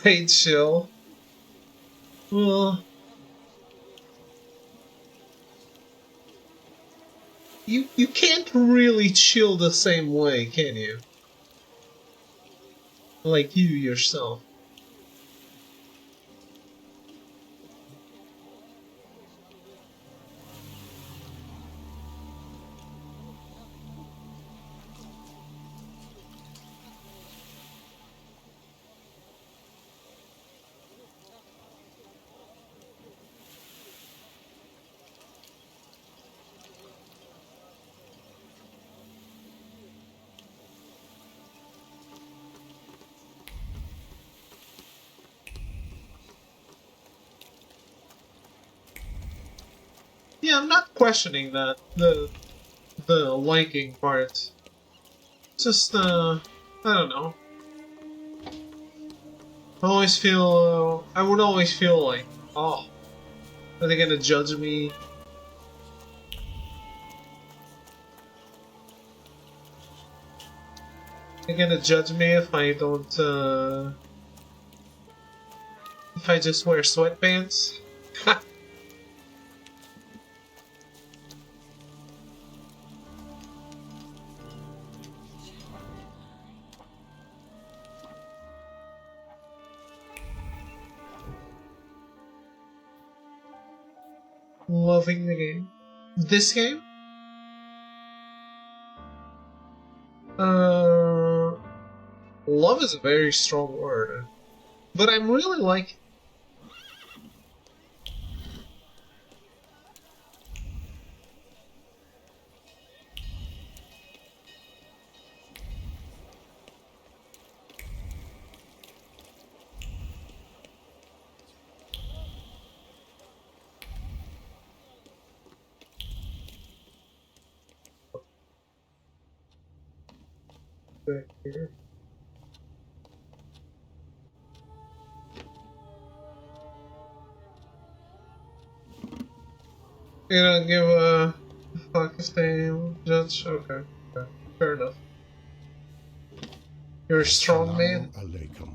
A: Hey, chill. Well, you can't really chill the same way, can you? Like you yourself. Yeah, I'm not questioning that, the liking part. Just, I don't know. I would always feel like, oh, are they gonna judge me? They're gonna judge me if I don't, if I just wear sweatpants? Loving the game. This game? Love is a very strong word. But I'm really like... Back here. You don't give a fuck if they judge? Okay. Okay. Fair enough. You're a strong man.
S: Alaikum.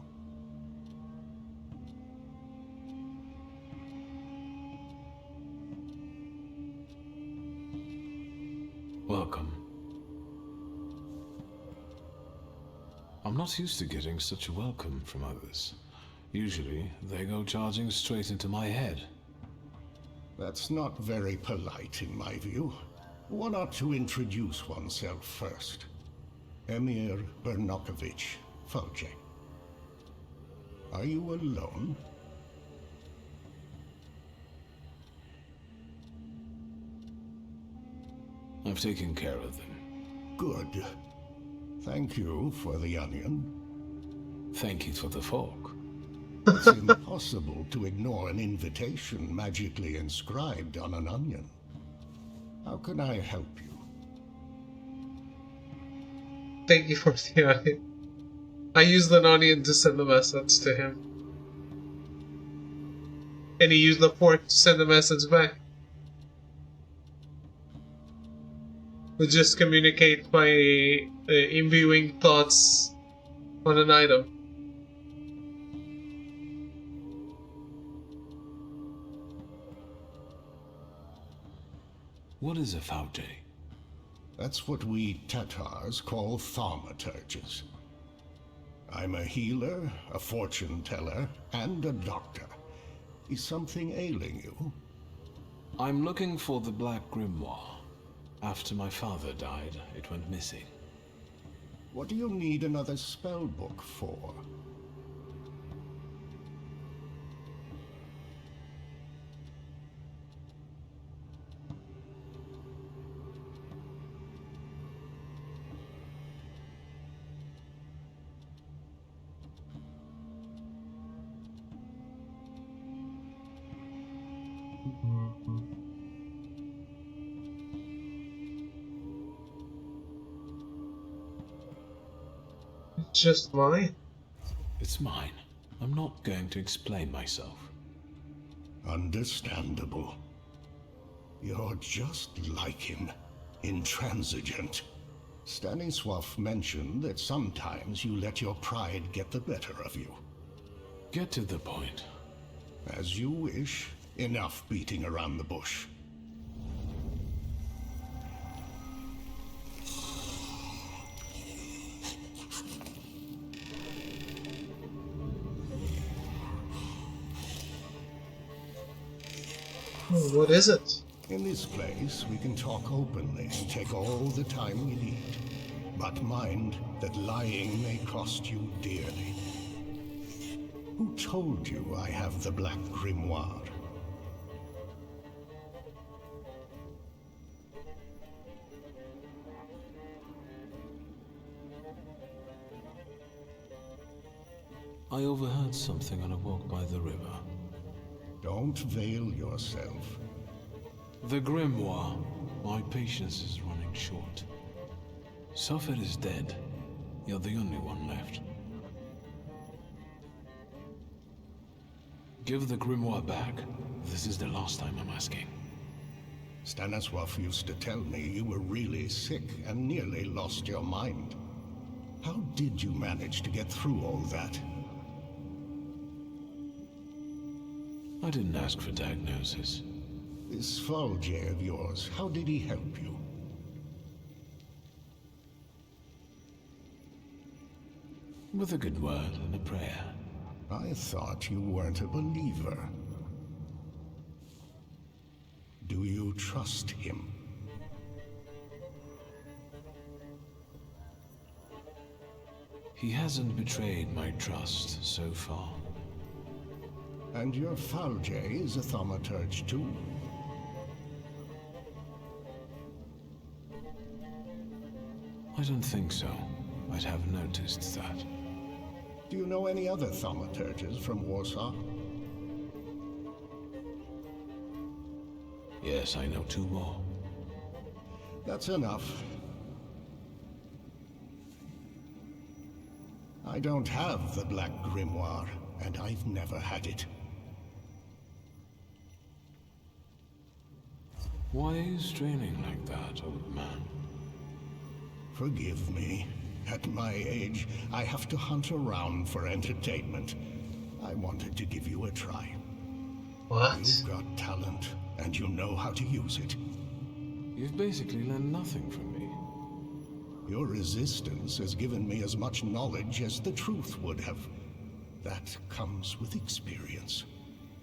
B: Welcome. I'm not used to getting such a welcome from others. Usually, they go charging straight into my head.
S: That's not very polite in my view. One ought to introduce oneself first. Emir Bernakovich, Thaumaturge. Are you alone?
B: I've taken care of them.
S: Good. Thank you for the onion.
B: Thank you for the fork.
S: It's impossible to ignore an invitation magically inscribed on an onion. How can I help you?
A: Thank you for the onion. I used an onion to send a message to him. And he used the fork to send a message back. We just communicate by imbuing thoughts on an item.
B: What is a Thaumaturge?
S: That's what we Tatars call Thaumaturges. I'm a healer, a fortune teller, and a doctor. Is something ailing you?
B: I'm looking for the Black Grimoire. After my father died, it went missing.
S: What do you need another spell book for?
A: It's just mine.
B: It's mine. I'm not going to explain myself.
S: Understandable. You're just like him, intransigent. Stanisław mentioned that sometimes you let your pride get the better of you.
B: Get to the point.
S: As you wish. Enough beating around the bush.
A: What is it?
S: In this place, we can talk openly and take all the time we need. But mind that lying may cost you dearly. Who told you I have the Black Grimoire?
B: I overheard something on a walk by the river.
S: Don't veil yourself.
B: The Grimoire. My patience is running short. Suffer is dead. You're the only one left. Give the Grimoire back. This is the last time I'm asking.
S: Stanisław used to tell me you were really sick and nearly lost your mind. How did you manage to get through all that?
B: I didn't ask for diagnosis.
S: This Thaumaturge of yours, how did he help you?
B: With a good word and a prayer.
S: I thought you weren't a believer. Do you trust him?
B: He hasn't betrayed my trust so far.
S: And your Thaumaturge is a Thaumaturge too?
B: I don't think so. I'd have noticed that.
S: Do you know any other Thaumaturges from Warsaw?
B: Yes, I know 2 more.
S: That's enough. I don't have the Black Grimoire, and I've never had it.
B: Why are you straining like that, old man?
S: Forgive me. At my age, I have to hunt around for entertainment. I wanted to give you a try.
A: What?
S: You've got talent, and you know how to use it.
B: You've basically learned nothing from me.
S: Your resistance has given me as much knowledge as the truth would have. That comes with experience.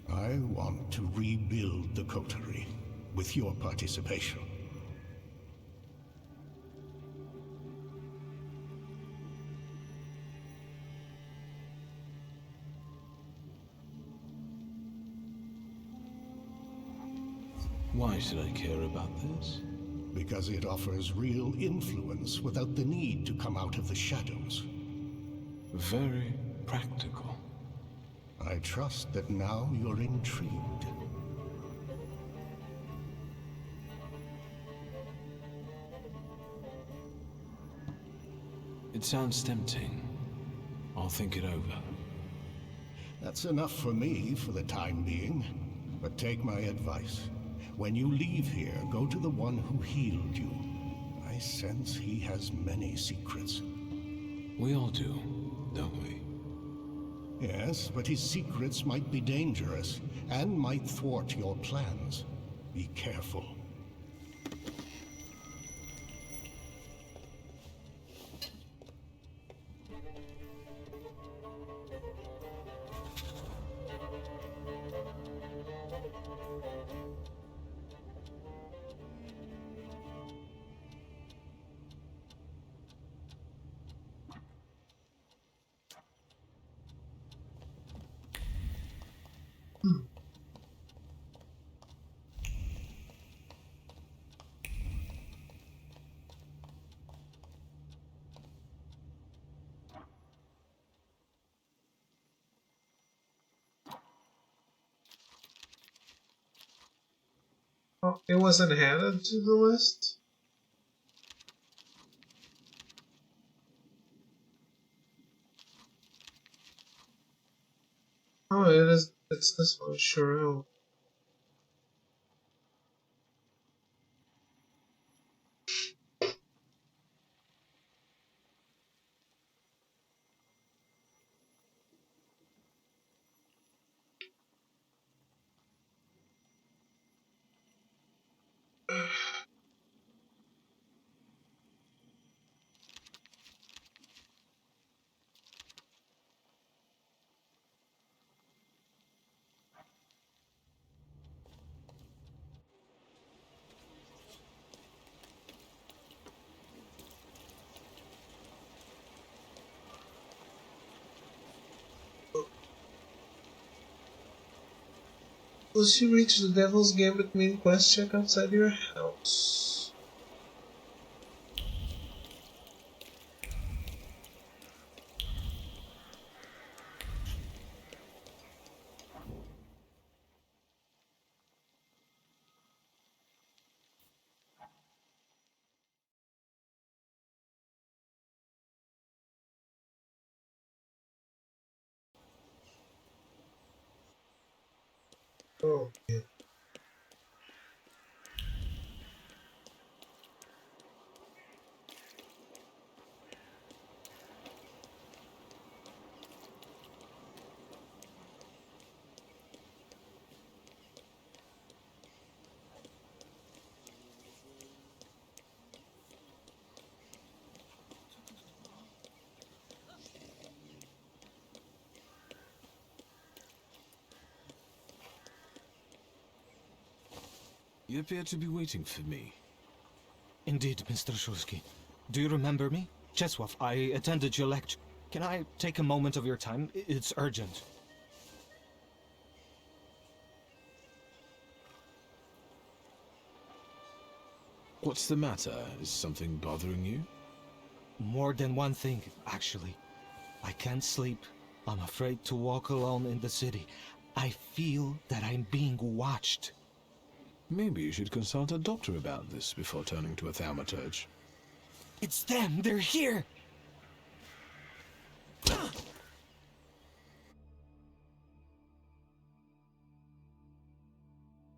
S: I want to rebuild the coterie, with your participation.
B: Why should I care about this?
S: Because it offers real influence without the need to come out of the shadows.
B: Very practical.
S: I trust that now you're intrigued.
B: It sounds tempting. I'll think it over.
S: That's enough for me for the time being. But take my advice. When you leave here, go to the one who healed you. I sense he has many secrets.
B: We all do, don't we?
S: Yes, but his secrets might be dangerous, and might thwart your plans. Be careful.
A: Oh, it wasn't added to the list? Oh, it is. It's this one, sure. Once you reach the Devil's Gambit main quest, check outside your house. Oh, yeah.
B: You appear to be waiting for me.
M: Indeed, Mr. Shulsky. Do you remember me? Czesław, I attended your lecture. Can I take a moment of your time? It's urgent.
B: What's the matter? Is something bothering you?
M: More than one thing, actually. I can't sleep. I'm afraid to walk alone in the city. I feel that I'm being watched.
B: Maybe you should consult a doctor about this before turning to a Thaumaturge.
M: It's them! They're here!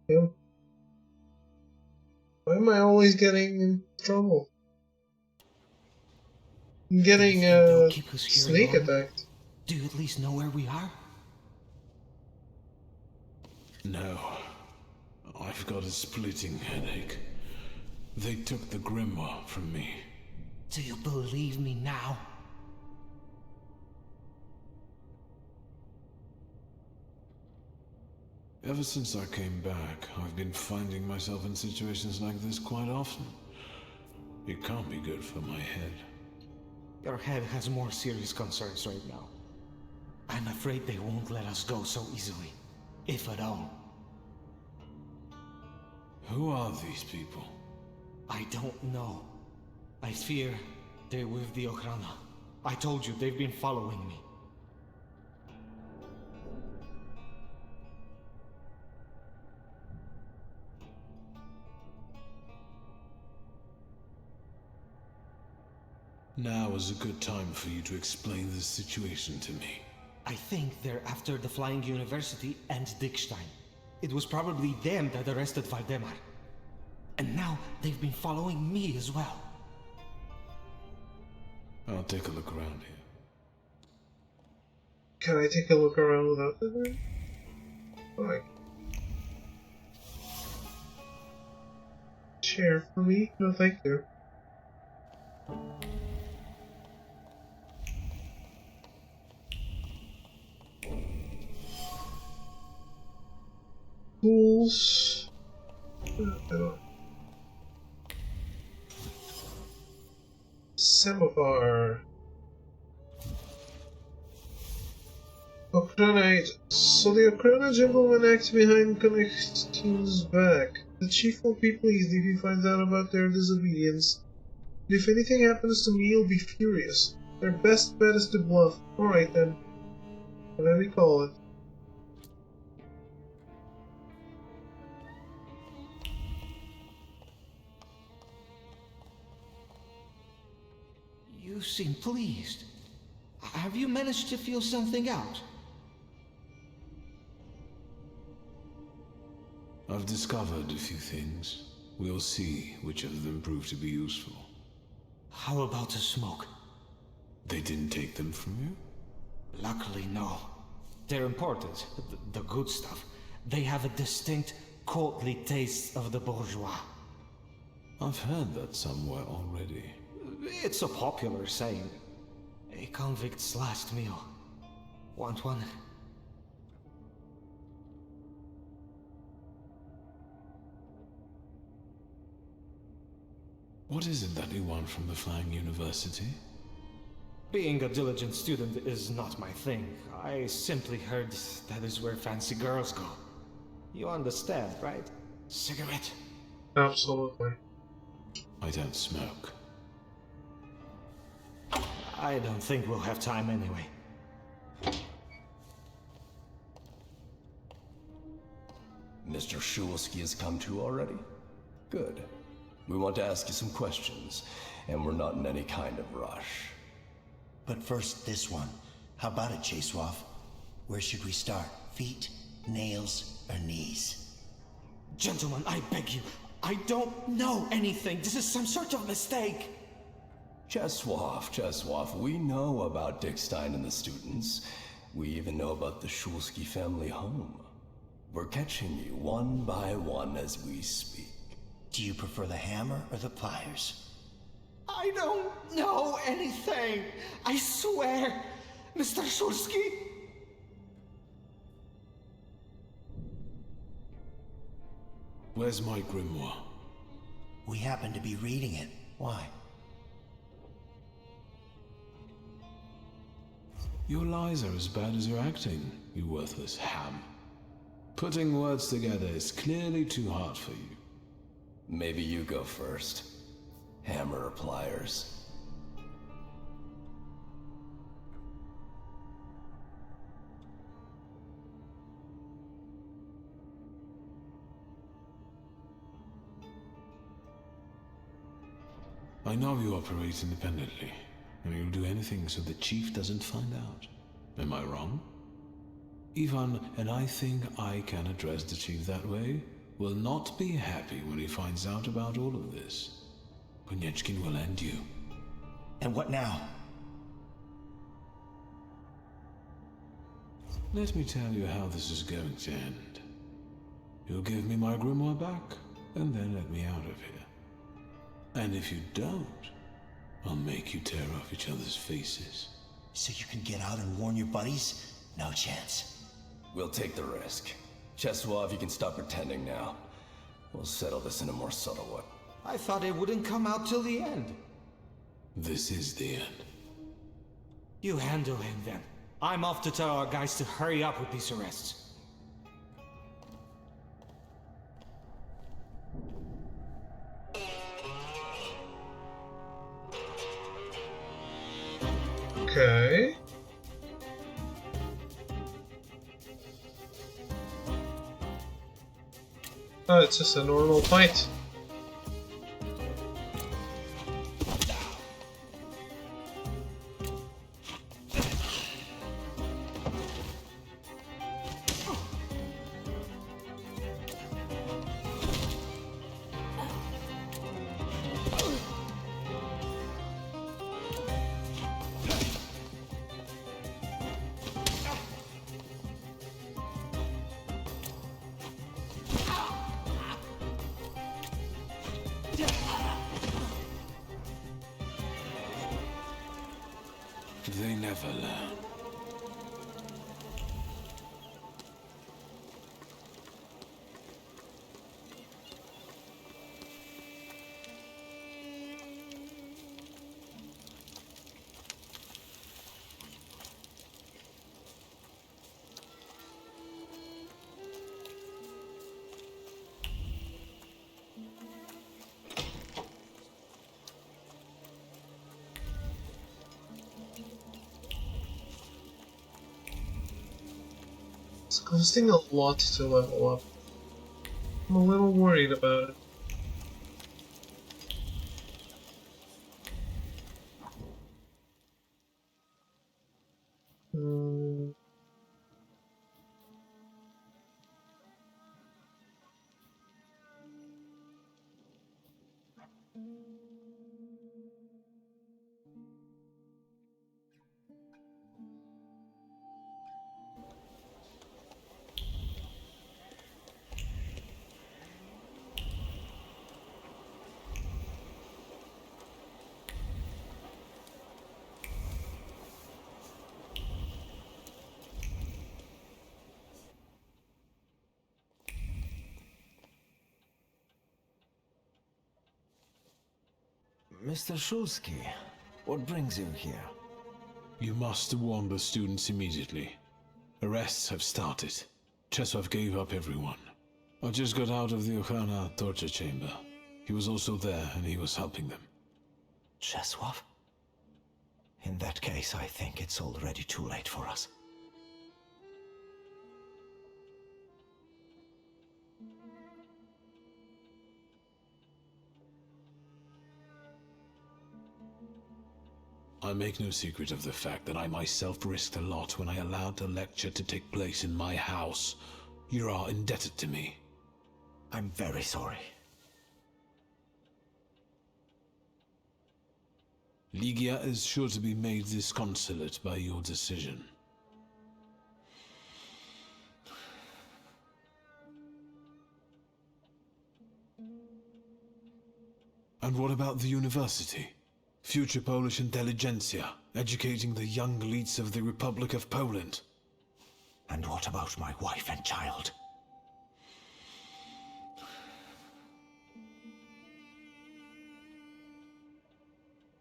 A: Yeah. Why am I always getting in trouble? I'm getting sneak attacked.
M: Do you at least know where we are?
B: No. I've got a splitting headache. They took the grimoire from me.
M: Do you believe me now?
B: Ever since I came back, I've been finding myself in situations like this quite often. It can't be good for my head.
M: Your head has more serious concerns right now. I'm afraid they won't let us go so easily, if at all.
B: Who are these people?
M: I don't know. I fear they're with the Ochrana. I told you, they've been following me.
B: Now is a good time for you to explain this situation to me.
M: I think they're after the Flying University and Dickstein. It was probably them that arrested Valdemar. And now they've been following me as well.
B: I'll take a look around here.
A: Can I take a look around without it? Like, chair for me? No, thank you. Tools. Semaphore. Ocranite. So the Ocrana gentleman acts behind Connection's back. The chief will be pleased if he finds out about their disobedience. If anything happens to me, he'll be furious. Their best bet is to bluff. Alright then. Whatever you call it.
M: You seem pleased. Have you managed to feel something out?
B: I've discovered a few things. We'll see which of them prove to be useful.
M: How about a smoke?
B: They didn't take them from you?
M: Luckily, no. They're important, the good stuff. They have a distinct, courtly taste of the bourgeois.
B: I've heard that somewhere already.
M: It's a popular saying. A convict's last meal. Want one?
B: What is it that you want from the Flying University?
M: Being a diligent student is not my thing. I simply heard that is where fancy girls go. You understand, right? Cigarette?
A: Absolutely.
B: I don't smoke.
M: I don't think we'll have time anyway.
N: Mr. Shulsky has come to already? Good. We want to ask you some questions, and we're not in any kind of rush.
T: But first, this one. How about it, Czesław? Where should we start? Feet, nails, or knees?
M: Gentlemen, I beg you. I don't know anything. This is some sort of mistake.
N: Czesław, we know about Dickstein and the students. We even know about the Shulsky family home. We're catching you one by one as we speak.
T: Do you prefer the hammer or the pliers?
M: I don't know anything. I swear, Mr. Shulsky.
B: Where's my grimoire?
T: We happen to be reading it. Why?
B: Your lies are as bad as your acting, you worthless ham. Putting words together is clearly too hard for you.
U: Maybe you go first. Hammer or pliers?
B: I know you operate independently, and you'll do anything so the chief doesn't find out. Am I wrong? Ivan, and I think I can address the chief that way, will not be happy when he finds out about all of this. Konieczkin will end you.
T: And what now?
B: Let me tell you how this is going to end. You'll give me my grimoire back, and then let me out of here. And if you don't, I'll make you tear off each other's faces.
T: So you can get out and warn your buddies? No chance.
U: We'll take the risk. Cheswov, you can stop pretending now. We'll settle this in a more subtle way.
M: I thought it wouldn't come out till the end.
B: This is the end.
M: You handle him then. I'm off to tell our guys to hurry up with these arrests.
A: Okay. Oh, it's just a normal fight.
B: They never learn.
A: It's costing a lot to level up. I'm a little worried about it.
H: Mr. Shulsky, what brings you here?
B: You must warn the students immediately. Arrests have started. Chesov gave up everyone. I just got out of the Okana torture chamber. He was also there, and he was helping them.
H: Chesov? In that case, I think it's already too late for us.
B: I make no secret of the fact that I myself risked a lot when I allowed a lecture to take place in my house. You are indebted to me.
H: I'm very sorry.
B: Ligia is sure to be made disconsolate by your decision. And what about the university? Future Polish intelligentsia, educating the young elites of the Republic of Poland.
H: And what about my wife and child?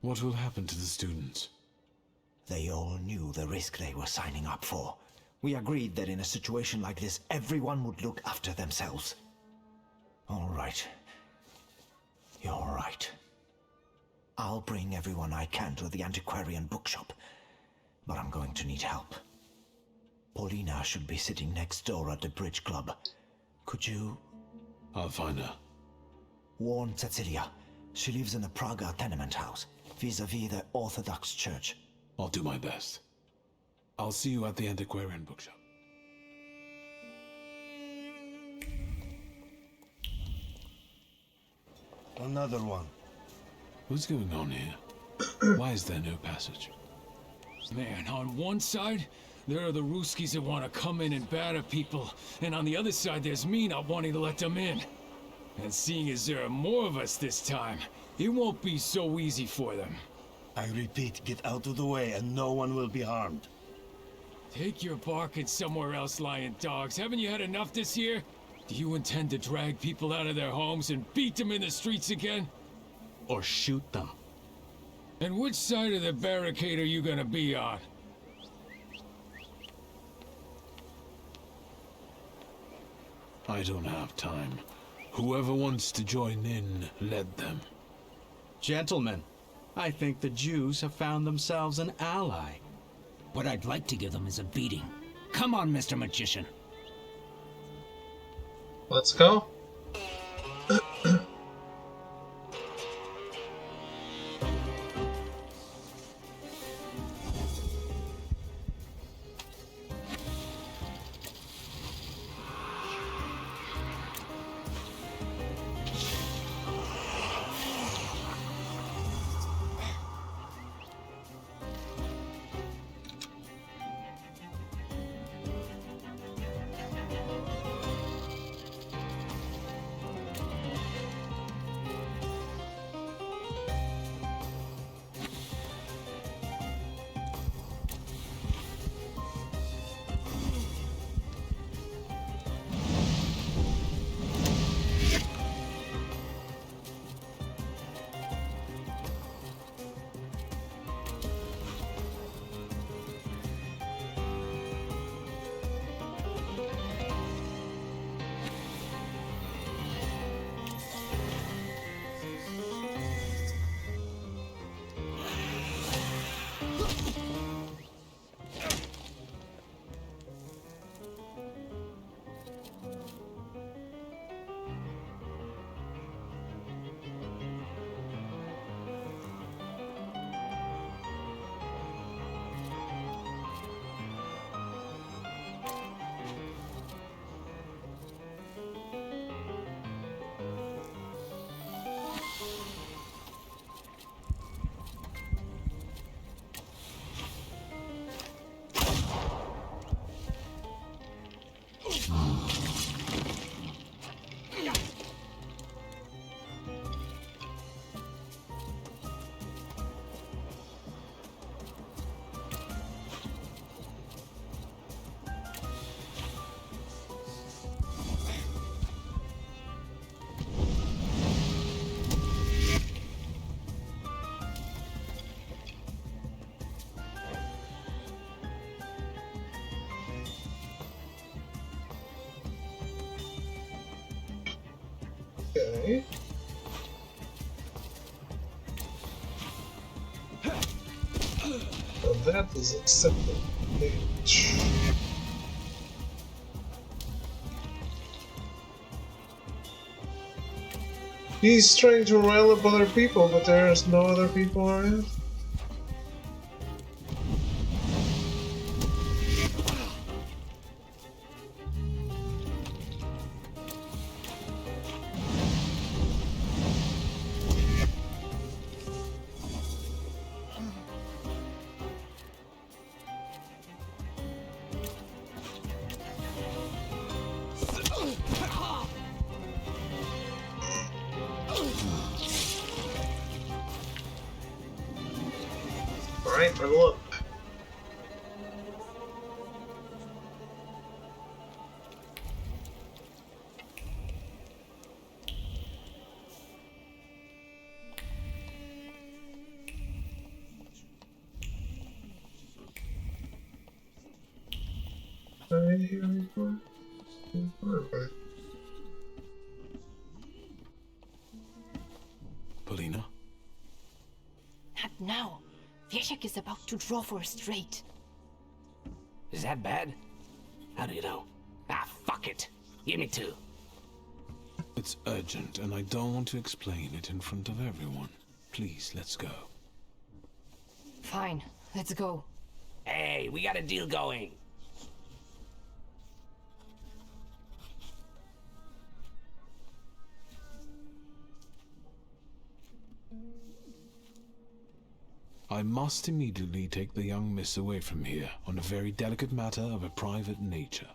B: What will happen to the students?
H: They all knew the risk they were signing up for. We agreed that in a situation like this, everyone would look after themselves. All right. You're right. I'll bring everyone I can to the antiquarian bookshop, but I'm going to need help. Paulina should be sitting next door at the bridge club. Could you...
B: I'll find her.
H: Warn Cecilia. She lives in the Praga tenement house, vis-a-vis the Orthodox Church.
B: I'll do my best. I'll see you at the antiquarian bookshop.
Q: Another one.
B: What's going on here? Why is there no passage?
C: Man, on one side, there are the Ruskies that want to come in and batter people, and on the other side there's me not wanting to let them in. And seeing as there are more of us this time, it won't be so easy for them.
Q: I repeat, get out of the way and no one will be harmed.
C: Take your barking somewhere else, lying dogs. Haven't you had enough this year? Do you intend to drag people out of their homes and beat them in the streets again?
D: Or shoot them.
C: And which side of the barricade are you gonna be on?
B: I don't have time. Whoever wants to join in, let them.
V: Gentlemen, I think the Jews have found themselves an ally.
O: What I'd like to give them is a beating. Come on, Mr. Magician.
A: Let's go. Okay. Well, that is acceptable. He's trying to rile up other people, but there's no other people around. Alright, level up. I here before?
B: Polina?
K: Not now. Wieszek is about to draw for a straight.
J: Is that bad? How do you know? Ah, fuck it. Give me two.
B: It's urgent, and I don't want to explain it in front of everyone. Please, let's go.
I: Fine, let's go.
J: Hey, we got a deal going.
B: I must immediately take the young miss away from here on a very delicate matter of a private nature.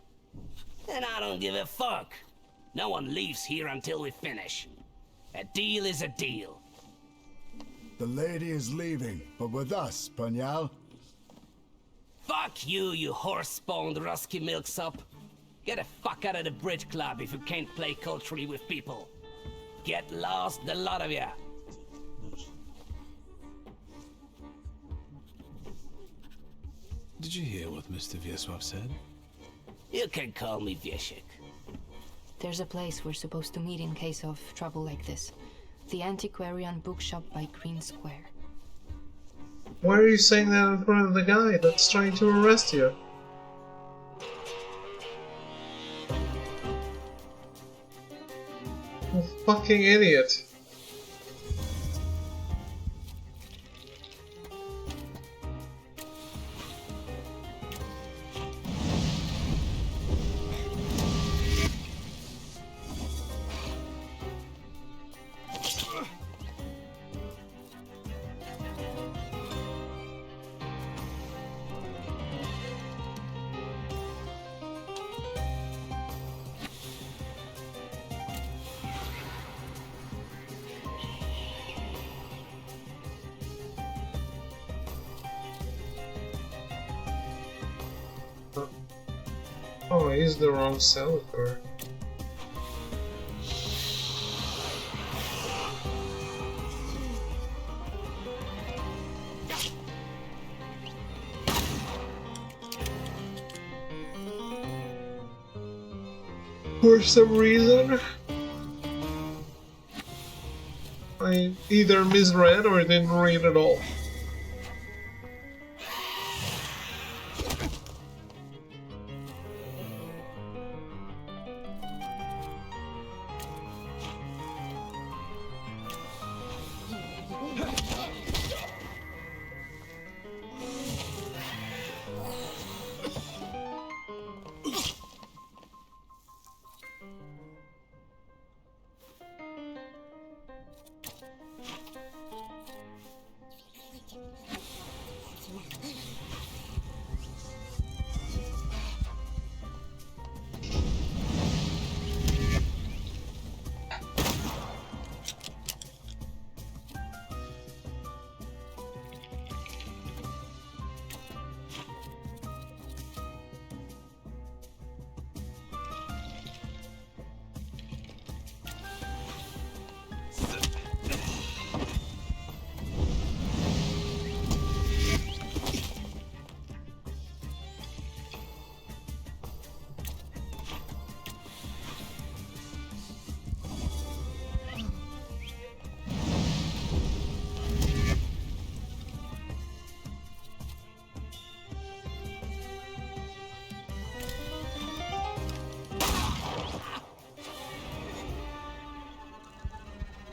J: Then I don't give a fuck. No one leaves here until we finish. A deal is a deal.
E: The lady is leaving, but with us, Punyal.
J: Fuck you, you horse-spawned rusky milksop. Get the fuck out of the bridge club if you can't play culturally with people. Get lost, the lot of ya.
B: Did you hear what Mr. Wiesław said?
J: You can call me Wieszek.
I: There's a place we're supposed to meet in case of trouble like this. The antiquarian bookshop by Green Square.
A: Why are you saying that in front of the guy that's trying to arrest you? You fucking idiot. Oh, I used the wrong caliper. For some reason, I either misread or didn't read at all.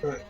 A: Right.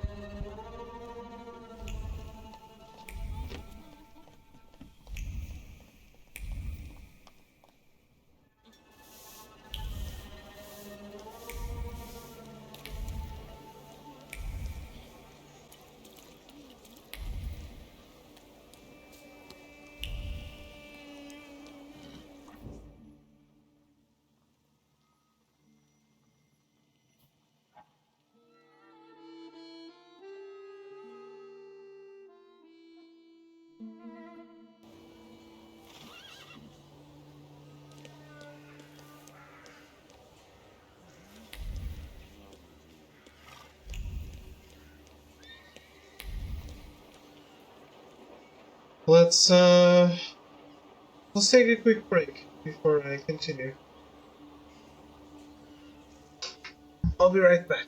A: Let's take a quick break before I continue. I'll be right back.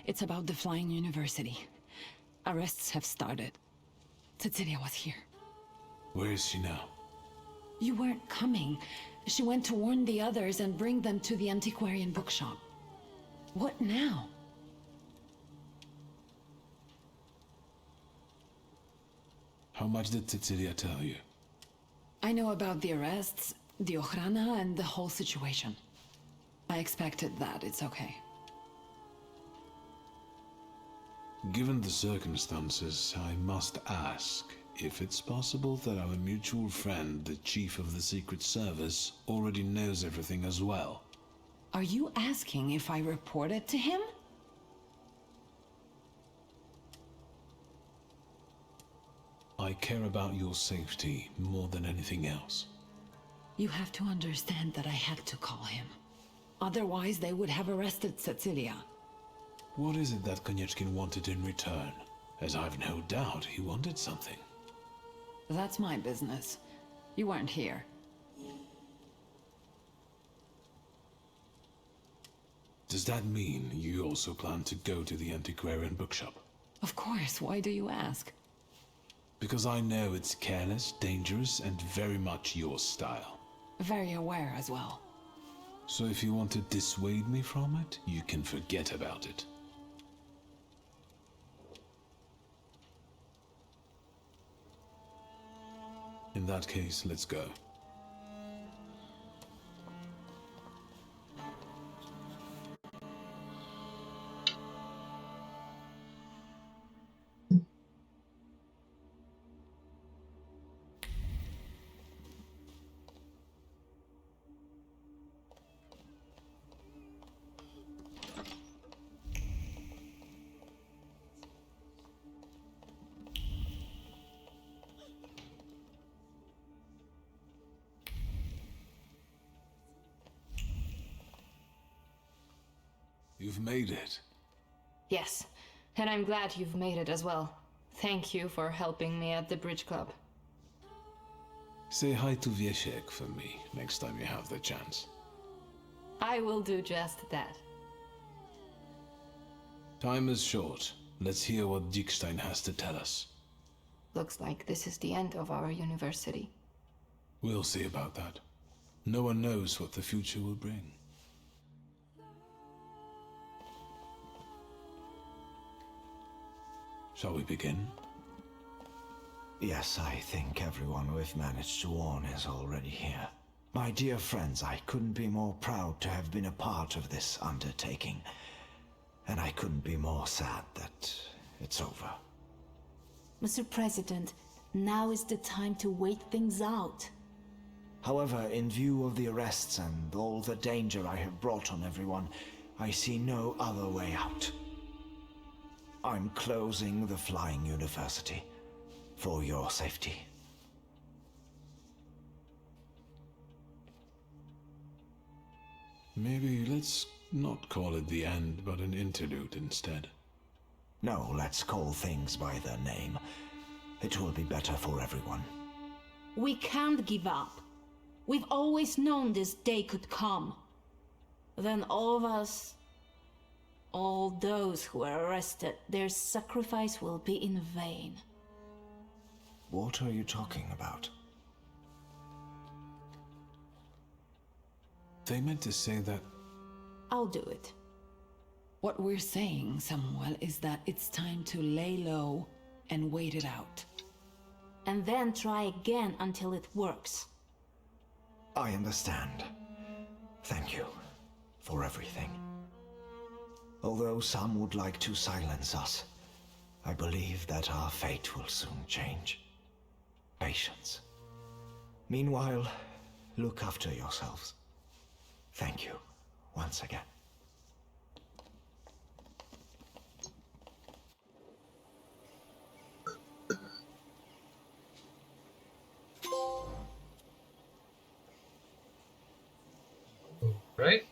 F: It's about the Flying University. Arrests have started. Cecilia was here.
B: Where is she now?
F: You weren't coming. She went to warn the others and bring them to the antiquarian bookshop. What now?
B: How much did Cecilia tell you?
F: I know about the arrests, the Ochrana, and the whole situation. I expected that. It's okay.
B: Given the circumstances, I must ask if it's possible that our mutual friend, the Chief of the Secret Service, already knows everything as well.
F: Are you asking if I reported to him?
B: I care about your safety more than anything else.
F: You have to understand that I had to call him. Otherwise, they would have arrested Cecilia.
B: What is it that Konieczkin wanted in return? As I've no doubt he wanted something.
F: That's my business. You weren't here.
B: Does that mean you also plan to go to the antiquarian bookshop?
F: Of course. Why do you ask?
B: Because I know it's careless, dangerous, and very much your style.
F: Very aware as well.
B: So if you want to dissuade me from it, you can forget about it. In that case, let's go. You've made it.
I: Yes, and I'm glad you've made it as well. Thank you for helping me at the bridge club.
B: Say hi to Wiesiek for me next time you have the chance.
I: I will do just that.
B: Time is short. Let's hear what Dickstein has to tell us.
I: Looks like this is the end of our university.
B: We'll see about that. No one knows what the future will bring. Shall we begin?
H: Yes, I think everyone we've managed to warn is already here. My dear friends, I couldn't be more proud to have been a part of this undertaking. And I couldn't be more sad that it's over.
K: Mr. President, now is the time to wait things out.
H: However, in view of the arrests and all the danger I have brought on everyone, I see no other way out. I'm closing the Flying University for your safety.
B: Maybe let's not call it the end, but an interlude instead.
H: No, let's call things by their name. It will be better for everyone.
K: We can't give up. We've always known this day could come. Then all of us, all those who were arrested, their sacrifice will be in vain.
H: What are you talking about?
B: They meant to say that...
K: I'll do it.
F: What we're saying, Samuel, is that it's time to lay low and wait it out.
K: And then try again until it works.
H: I understand. Thank you for everything. Although some would like to silence us, I believe that our fate will soon change. Patience. Meanwhile, look after yourselves. Thank you once again.
A: Right?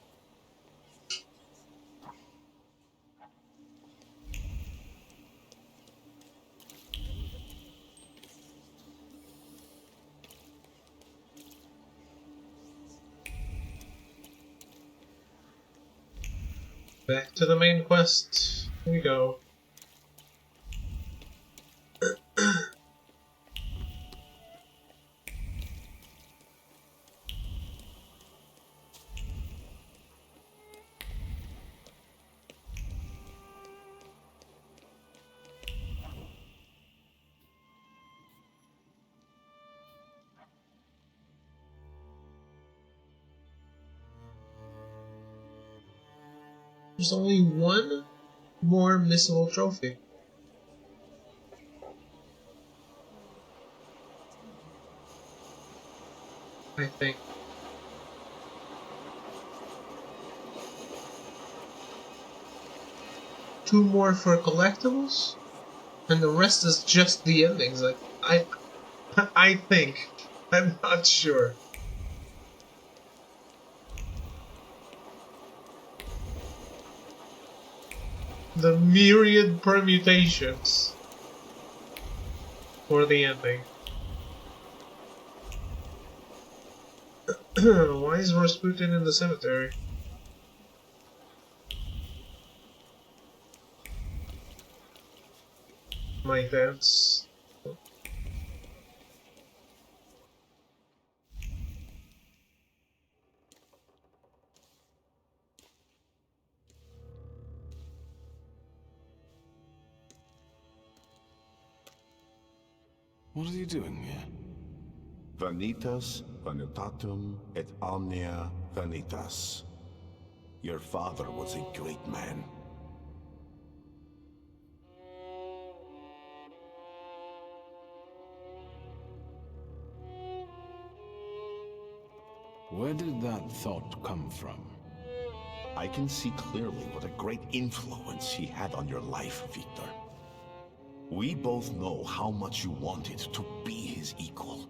A: Back to the main quest. Here we go. There's only one more missable trophy. I think. Two more for collectibles, and the rest is just the endings. Like I think. I'm not sure. The myriad permutations for the ending. Why is Rasputin in the cemetery? My dance.
B: What are you doing here?
S: Vanitas, vanitatum, et omnia vanitas. Your father was a great man.
B: Where did that thought come from?
S: I can see clearly what a great influence he had on your life, Victor. We both know how much you wanted to be his equal.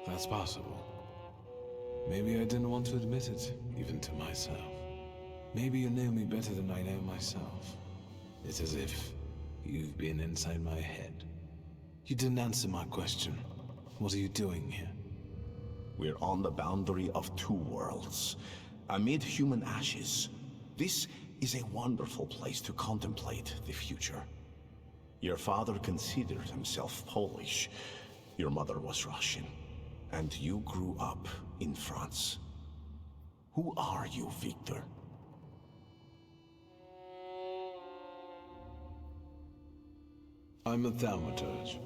B: That's possible. Maybe I didn't want to admit it, even to myself. Maybe you know me better than I know myself. It's as if you've been inside my head. You didn't answer my question. What are you doing here?
S: We're on the boundary of two worlds. Amid human ashes, this is a wonderful place to contemplate the future. Your father considered himself Polish. Your mother was Russian. And you grew up in France. Who are you, Victor?
B: I'm a Thaumaturge.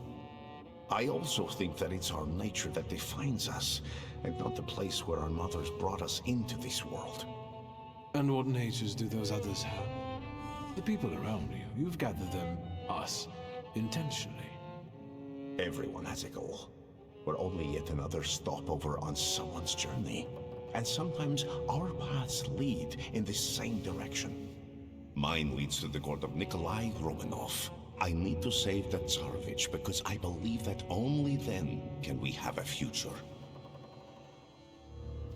S: I also think that it's our nature that defines us, and not the place where our mothers brought us into this world.
B: And what natures do those others have? The people around you, you've gathered them, us, intentionally.
S: Everyone has a goal. We're only yet another stopover on someone's journey. And sometimes our paths lead in the same direction. Mine leads to the court of Nikolai Romanov. I need to save the Tsarevich because I believe that only then can we have a future.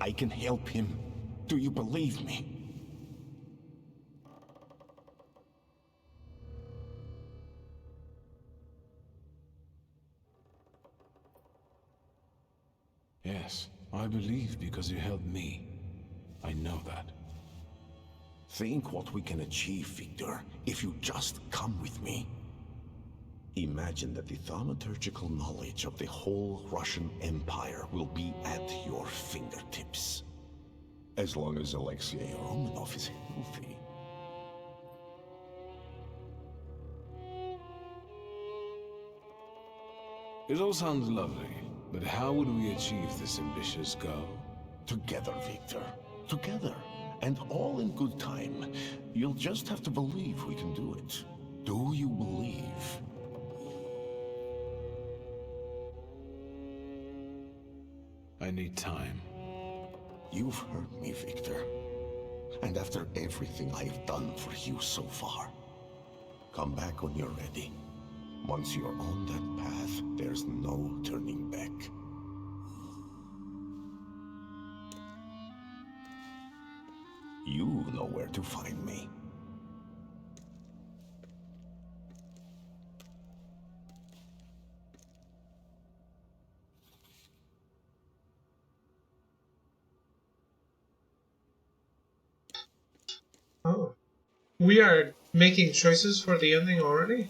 S: I can help him. Do you believe me?
B: Yes, I believe because you helped me. I know that.
S: Think what we can achieve, Victor, if you just come with me. Imagine that the thaumaturgical knowledge of the whole Russian Empire will be at your fingertips. As long as Alexei Romanov is healthy.
B: It all sounds lovely, but how would we achieve this ambitious goal?
S: Together, Victor. Together. And all in good time. You'll just have to believe we can do it. Do you believe?
B: I need time.
S: You've hurt me, Victor. And after everything I've done for you so far, come back when you're ready. Once you're on that path, there's no turning back. You know where to find me.
A: We are making choices for the ending already?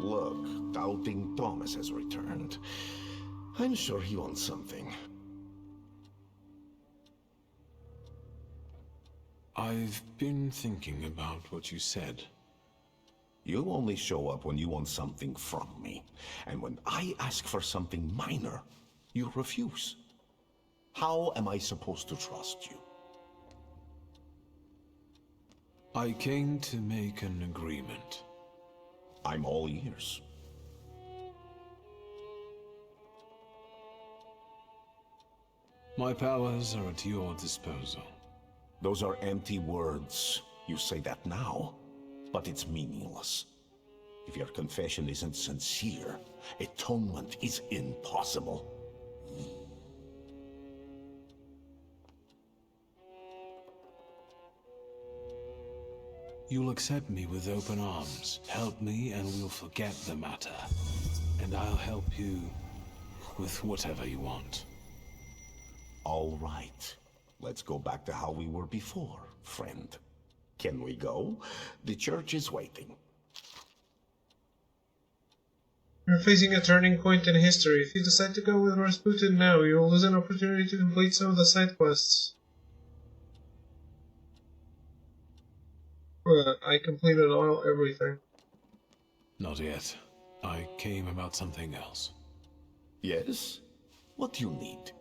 G: Look, Doubting Thomas has returned. I'm sure he wants something.
B: I've been thinking about what you said.
G: You only show up when you want something from me. And when I ask for something minor, you refuse. How am I supposed to trust you?
B: I came to make an agreement.
G: I'm all ears.
B: My powers are at your disposal.
G: Those are empty words. You say that now, but it's meaningless. If your confession isn't sincere, atonement is impossible.
B: You'll accept me with open arms. Help me and we'll forget the matter. And I'll help you with whatever you want.
G: All right. Let's go back to how we were before, friend. Can we go? The church is waiting.
A: You're facing a turning point in history. If you decide to go with Rasputin now, you will lose an opportunity to complete some of the side quests. I completed everything.
B: Not yet. I came about something else.
G: Yes? What do you need?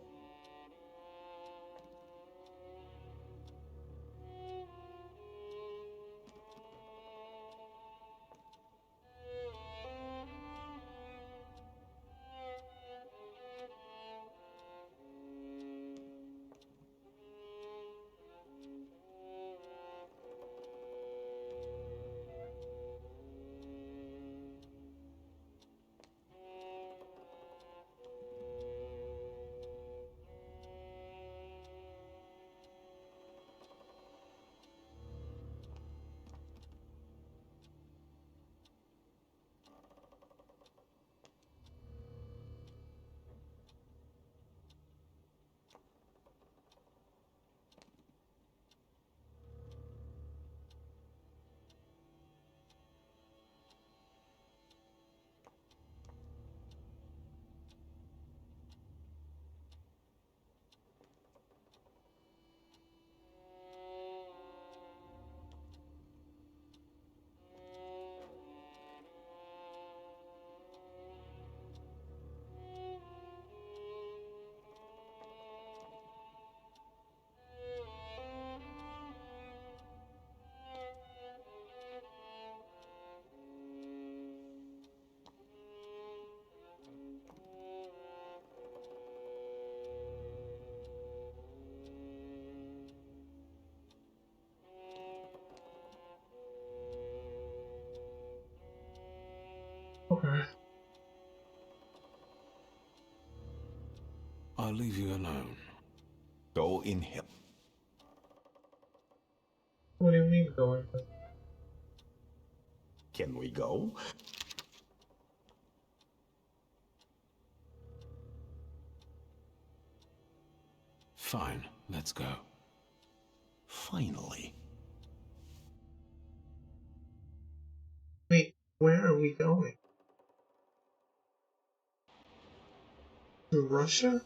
A: Okay.
B: I'll leave you alone.
G: Go in him.
A: What do you mean going?
G: Can we go?
B: Fine, let's go.
G: Finally.
A: Wait, where are we going? To Russia?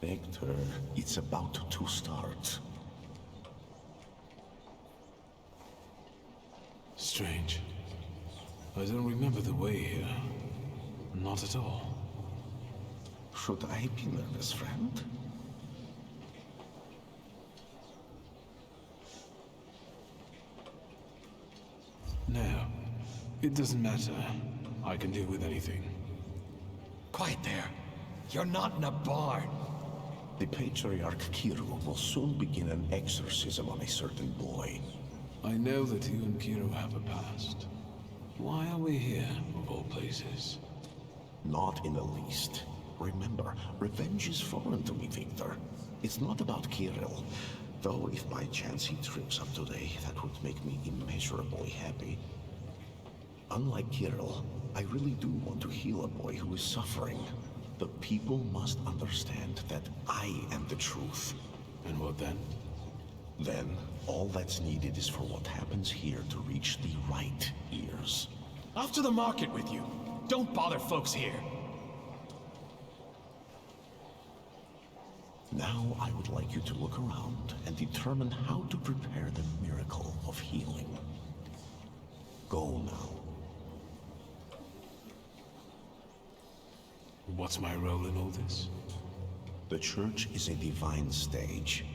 G: Victor, it's about to start.
B: Strange. I don't remember the way here. Not at all.
G: Should I be nervous, friend?
B: No. It doesn't matter. I can deal with anything.
N: Quiet there. You're not in a barn.
G: The Patriarch Kiro will soon begin an exorcism on a certain boy.
B: I know that you and Kiro have a past. Why are we here, of all places?
G: Not in the least. Remember, revenge is foreign to me, Victor. It's not about Kirill. Though if by chance he trips up today, that would make me immeasurably happy. Unlike Kirill, I really do want to heal a boy who is suffering. The people must understand that I am the truth.
B: And what then?
G: Then, all that's needed is for what happens here to reach the right ears.
N: Off to the market with you. Don't bother folks here.
G: Now I would like you to look around and determine how to prepare the miracle of healing. Go now.
B: What's my role in all this?
G: The church is a divine stage.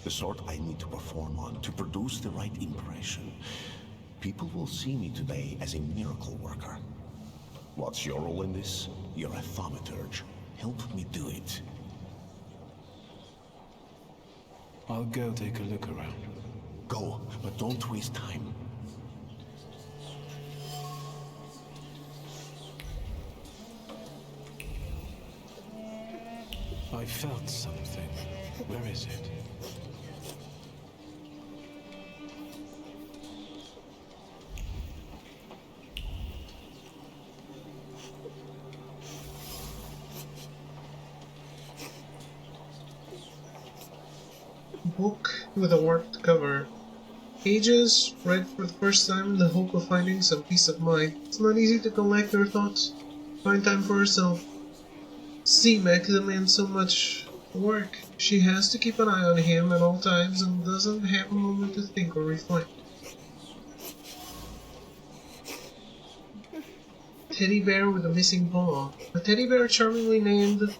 G: The sort I need to perform on to produce the right impression. People will see me today as a miracle worker. What's your role in this? You're a Thaumaturge. Help me do it.
B: I'll go take a look around.
G: Go, but don't waste time.
B: I felt something. Where is it?
A: Book with a warped cover. Pages read for the first time in the hope of finding some peace of mind. It's not easy to collect her thoughts, find time for herself. C-Mac demands so much work. She has to keep an eye on him at all times and doesn't have a moment to think or reflect. Teddy bear with a missing paw. A teddy bear charmingly named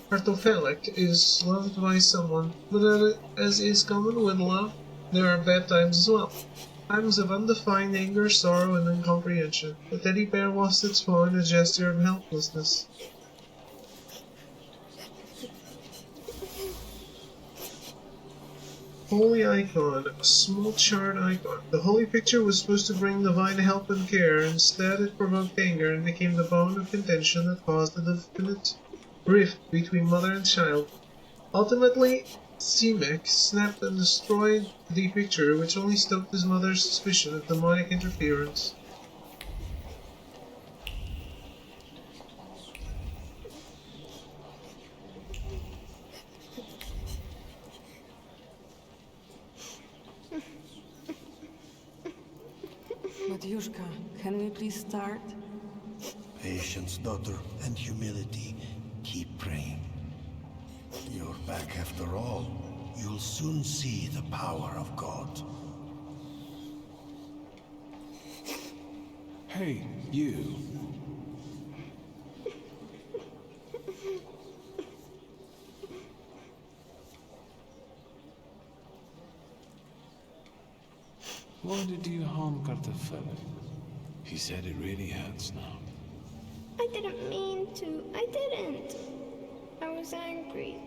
A: Kartofelik is loved by someone, but as is common with love, there are bad times as well. Times of undefined anger, sorrow, and incomprehension. The teddy bear lost its paw in a gesture of helplessness. Holy icon, a small charred icon. The holy picture was supposed to bring divine help and care. Instead, it provoked anger and became the bone of contention that caused a definite rift between mother and child. Ultimately, C-Mac snapped and destroyed the picture, which only stoked his mother's suspicion of demonic interference.
F: Matyushka, can we please start?
T: Patience, daughter, and humility. Keep praying. You're back after all. You'll soon see the power of God.
B: Hey, you. Why did you harm Kartofelik? He said it really hurts now.
L: I didn't mean to. I didn't. I was angry.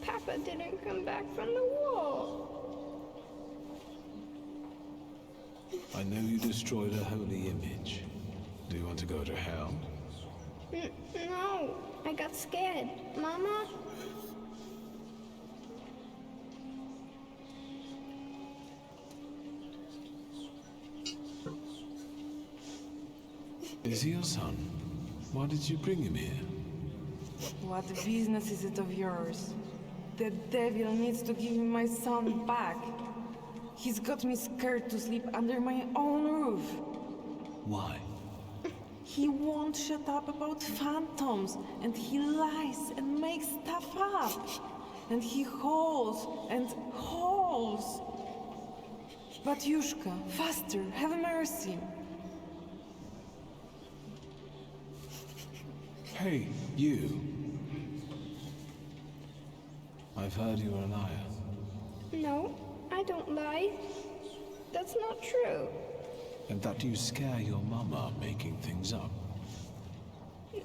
L: Papa didn't come back from the wall.
B: I know you destroyed a holy image. Do you want to go to hell?
L: No, I got scared. Mama?
B: Is he your son? Why did you bring him here?
P: What business is it of yours? The devil needs to give me my son back. He's got me scared to sleep under my own roof.
B: Why?
P: He won't shut up about phantoms, and he lies and makes stuff up. And he hauls and hauls. Batyushka, faster, have mercy.
B: Hey, you. I've heard you're a liar.
L: No, I don't lie. That's not true.
B: And that you scare your mama making things up.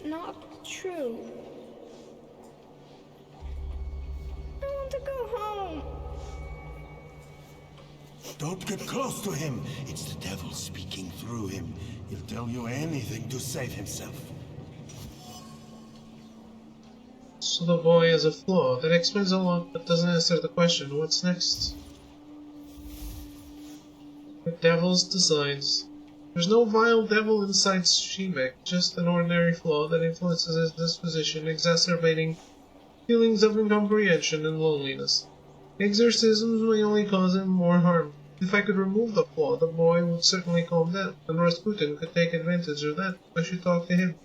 L: Not true. I want to go home.
T: Don't get close to him. It's the devil speaking through him. He'll tell you anything to save himself.
A: So the boy has a flaw. That explains a lot, but doesn't answer the question. What's next? The devil's designs. There's no vile devil inside Shemek, just an ordinary flaw that influences his disposition, exacerbating feelings of incomprehension and loneliness. Exorcisms may only cause him more harm. If I could remove the flaw, the boy would certainly calm down, and Rasputin could take advantage of that. I should talk to him.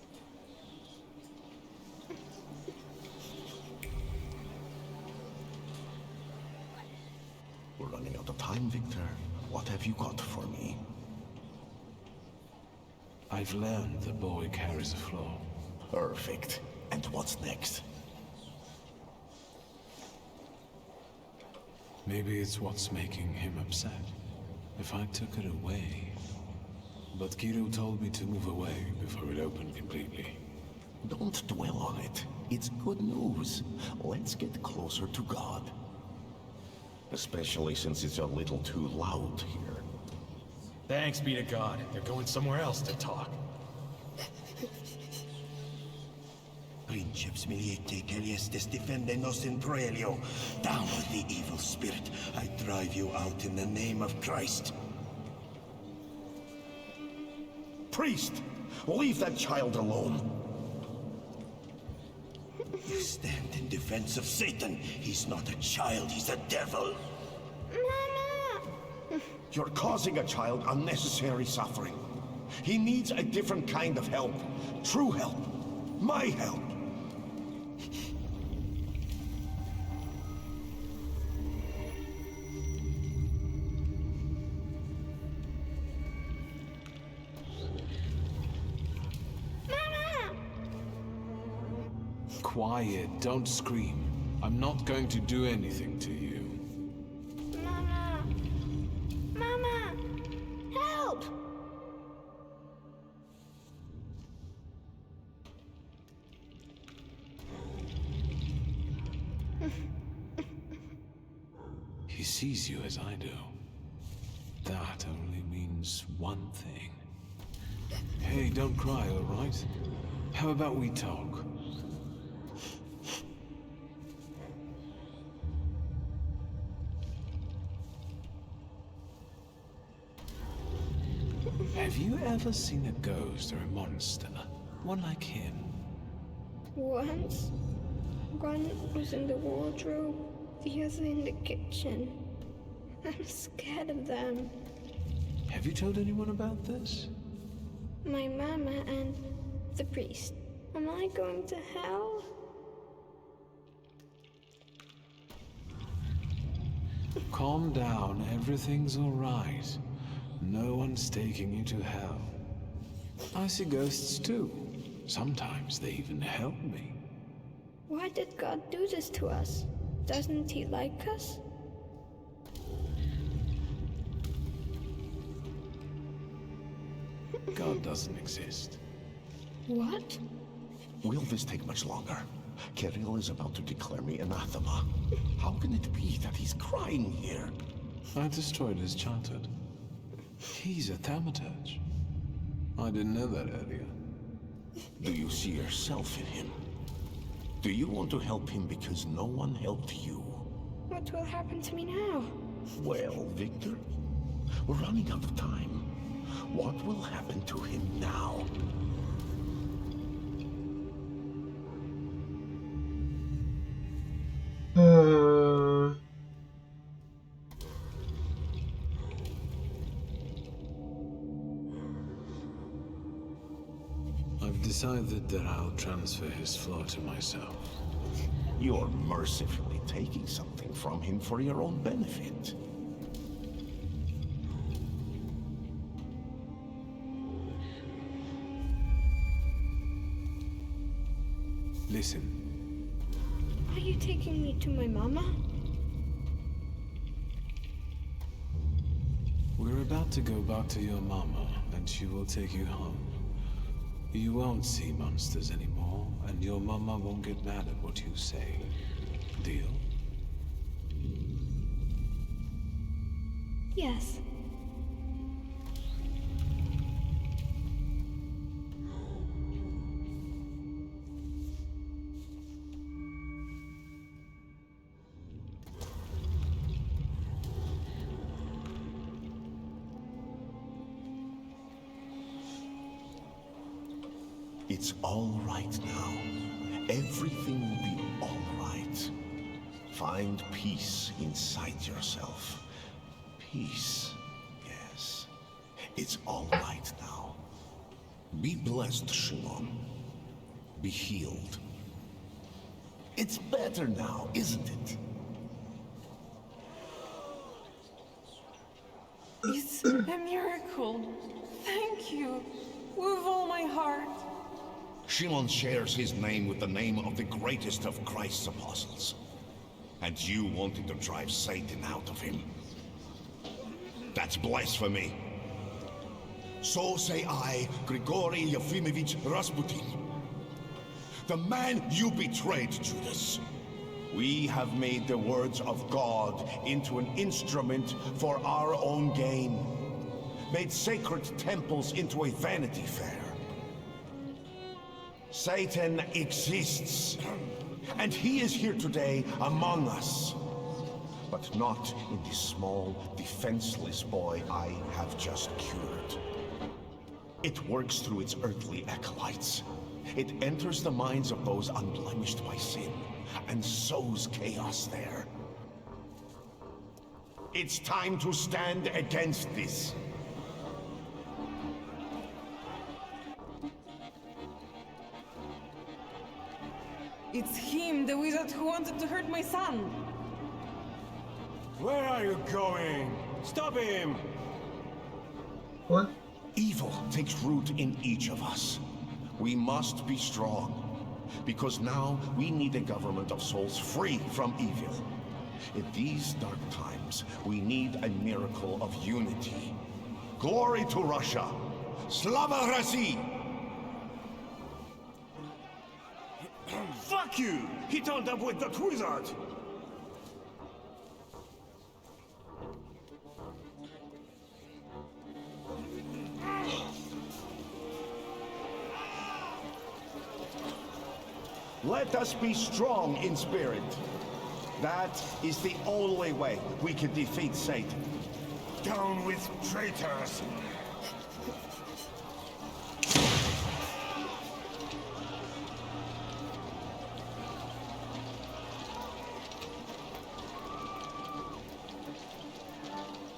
G: We're running out of time, Victor. What have you got for me?
B: I've learned the boy carries a flaw.
G: Perfect. And what's next?
B: Maybe it's what's making him upset. If I took it away... But Kiro told me to move away before it opened completely.
G: Don't dwell on it. It's good news. Let's get closer to God. Especially since it's a little too loud here.
R: Thanks be to God. They're going somewhere else to talk.
T: Princeps miliete celestes defendenos in proelio. Down with the evil spirit. I drive you out in the name of Christ.
G: Priest! Leave that child alone!
T: You stand in defense of Satan. He's not a child, he's a devil.
L: Mama!
G: You're causing a child unnecessary suffering. He needs a different kind of help. True help. My help.
B: Quiet, don't scream. I'm not going to do anything to you.
L: Mama! Mama! Help!
B: He sees you as I do. That only means one thing. Hey, don't cry, all right? How about we talk? Have you ever seen a ghost or a monster? One like him?
L: Once. One was in the wardrobe, the other in the kitchen. I'm scared of them.
B: Have you told anyone about this?
L: My mama and the priest. Am I going to hell?
B: Calm down, everything's all right. No one's taking you to hell. I see ghosts too. Sometimes they even help me.
L: Why did God do this to us? Doesn't he like us?
B: God doesn't exist.
L: What?
G: Will this take much longer? Kirill is about to declare me anathema. How can it be that he's crying here?
B: I destroyed his childhood. He's a Thaumaturge. I didn't know that earlier.
G: Do you see yourself in him? Do you want to help him because no one helped you?
L: What will happen to me now?
G: Well, Victor, we're running out of time. What will happen to him now?
B: I've decided that I'll transfer his floor to myself.
G: You're mercifully taking something from him for your own benefit.
B: Listen.
L: Are you taking me to my mama?
B: We're about to go back to your mama, and she will take you home. You won't see monsters anymore, and your mama won't get mad at what you say. Deal?
L: Yes.
G: It's all right now. Everything will be all right. Find peace inside yourself. Peace, yes. It's all right now. Be blessed, Shimon. Be healed. It's better now, isn't it?
P: It's a miracle. Thank you. With all my heart.
G: Shimon shares his name with the name of the greatest of Christ's apostles. And you wanted to drive Satan out of him. That's blasphemy. So say I, Grigory Yefimovich Rasputin. The man you betrayed, Judas. We have made the words of God into an instrument for our own gain. Made sacred temples into a vanity fair. Satan exists, and he is here today among us. But not in this small, defenseless boy I have just cured. It works through its earthly acolytes. It enters the minds of those unblemished by sin, and sows chaos there. It's time to stand against this.
P: It's him, the wizard who wanted to hurt my son.
N: Where are you going? Stop him!
A: What?
G: Evil takes root in each of us. We must be strong, because now we need a government of souls free from evil. In these dark times, we need a miracle of unity. Glory to Russia! Slava России!
Q: Fuck you! He turned up with that wizard!
G: Let us be strong in spirit. That is the only way we can defeat Satan.
Q: Down with traitors!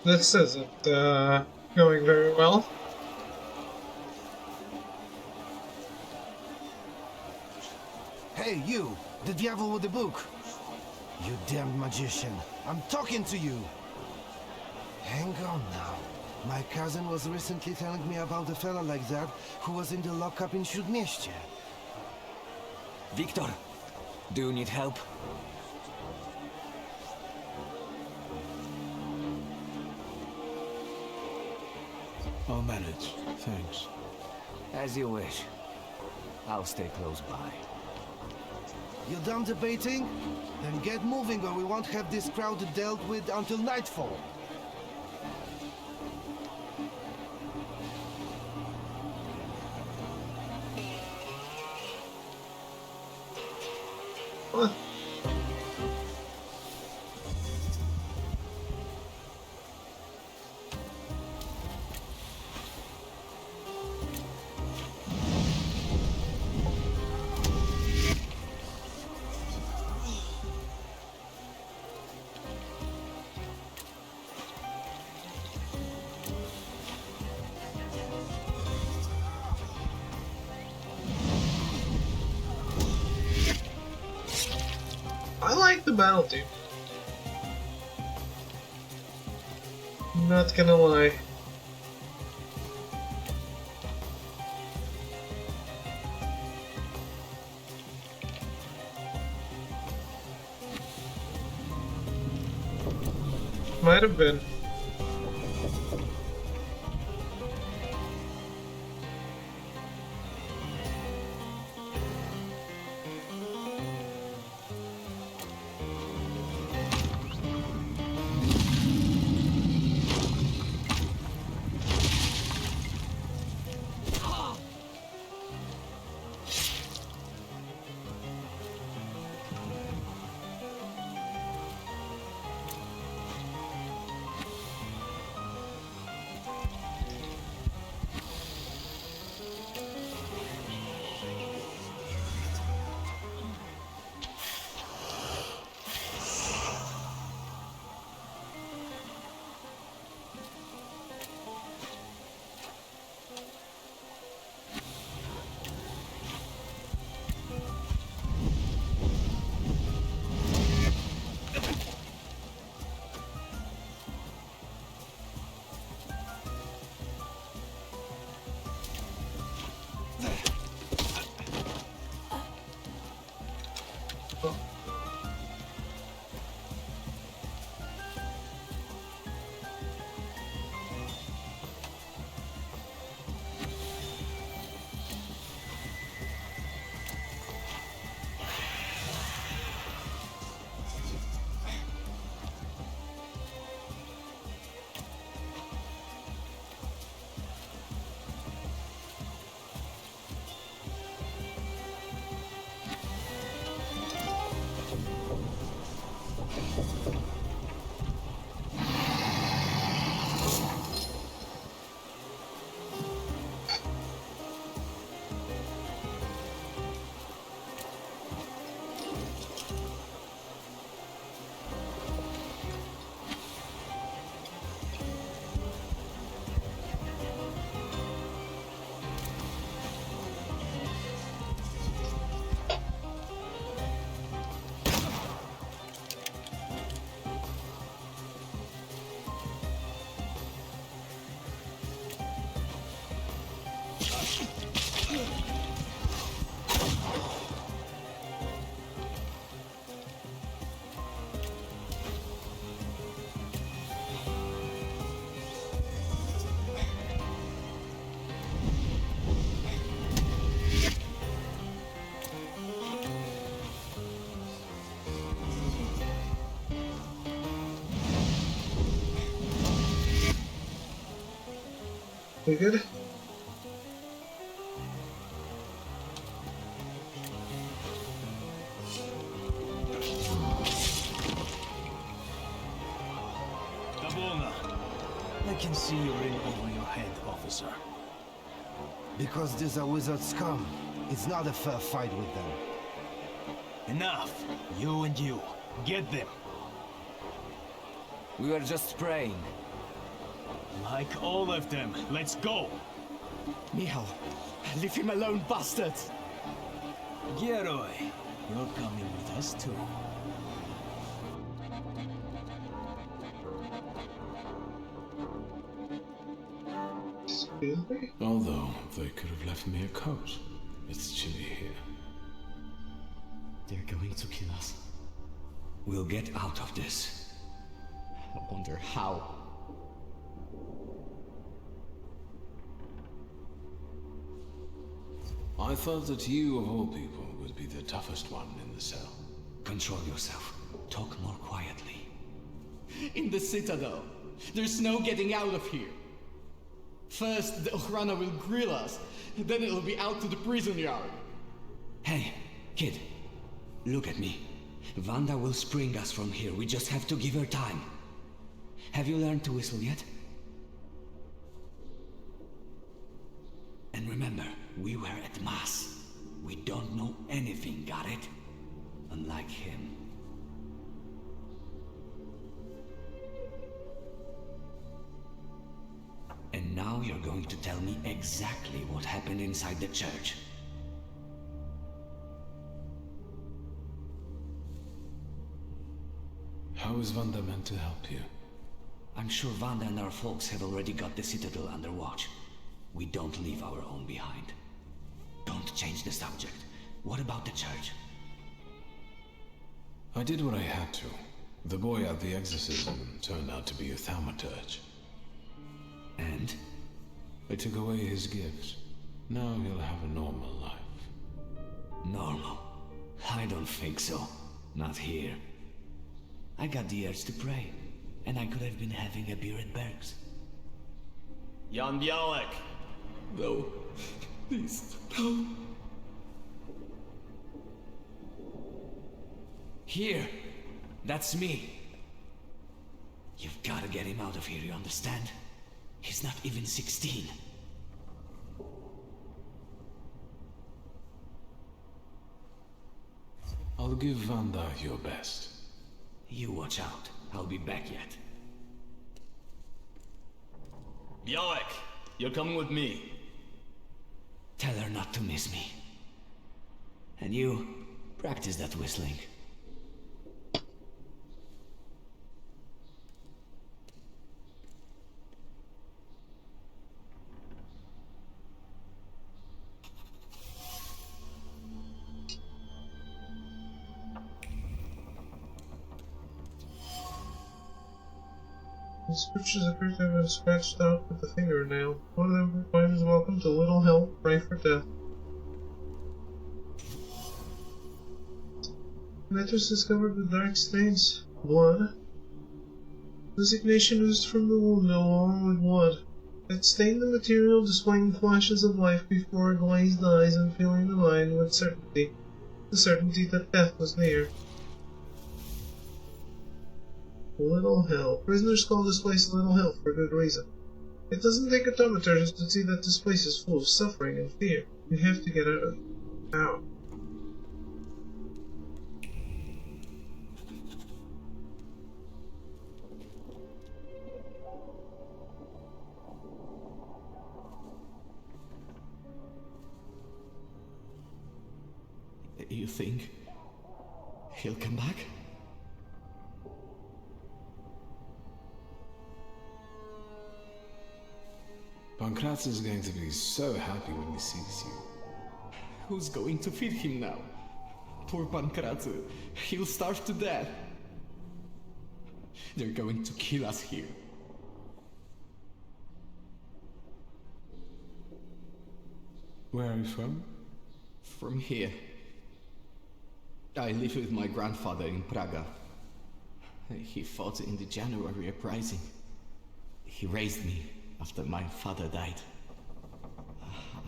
A: This isn't going very well.
M: Hey, you! The devil with the book! You damned magician! I'm talking to you! Hang on now. My cousin was recently telling me about a fella like that who was in the lockup in Śródmieście.
O: Victor, do you need help?
B: I'll manage, thanks.
O: As you wish. I'll stay close by.
M: You done debating? Then get moving or we won't have this crowd dealt with until nightfall.
A: What? battle team. Not gonna lie. Might have been. We good?
Q: I can see you're in over your head, officer.
M: Because these are wizard scum. It's not a fair fight with them.
Q: Enough! You and you. Get them.
H: We were just praying.
Q: Like all of them. Let's go!
O: Michal, leave him alone, bastards!
Q: Geroi, you're coming with us too.
B: Although they could have left me a coat. It's chilly here.
D: They're going to kill us.
H: We'll get out of this.
D: I wonder how.
B: I thought that you, of all people, would be the toughest one in the cell.
H: Control yourself. Talk more quietly.
D: In the Citadel. There's no getting out of here. First, the Ochrana will grill us, then it'll be out to the prison yard.
H: Hey, kid. Look at me. Vanda will spring us from here. We just have to give her time. Have you learned to whistle yet? And remember, we were at Mass. We don't know anything, got it? Unlike him. And now you're going to tell me exactly what happened inside the church.
B: How is Wanda meant to help you?
H: I'm sure Wanda and our folks have already got the Citadel under watch. We don't leave our own behind. Don't change the subject. What about the church?
B: I did what I had to. The boy at the exorcism turned out to be a Thaumaturge.
H: And?
B: I took away his gift. Now he'll have a normal life.
H: Normal? I don't think so. Not here. I got the urge to pray, and I could have been having a beer at Berg's.
D: Jan Białek!
H: No. Please, no. Here. That's me. You've got to get him out of here, you understand? He's not even 16.
B: I'll give Wanda your best.
H: You watch out. I'll be back yet.
D: Białek, you're coming with me.
H: Tell her not to miss me. And you, practice that whistling.
A: The scriptures appear to have been scratched out with a fingernail. One of them proclaims welcome to little hell, pray for death. Mattress discovered with dark stains. Blood. Resignation oozed from the wound along with blood. It stained the material, displaying flashes of life before glazed eyes and filling the mind with certainty. The certainty that death was near. Little Hell. Prisoners call this place Little Hell for good reason. It doesn't take a thaumaturge to see that this place is full of suffering and fear. We have to get out of it. How?
H: You think he'll come back?
B: Pankratz is going to be so happy when he sees you.
D: Who's going to feed him now? Poor Pankratz. He'll starve to death. They're going to kill us here.
B: Where are you from?
D: From here. I live with my grandfather in Praga. He fought in the January uprising. He raised me after my father died.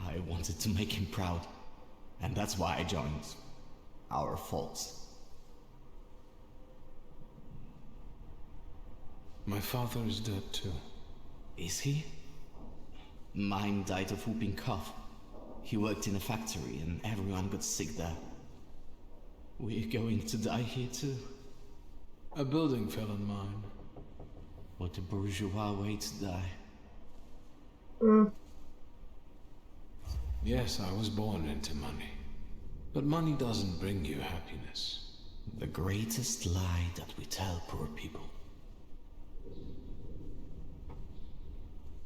D: I wanted to make him proud, and that's why I joined our folks.
B: My father is dead too.
D: Is he? Mine died of whooping cough. He worked in a factory and everyone got sick there. We're going to die here too.
B: A building fell on mine.
D: What a bourgeois way to die.
B: Yes, I was born into money. But money doesn't bring you happiness.
D: The greatest lie that we tell poor people.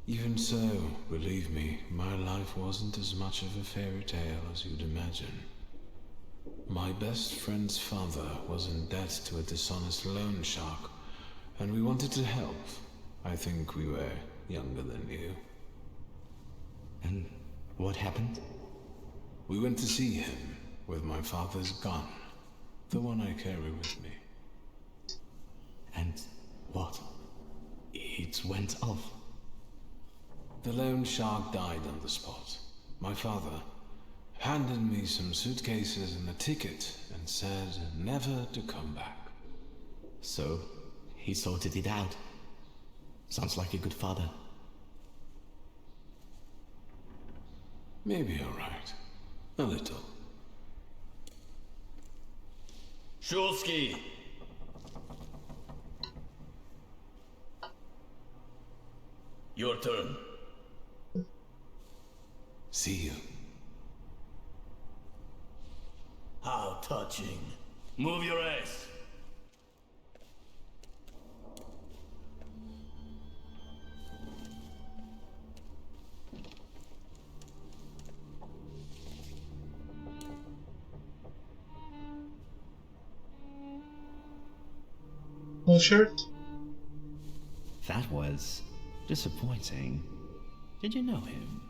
B: Even so, believe me, my life wasn't as much of a fairy tale as you'd imagine. My best friend's father was in debt to a dishonest loan shark, and we wanted to help. I think we were younger than you.
D: And what happened?
B: We went to see him with my father's gun, the one I carry with me.
D: And what? It went off.
B: The loan shark died on the spot. My father handed me some suitcases and a ticket and said never to come back.
D: So, he sorted it out. Sounds like a good father.
B: Maybe you're right. A little.
D: Shulsky! Your turn.
B: See you.
Q: How touching.
D: Move your ass.
A: purple shirt?
C: That was disappointing. Did you know him?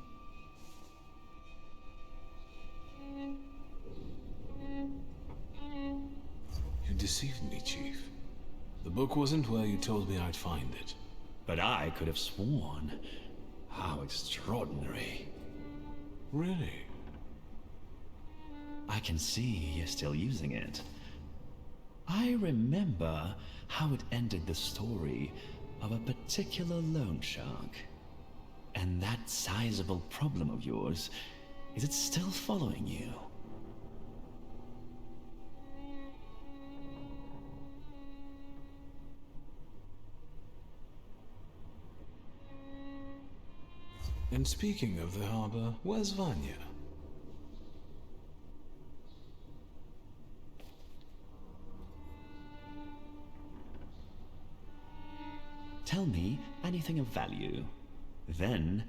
B: You deceived me, Chief. The book wasn't where you told me I'd find it.
C: But I could have sworn. How extraordinary.
B: Really?
C: I can see you're still using it. I remember how it ended the story of a particular loan shark. And that sizable problem of yours, is it still following you?
B: And speaking of the harbor, where's Vanya?
C: Tell me anything of value. Then,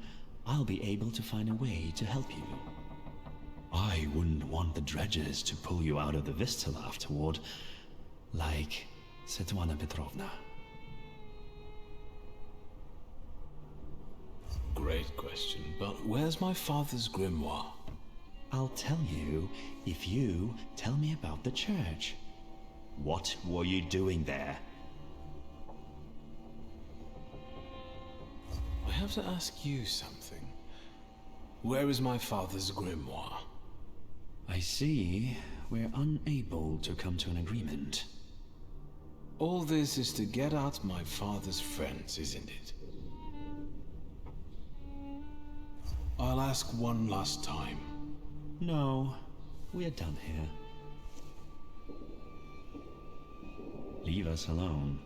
C: I'll be able to find a way to help you. I wouldn't want the dredgers to pull you out of the Vistal afterward, like Svetlana Petrovna.
B: Great question, but where's my father's grimoire?
C: I'll tell you if you tell me about the church. What were you doing there?
B: I have to ask you something. Where is my father's grimoire?
C: I see we're unable to come to an agreement.
B: All this is to get at my father's friends, isn't it? I'll ask one last time.
C: No, we're done here. Leave us alone.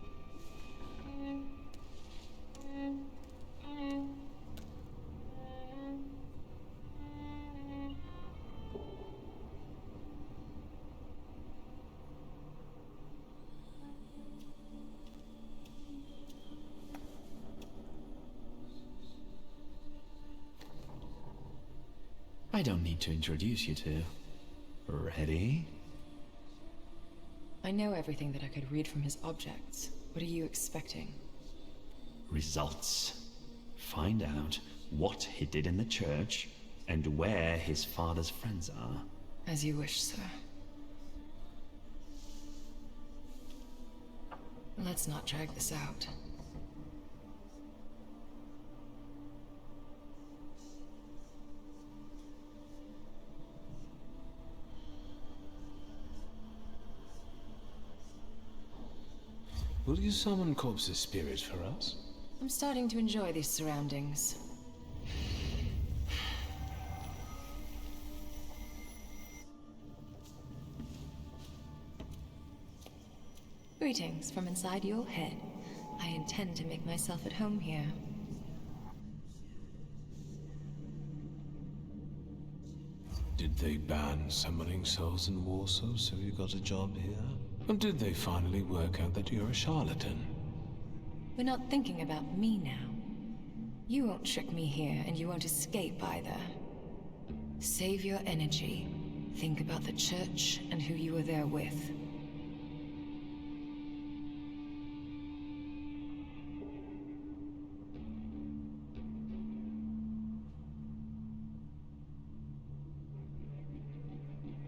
C: I don't need to introduce you to. Ready?
F: I know everything that I could read from his objects. What are you expecting?
C: Results. Find out what he did in the church and where his father's friends are.
F: As you wish, sir. Let's not drag this out.
B: Will you summon Corpse's spirit for us?
F: I'm starting to enjoy these surroundings. Greetings from inside your head. I intend to make myself at home here.
B: Did they ban summoning souls in Warsaw, so you got a job here? Or did they finally work out that you're a charlatan?
F: We're not thinking about me now. You won't trick me here, and you won't escape either. Save your energy. Think about the church and who you were there with.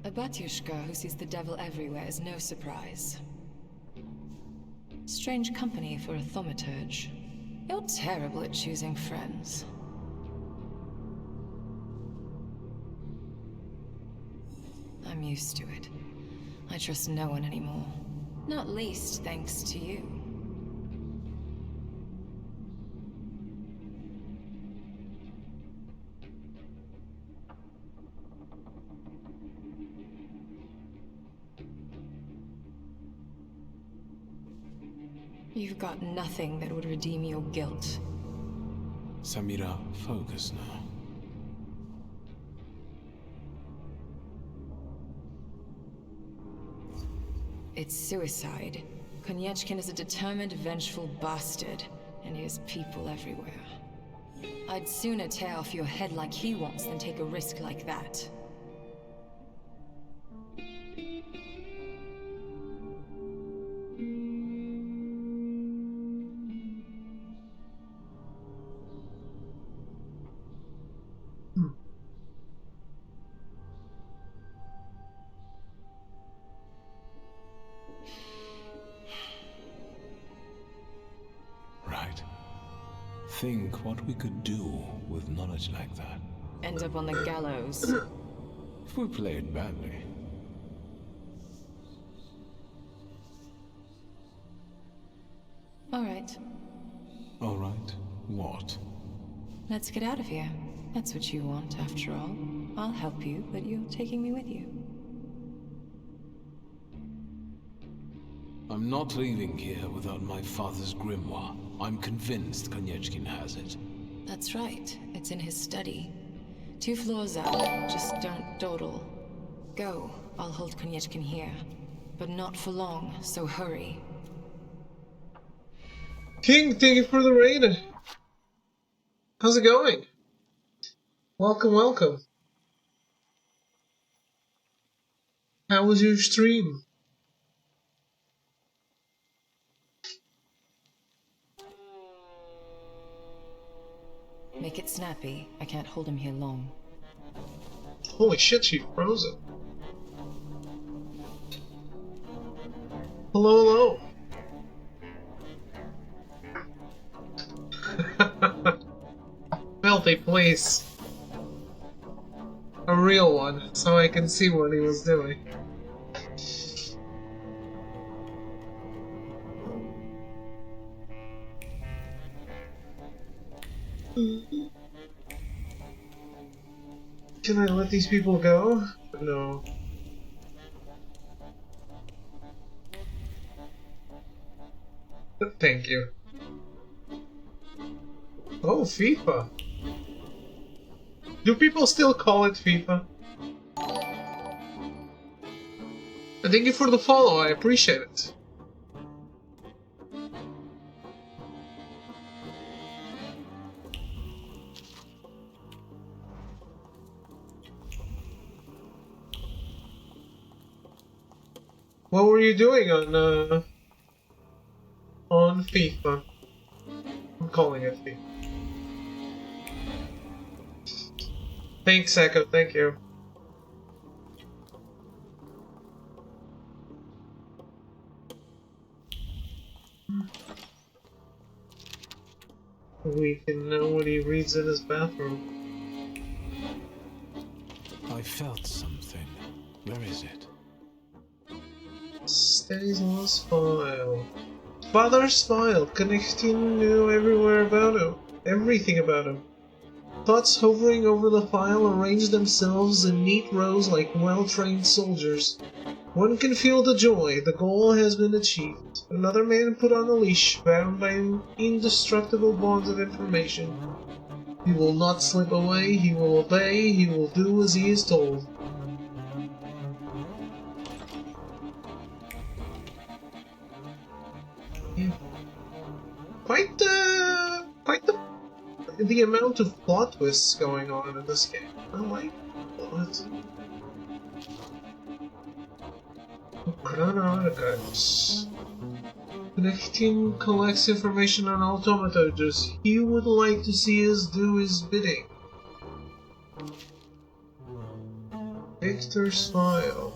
F: A Batyushka who sees the devil everywhere is no surprise. Strange company for a Thaumaturge. You're terrible at choosing friends. I'm used to it. I trust no one anymore. Not least thanks to you. You've got nothing that would redeem your guilt.
B: Samira, focus now.
F: It's suicide. Konyechkin is a determined, vengeful bastard, and he has people everywhere. I'd sooner tear off your head like he wants than take a risk like that.
B: Think what we could do with knowledge like that.
F: End up on the gallows.
B: If we play it badly.
F: Alright,
B: Alright, what?
F: let's get out of here. That's what you want, after all. I'll help you, but you're taking me with you.
B: I'm not leaving here without my father's grimoire. I'm convinced Konieczkin has it.
F: That's right. It's in his study. 2 floors up. Just don't dawdle. Go. I'll hold Konieczkin here. But not for long, so hurry.
A: King, thank you for the raid. How's it going? Welcome, welcome. How was your stream?
F: Make it snappy. I can't hold him here long.
A: Holy shit, she froze it. Hello, hello. Filthy, please. A real one, so I can see what he was doing. Can I let these people go? No. But thank you. Oh, FIFA. Do people still call it FIFA? Thank you for the follow, I appreciate it. What were you doing on FIFA? I'm calling it FIFA. Thanks, Echo, thank you. We can know what he reads in his bathroom.
B: I felt something. Where is it?
A: Stanislaus' file. Father's file. Connecting knew everywhere about him. Everything about him. Thoughts hovering over the file arranged themselves in neat rows like well-trained soldiers. One can feel the joy. The goal has been achieved. Another man put on a leash, bound by an indestructible bonds of information. He will not slip away. He will obey. He will do as he is told. Yeah. Quite the amount of plot twists going on in this game. I like plot. Chronoarchives. Connecting collects information on all Thaumaturges. He would like to see us do his bidding. Victor's file.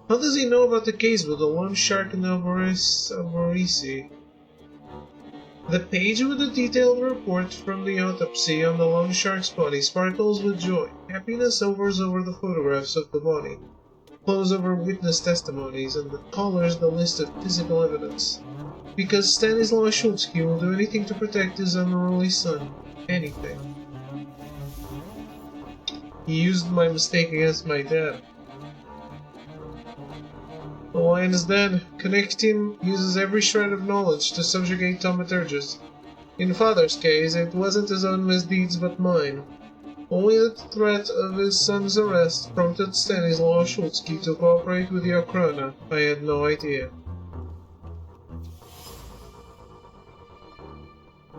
A: How does he know about the case with the lone shark in Alborisi? The page with a detailed report from the autopsy on the lone shark's body sparkles with joy. Happiness hovers over the photographs of the body, flows over witness testimonies, and colors the list of physical evidence. Because Stanislaus Schultzky will do anything to protect his unruly son. Anything. He used my mistake against my dad. The lion is dead. Connecting uses every shred of knowledge to subjugate Thaumaturges. In Father's case, it wasn't his own misdeeds but mine. Only the threat of his son's arrest prompted Stanislaus Schultzky to cooperate with the Okhrana. I had no idea.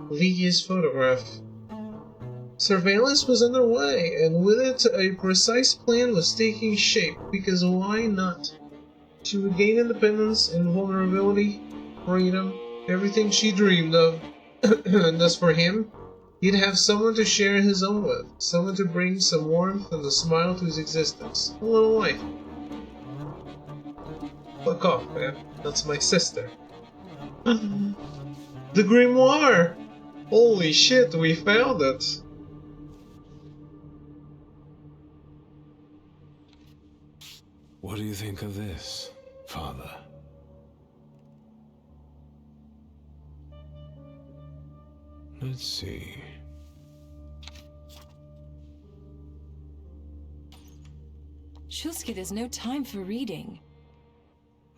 A: Lydia's photograph. Surveillance was underway, and with it a precise plan was taking shape, because why not? She would gain independence, invulnerability, freedom, everything she dreamed of. And as for him, he'd have someone to share his own with, someone to bring some warmth and a smile to his existence. A little wife. Fuck off, man. That's my sister. The grimoire! Holy shit, we found it!
B: What do you think of this, Father? Let's see.
F: Shulsky, there's no time for reading.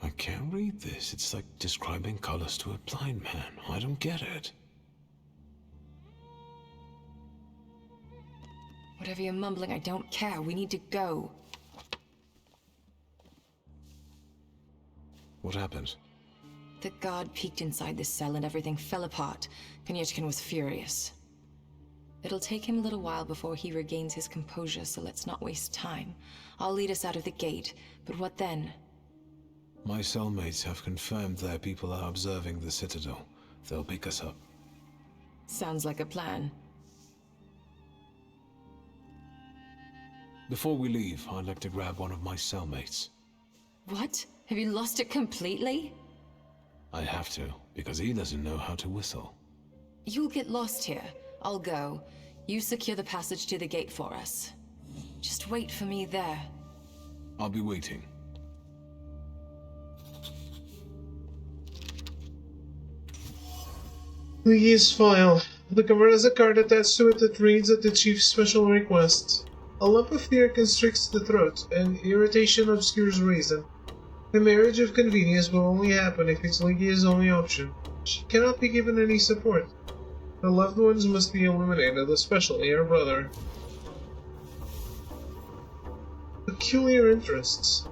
B: I can't read this. It's like describing colors to a blind man. I don't get it.
F: Whatever you're mumbling, I don't care. We need to go.
B: What happened?
F: The guard peeked inside this cell and everything fell apart. Konyechkin was furious. It'll take him a little while before he regains his composure, so let's not waste time. I'll lead us out of the gate, but what then?
B: My cellmates have confirmed their people are observing the Citadel. They'll pick us up.
F: Sounds like a plan.
B: Before we leave, I'd like to grab one of my cellmates.
F: What? Have you lost it completely?
B: I have to, because he doesn't know how to whistle.
F: You'll get lost here. I'll go. You secure the passage to the gate for us. Just wait for me there.
B: I'll be waiting.
A: Please file. The cover has a card attached to it that reads at the Chief's special request. A lump of fear constricts the throat, and irritation obscures reason. The marriage of convenience will only happen if it's Lygia's only option. She cannot be given any support. Her loved ones must be eliminated, especially her brother. Peculiar interests.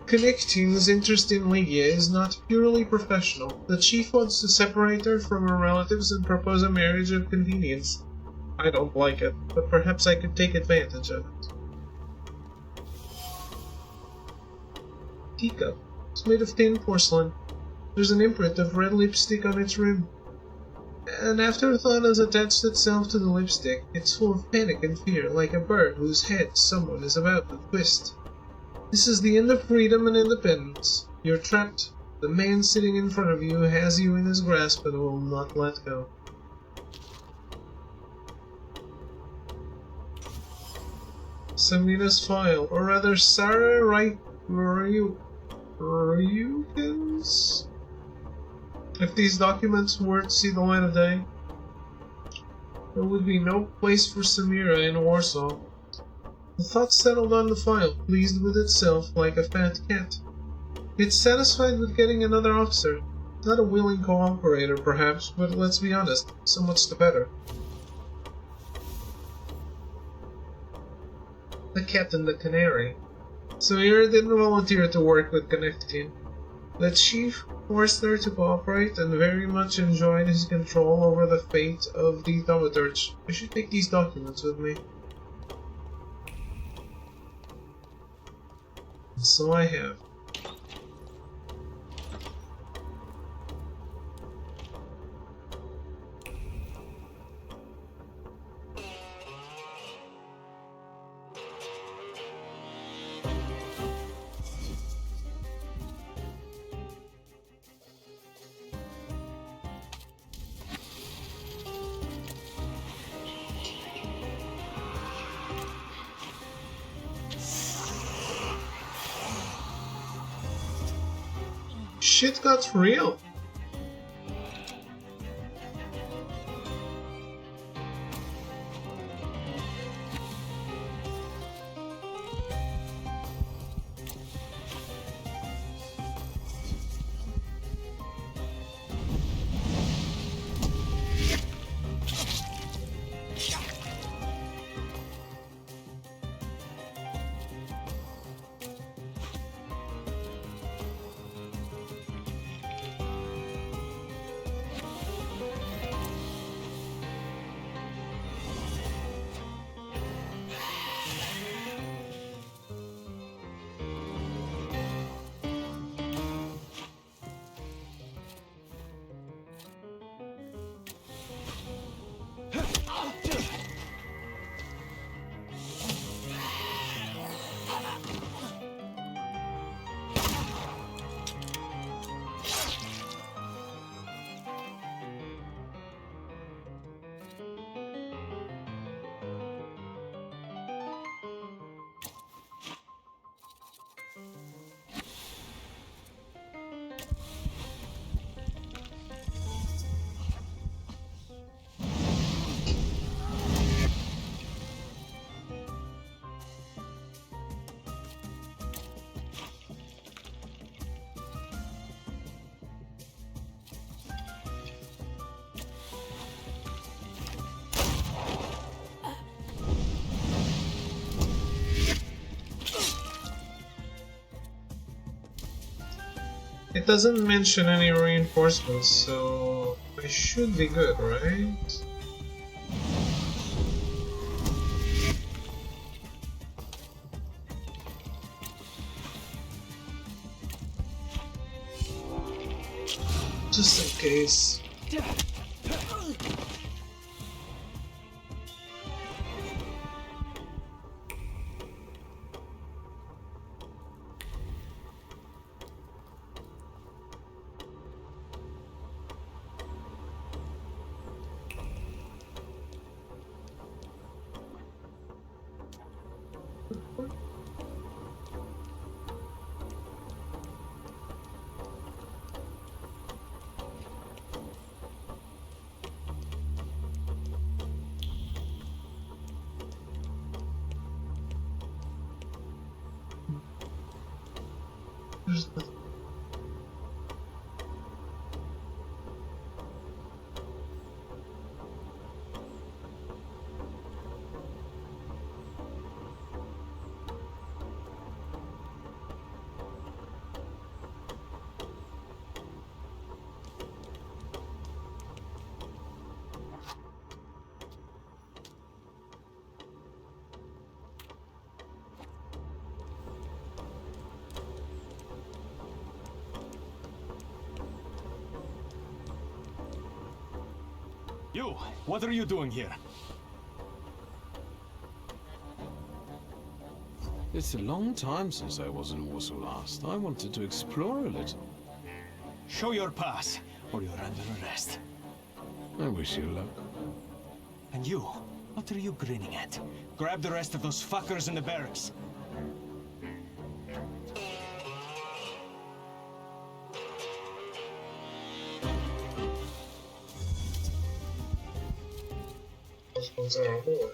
A: Connecting's interest in Lygia is not purely professional. The chief wants to separate her from her relatives and propose a marriage of convenience. I don't like it, but perhaps I could take advantage of it. Teacup. It's made of thin porcelain. There's an imprint of red lipstick on its rim. An afterthought has attached itself to the lipstick. It's full of panic and fear, like a bird whose head someone is about to twist. This is the end of freedom and independence. You're trapped. The man sitting in front of you has you in his grasp and will not let go. Samina's file, or rather Sarah Ryukin's? If these documents were to see the light of day, there would be no place for Samira in Warsaw. The thought settled on the file, pleased with itself like a fat cat. It's satisfied with getting another officer. Not a willing cooperator, perhaps, but let's be honest, so much the better. The Captain the Canary. Samira didn't volunteer to work with Connecting. The chief forced her to cooperate and very much enjoyed his control over the fate of the Thaumaturge. I should take these documents with me. So I have. Shit got real. it doesn't mention any reinforcements, so I should be good, right? Just in case.
R: You, what are you doing here?
B: It's a long time since I was in Warsaw last. I wanted to explore a little.
R: Show your pass, or you're under arrest.
B: I wish you luck.
R: And you, what are you grinning at? Grab the rest of those fuckers in the barracks.
A: Those ones are on board.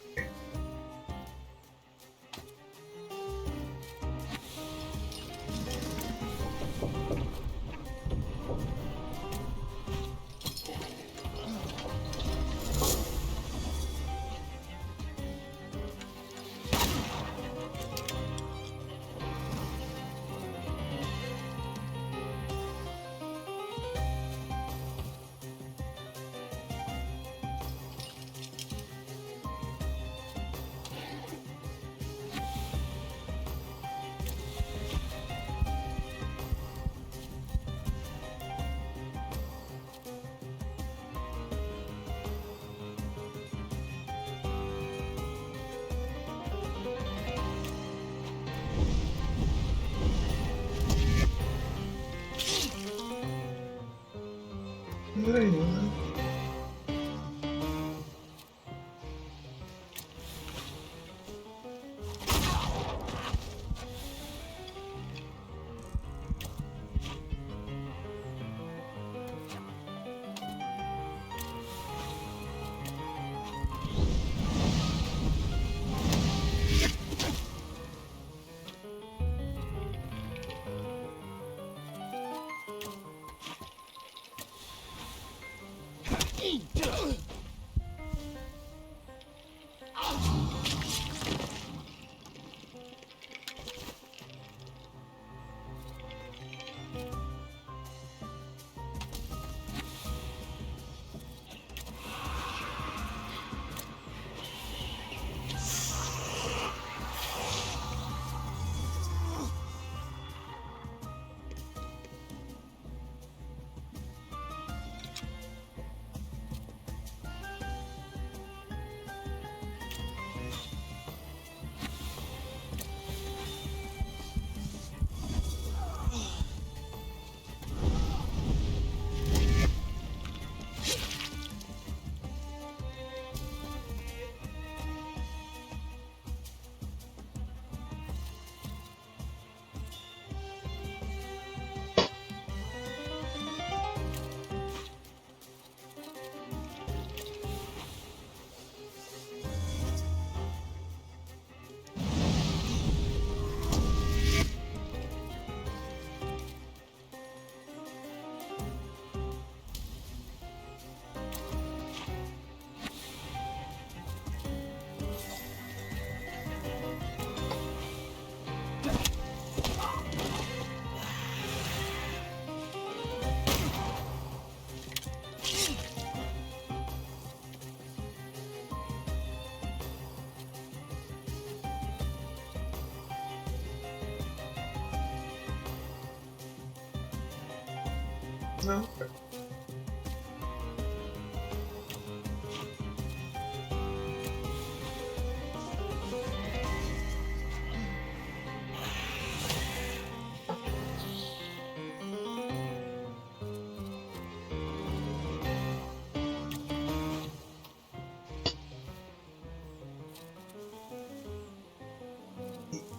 A: No. Okay.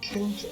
A: Kingdom.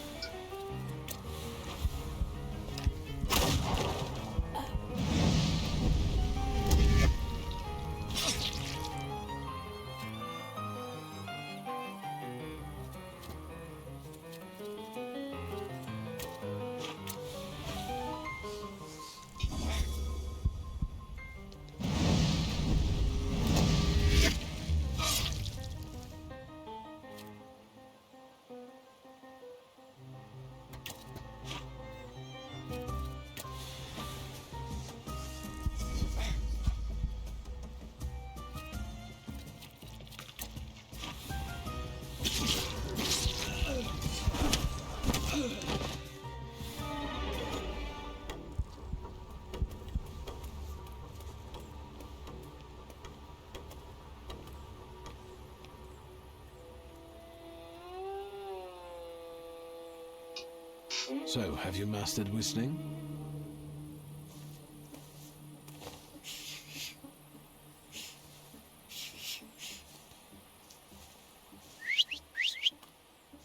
B: So, have you mastered whistling?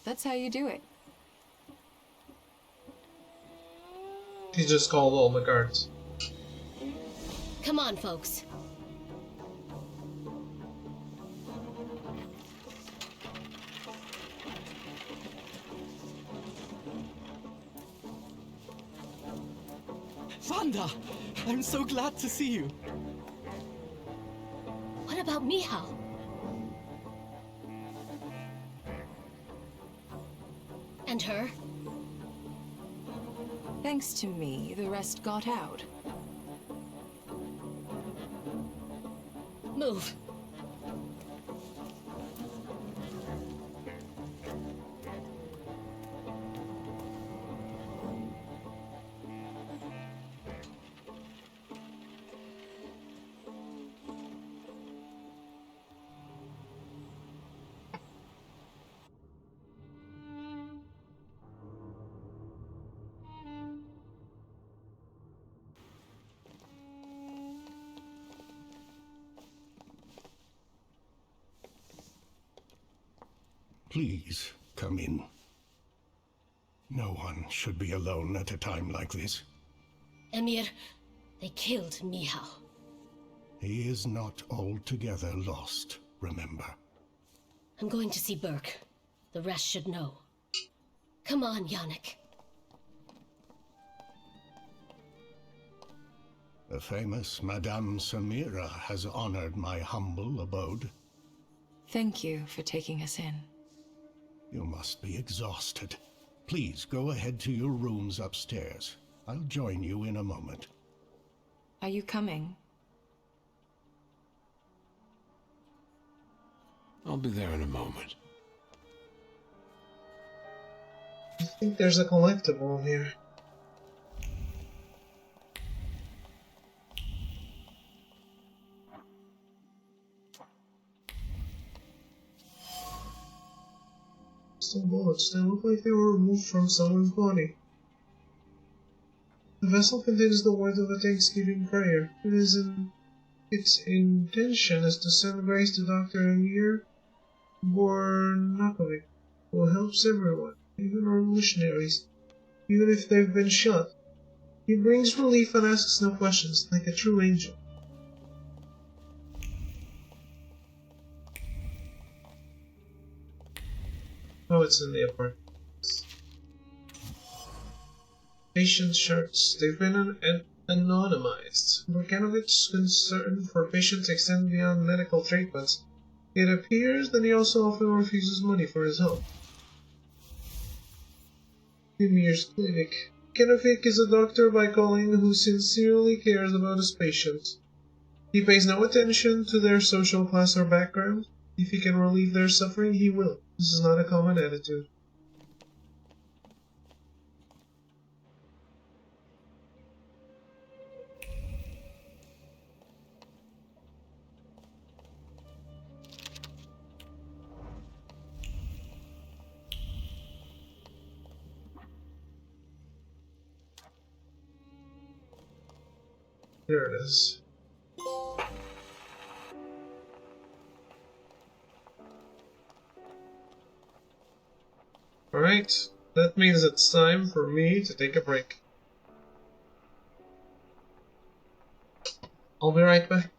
F: That's how you do it.
A: He just called all the guards.
U: Come on, folks.
N: Wanda! I'm so glad to see you.
U: What about Mihal? And her?
F: Thanks to me, the rest got out.
U: Move.
S: Please, come in. No one should be alone at a time like this.
U: Emir, they killed Mihal.
S: He is not altogether lost, remember.
U: I'm going to see Burke. The rest should know. Come on, Yannick.
S: The famous Madame Samira has honored my humble abode.
F: Thank you for taking us in.
S: You must be exhausted. Please go ahead to your rooms upstairs. I'll join you in a moment.
F: Are you coming?
B: I'll be there in a moment.
A: I think there's a collectible here. Some bullets, they look like they were removed from someone's body. The vessel contains the words of a Thanksgiving prayer. Its intention is to send grace to Dr. Emir Bornakovic, who helps everyone, even revolutionaries, even if they've been shot. He brings relief and asks no questions, like a true angel. Oh, it's in the apartment. Patient shirts. They've been anonymized. Borkanovic's concern for patients extend beyond medical treatments. It appears that he also often refuses money for his help. Emir's clinic. Borkanovic is a doctor by calling who sincerely cares about his patients. He pays no attention to their social class or background. If he can relieve their suffering, he will. This is not a common attitude. Here it is. Alright, that means it's time for me to take a break. I'll be right back.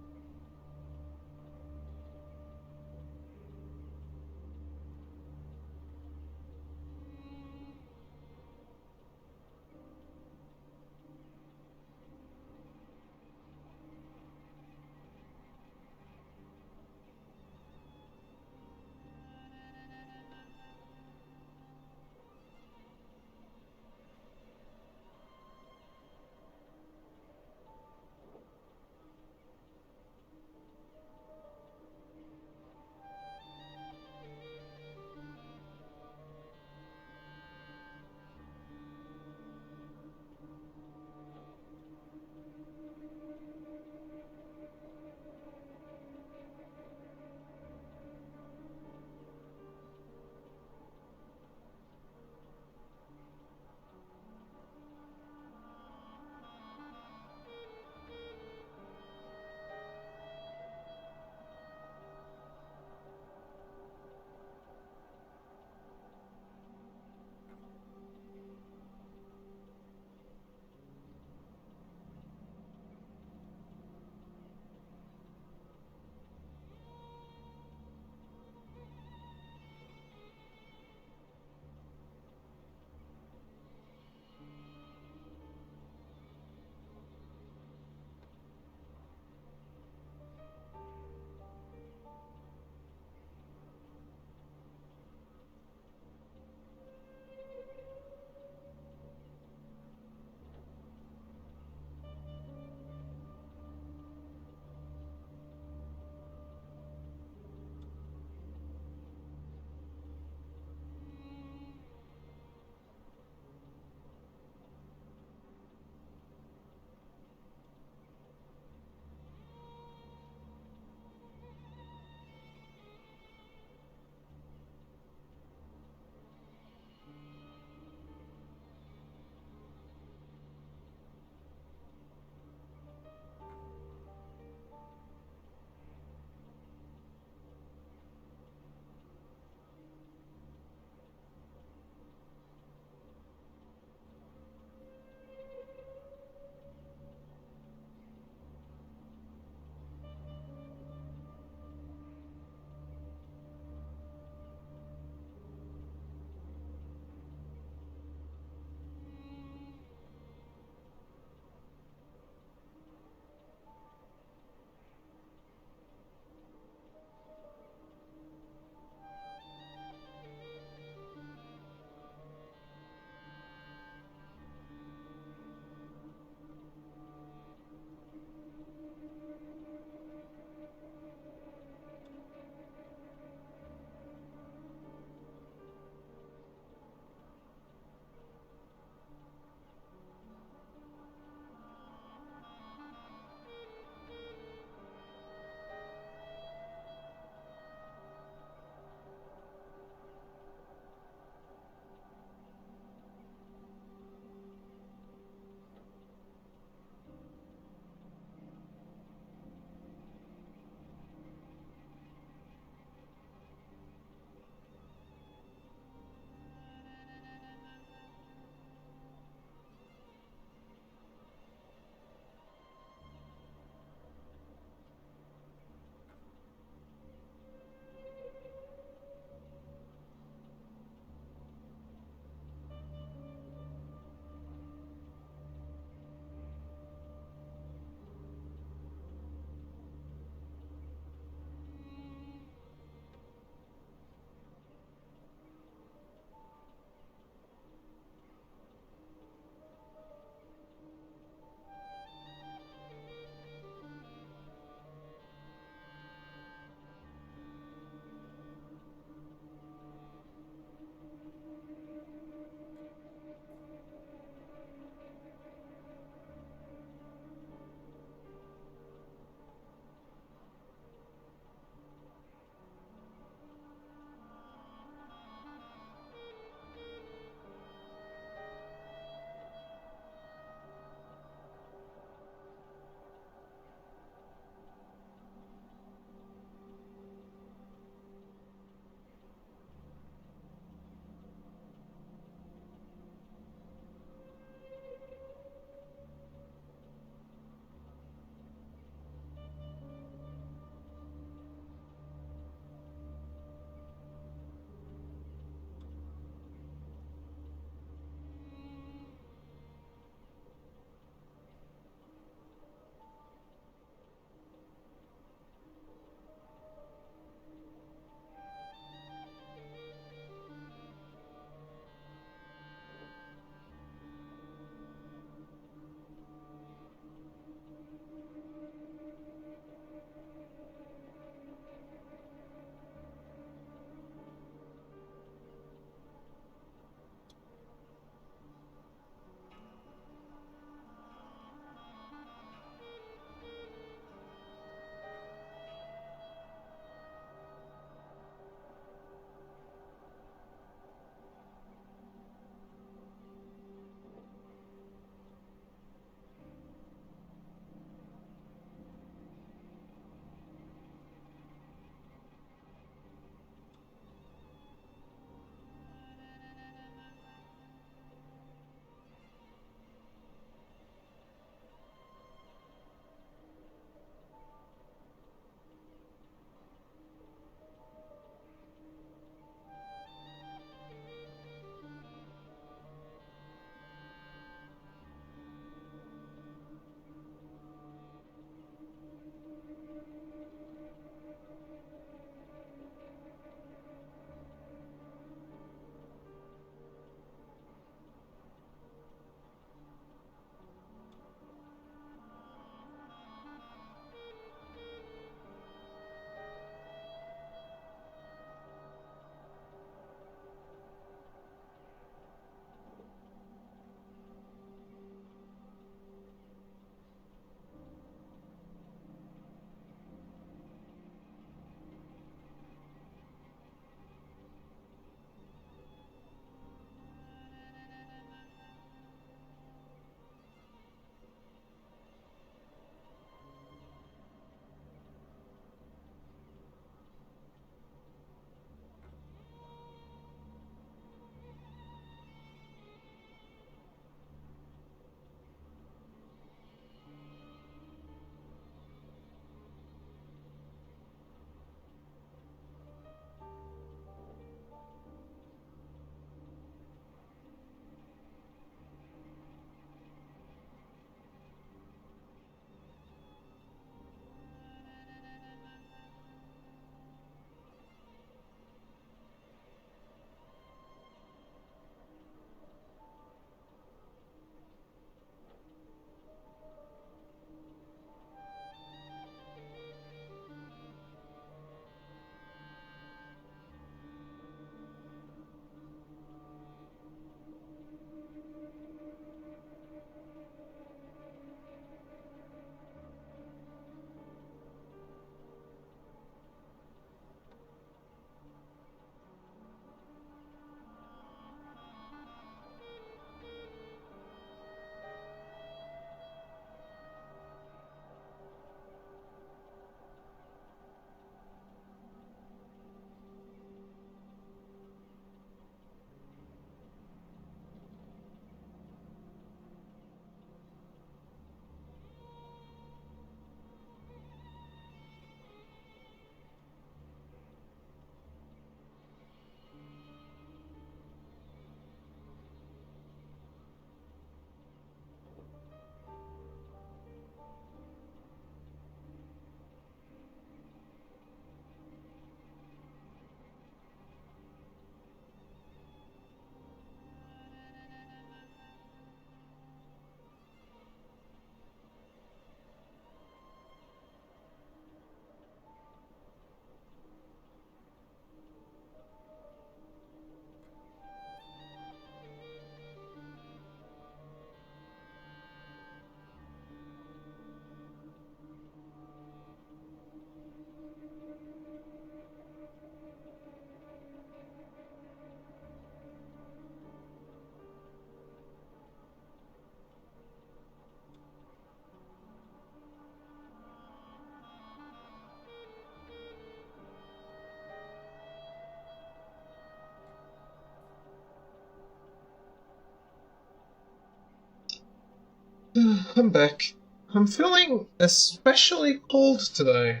A: I'm back. I'm feeling especially cold today.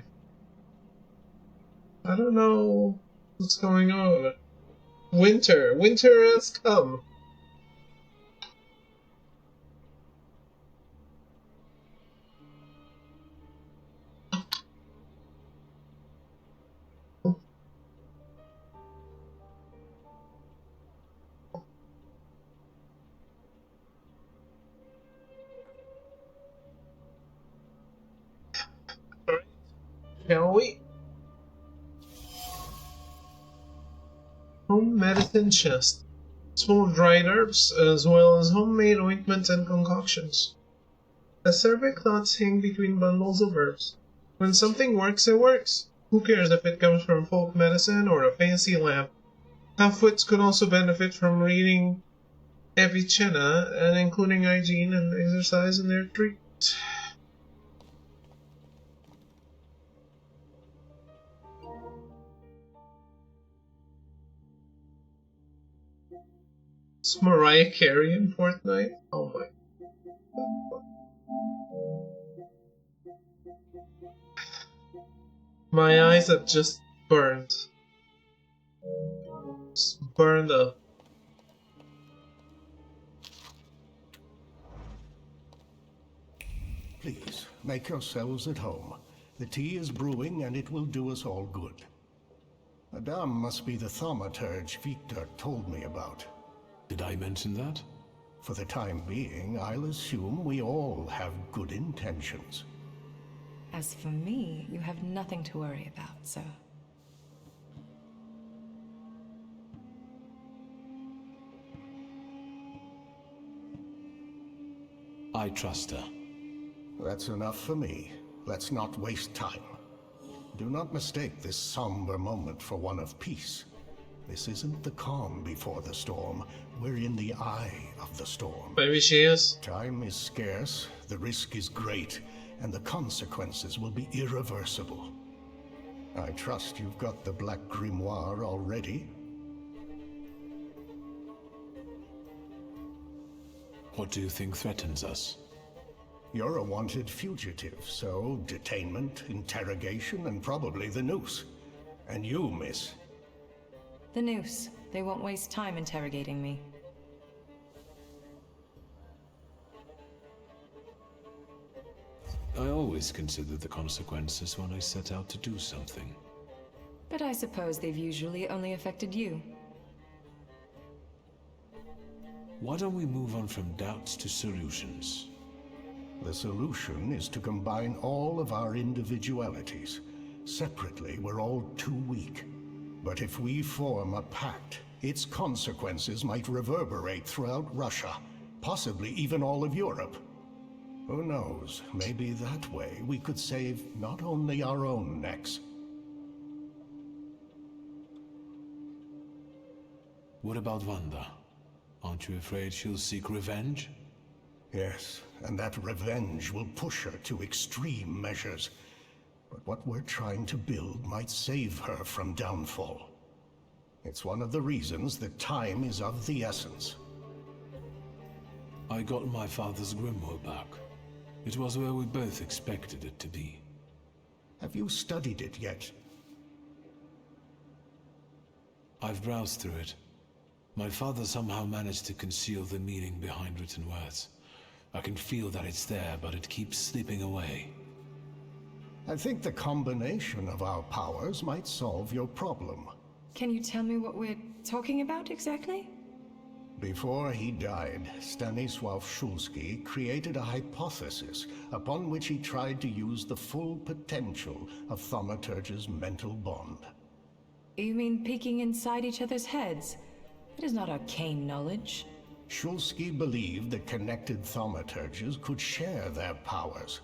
A: I don't know what's going on. Winter has come. Shall we? Home medicine chest. It's full of dried herbs, as well as homemade ointments and concoctions. The cervic cloths hang between bundles of herbs. When something works, it works. Who cares if it comes from folk medicine or a fancy lab? Halfwits could also benefit from reading Avicenna and including hygiene and exercise in their treatment. It's Mariah Carey in Fortnite? Oh my. My eyes have just burned. Just burned up.
S: Please, make yourselves at home. The tea is brewing and it will do us all good. Madame must be the Thaumaturge Victor told me about.
B: Did I mention that?
S: For the time being, I'll assume we all have good intentions.
F: As for me, you have nothing to worry about, sir.
B: I trust her.
S: That's enough for me. Let's not waste time. Do not mistake this somber moment for one of peace. This isn't the calm before the storm. We're in the eye of the storm.
A: Maybe she is.
S: Time is scarce, the risk is great, and the consequences will be irreversible. I trust you've got the Black Grimoire already.
B: What do you think threatens us?
S: You're a wanted fugitive, so detainment, interrogation, and probably the noose. And you, miss.
F: The noose. They won't waste time interrogating me.
B: I always consider the consequences when I set out to do something.
F: But I suppose they've usually only affected you.
B: Why don't we move on from doubts to solutions?
S: The solution is to combine all of our individualities. Separately, we're all too weak. But if we form a pact, its consequences might reverberate throughout Russia, possibly even all of Europe. Who knows, maybe that way we could save not only our own necks.
B: What about Wanda? Aren't you afraid she'll seek revenge?
S: Yes, and that revenge will push her to extreme measures. But what we're trying to build might save her from downfall. It's one of the reasons that time is of the essence.
B: I got my father's grimoire back. It was where we both expected it to be.
S: Have you studied it yet?
B: I've browsed through it. My father somehow managed to conceal the meaning behind written words. I can feel that it's there, but it keeps slipping away.
S: I think the combination of our powers might solve your problem.
F: Can you tell me what we're talking about exactly?
S: Before he died, Stanisław Szulski created a hypothesis upon which he tried to use the full potential of Thaumaturge's mental bond.
F: You mean peeking inside each other's heads? It is not arcane knowledge.
S: Szulski believed that connected Thaumaturges could share their powers.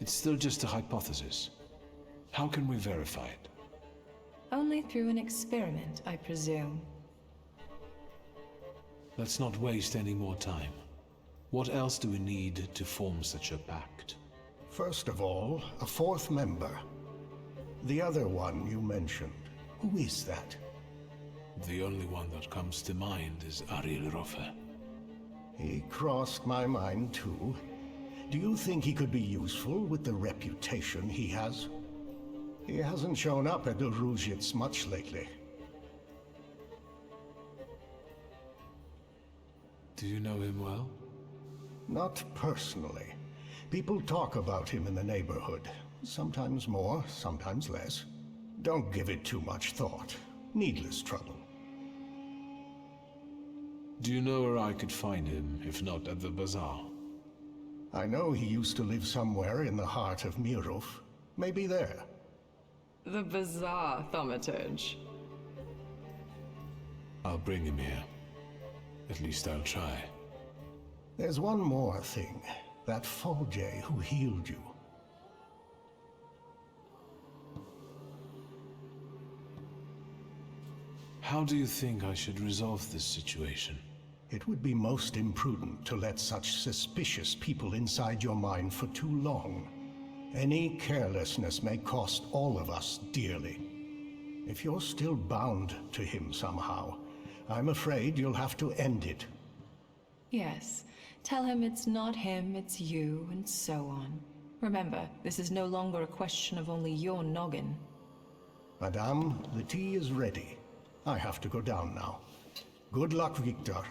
B: It's still just a hypothesis. How can we verify it?
F: Only through an experiment, I presume.
B: Let's not waste any more time. What else do we need to form such a pact?
S: First of all, a fourth member. The other one you mentioned. Who is that?
B: The only one that comes to mind is Ariel Rofe.
S: He crossed my mind too. Do you think he could be useful with the reputation he has? He hasn't shown up at Ruzhitz much lately.
B: Do you know him well?
S: Not personally. People talk about him in the neighborhood. Sometimes more, sometimes less. Don't give it too much thought. Needless trouble.
B: Do you know where I could find him, if not at the bazaar?
S: I know he used to live somewhere in the heart of Mirov. Maybe there.
P: The bazaar, Thaumaturge.
B: I'll bring him here. At least I'll try.
S: There's one more thing. That Folge who healed you.
B: How do you think I should resolve this situation?
S: It would be most imprudent to let such suspicious people inside your mind for too long. Any carelessness may cost all of us dearly. If you're still bound to him somehow, I'm afraid you'll have to end it.
F: Yes. Tell him it's not him, it's you, and so on. Remember, this is no longer a question of only your noggin.
S: Madame, the tea is ready. I have to go down now. Good luck, Victor.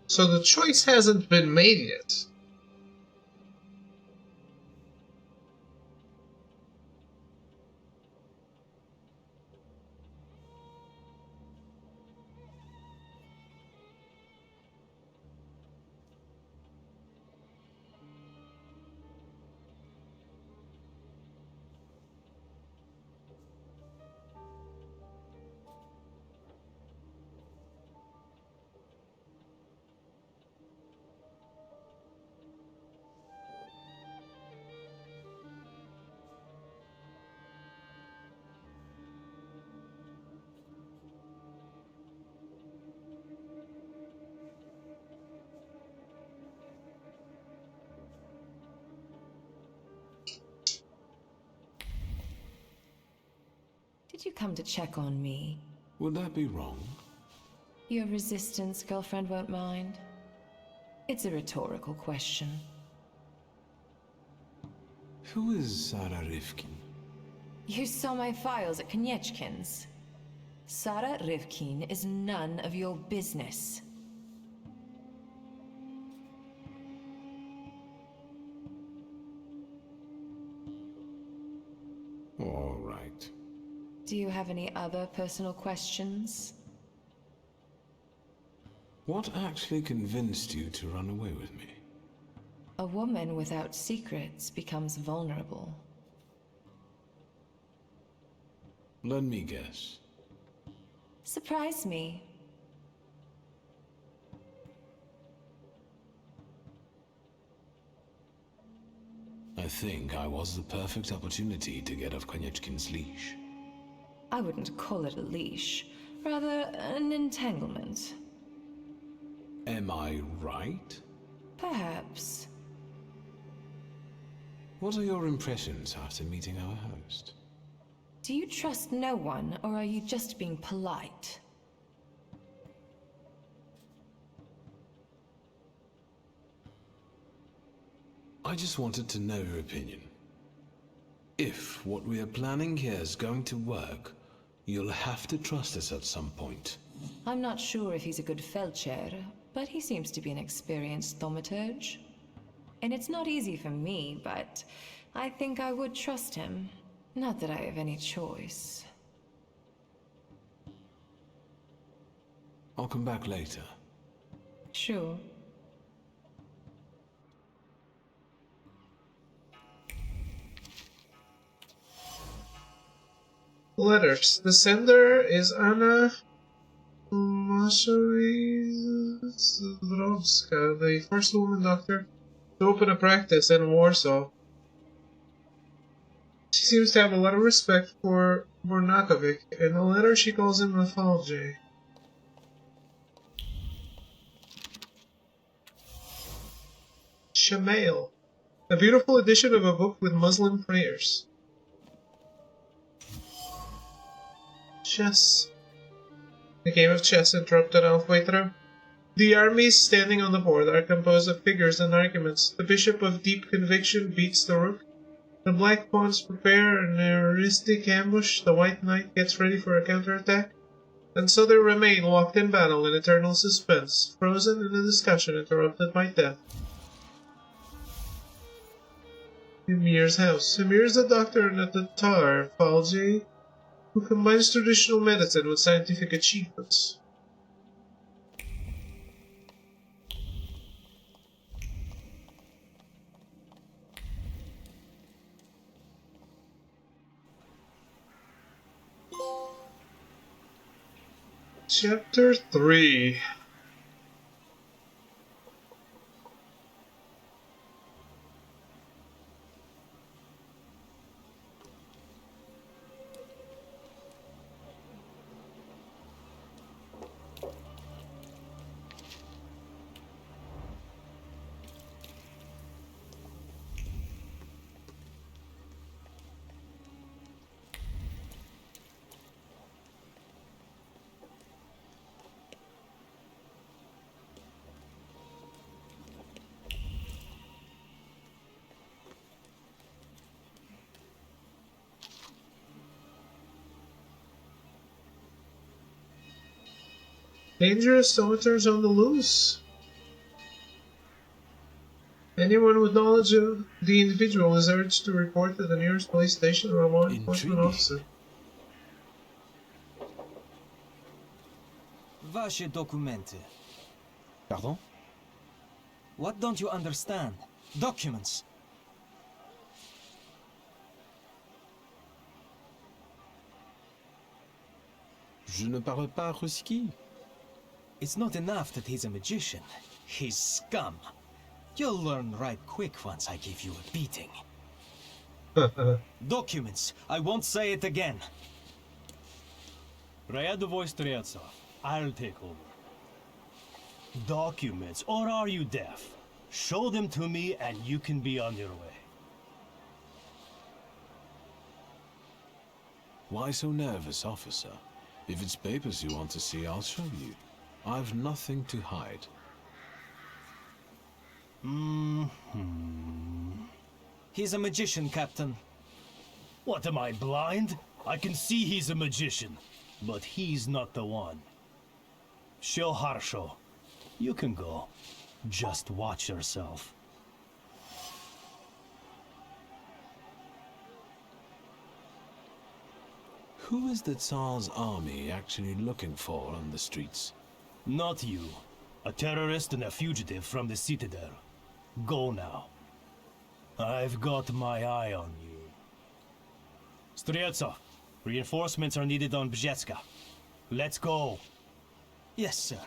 A: So the choice hasn't been made yet.
F: Did you come to check on me?
B: Would that be wrong?
F: Your resistance girlfriend won't mind. It's a rhetorical question.
B: Who is Sarah Rivkin?
F: You saw my files at Konechkin's. Sarah Rivkin is none of your business.
B: All right.
F: Do you have any other personal questions?
B: What actually convinced you to run away with me?
F: A woman without secrets becomes vulnerable.
B: Let me guess.
F: Surprise me.
B: I think I was the perfect opportunity to get off Konechkin's leash.
F: I wouldn't call it a leash, rather an entanglement.
B: Am I right?
F: Perhaps.
B: What are your impressions after meeting our host?
F: Do you trust no one, or are you just being polite?
B: I just wanted to know your opinion. If what we are planning here is going to work, you'll have to trust us at some point.
F: I'm not sure if he's a good Feldchair, but he seems to be an experienced Thaumaturge. And it's not easy for me, but I think I would trust him. Not that I have any choice.
B: I'll come back later.
F: Sure.
A: Letters. The sender is Anna Masharovska, the first woman doctor to open a practice in Warsaw. She seems to have a lot of respect for Bornakovic. In the letter she calls him the Falge. Shamail. A beautiful edition of a book with Muslim prayers. Chess. The game of chess interrupted halfway through. The armies standing on the board are composed of figures and arguments. The bishop of deep conviction beats the rook. The black pawns prepare an heuristic ambush. The white knight gets ready for a counterattack. And so they remain locked in battle in eternal suspense, frozen in a discussion interrupted by death. Ymir's house. Ymir is a doctor and a Thaumaturge who combines traditional medicine with scientific achievements. Chapter 3. Dangerous Thaumaturge on the loose. Anyone with knowledge of the individual is urged to report to the nearest police station or a law enforcement officer.
O: Vaše dokumenty.
N: Pardon?
O: What don't you understand? Documents.
B: Je ne parle pas ruski.
O: It's not enough that he's a magician. He's scum. You'll learn right quick once I give you a beating. Documents. I won't say it again.
Q: Ryadovoy Streltsov, I'll take over. Documents, or are you deaf? Show them to me and you can be on your way.
B: Why so nervous, officer? If it's papers you want to see, I'll show you. I've nothing to hide.
O: He's a magician, Captain.
Q: What, am I blind? I can see he's a magician, but he's not the one. Show Harsho. You can go. Just watch yourself.
B: Who is the Tsar's army actually looking for on the streets?
Q: Not you. A terrorist and a fugitive from the Citadel. Go now. I've got my eye on you. Streltsov, reinforcements are needed on Bzetska. Let's go.
O: Yes, sir.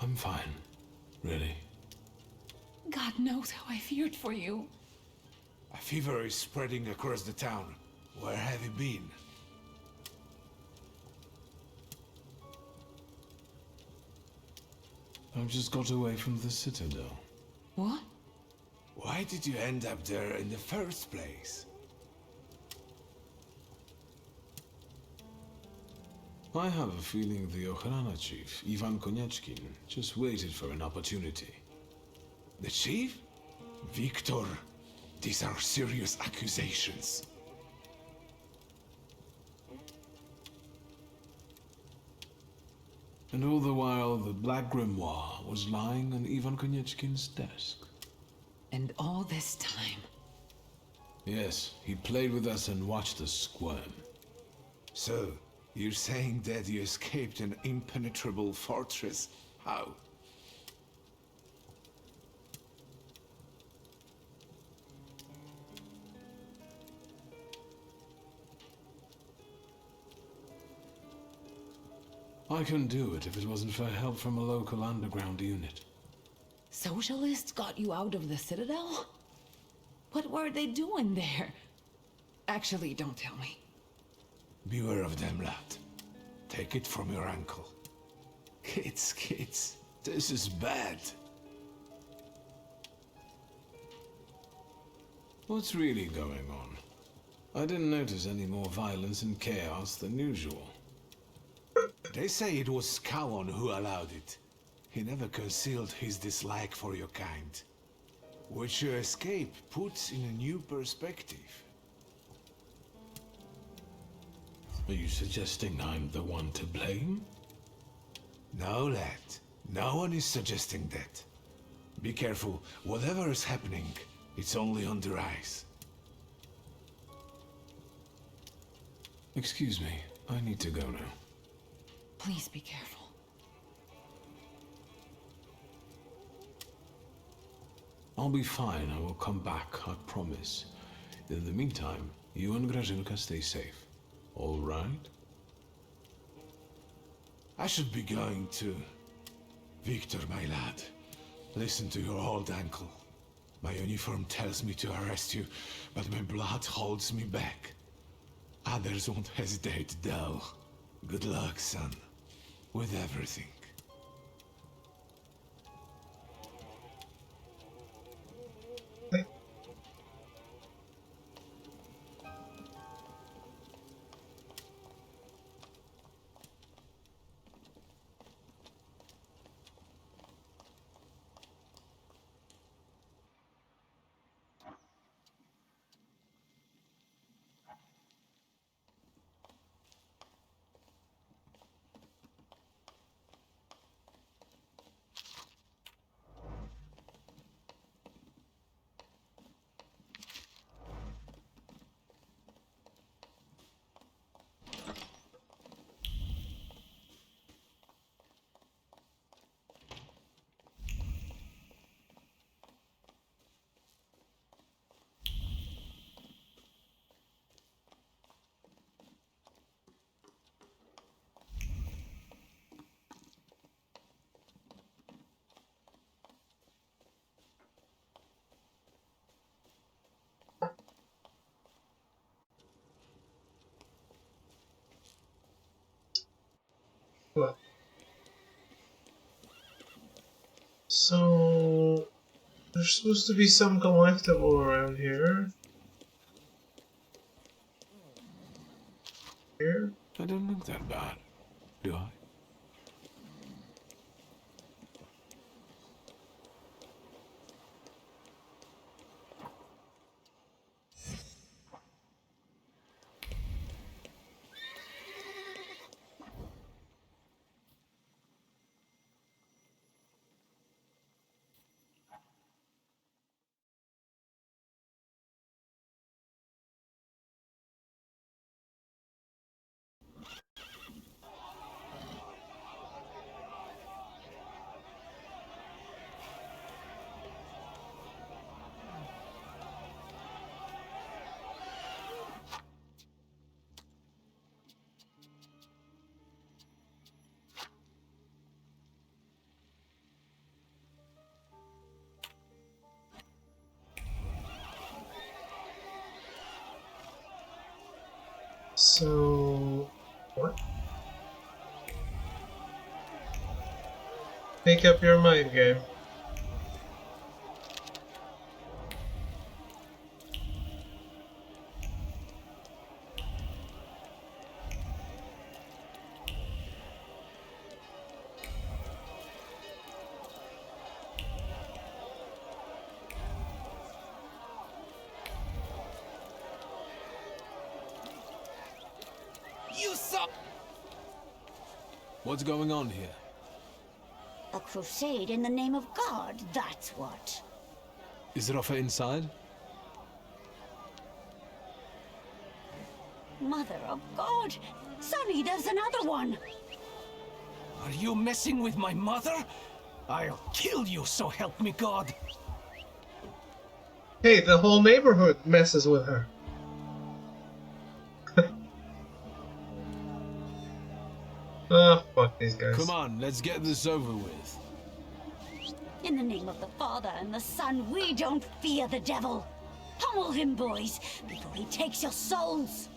B: I'm fine. Really.
E: God knows how I feared for you.
V: A fever is spreading across the town. Where have you been?
B: I've just got away from the Citadel.
E: What?
V: Why did you end up there in the first place?
B: I have a feeling the Ochrana chief, Ivan Konieczkin, just waited for an opportunity.
V: The chief? Victor, these are serious accusations.
B: And all the while, the Black Grimoire was lying on Ivan Konieczkin's desk.
E: And all this time?
B: Yes, he played with us and watched us squirm.
V: So, you're saying that you escaped an impenetrable fortress? How?
B: I couldn't do it if it wasn't for help from a local underground unit.
E: Socialists got you out of the Citadel? What were they doing there? Actually, don't tell me.
V: Beware of them, lad. Take it from your uncle. Kids, this is bad.
B: What's really going on? I didn't notice any more violence and chaos than usual.
V: They say it was Cowan who allowed it. He never concealed his dislike for your kind. Which your escape puts in a new perspective.
B: Are you suggesting I'm the one to blame?
V: No, lad. No one is suggesting that. Be careful. Whatever is happening, it's only on the rise.
B: Excuse me. I need to go now.
E: Please be careful.
B: I'll be fine. I will come back, I promise. In the meantime, you and Grażynka stay safe. All right?
V: I should be going too. Victor, my lad. Listen to your old uncle. My uniform tells me to arrest you, but my blood holds me back. Others won't hesitate, though. Good luck, son. With everything.
A: Well, so there's supposed to be some collectible around here. Here?
B: I don't look that bad, do I?
A: So, what? Make up your mind, game.
I: You saw.
B: What's going on here?
J: A crusade in the name of God, that's what.
B: Is Rafa inside?
J: Mother of God! Sonny, there's another one!
Q: Are you messing with my mother? I'll kill you, so help me God.
A: Hey, the whole neighborhood messes with her. Oh, fuck these guys.
B: Come on, let's get this over with.
J: In the name of the Father and the Son, we don't fear the devil. Pummel him, boys, before he takes your souls.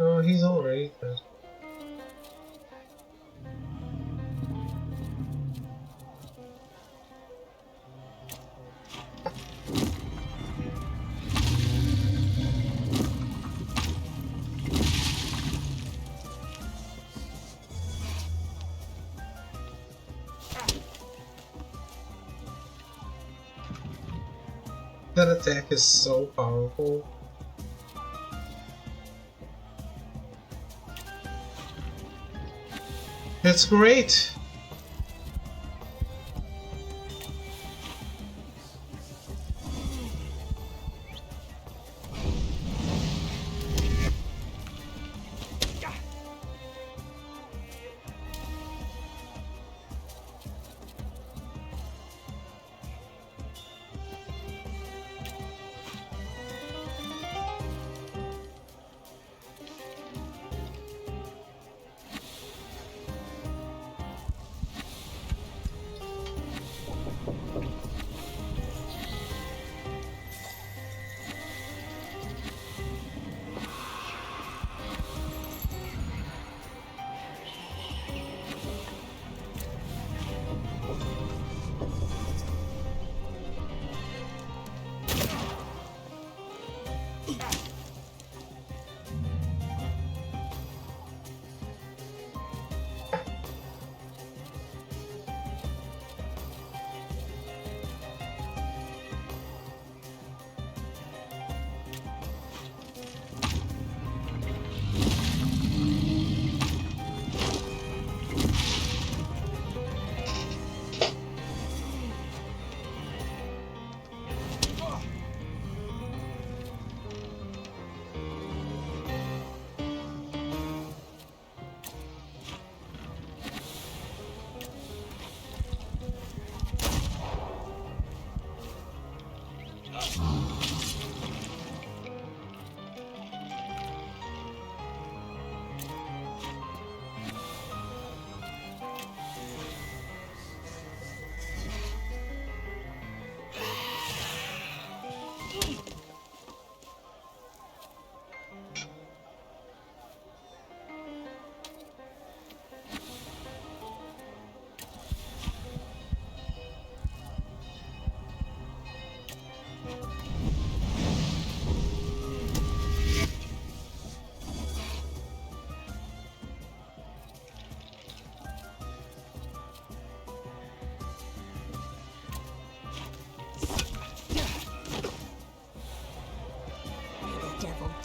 A: Oh, he's already dead. That attack is so powerful. It's great!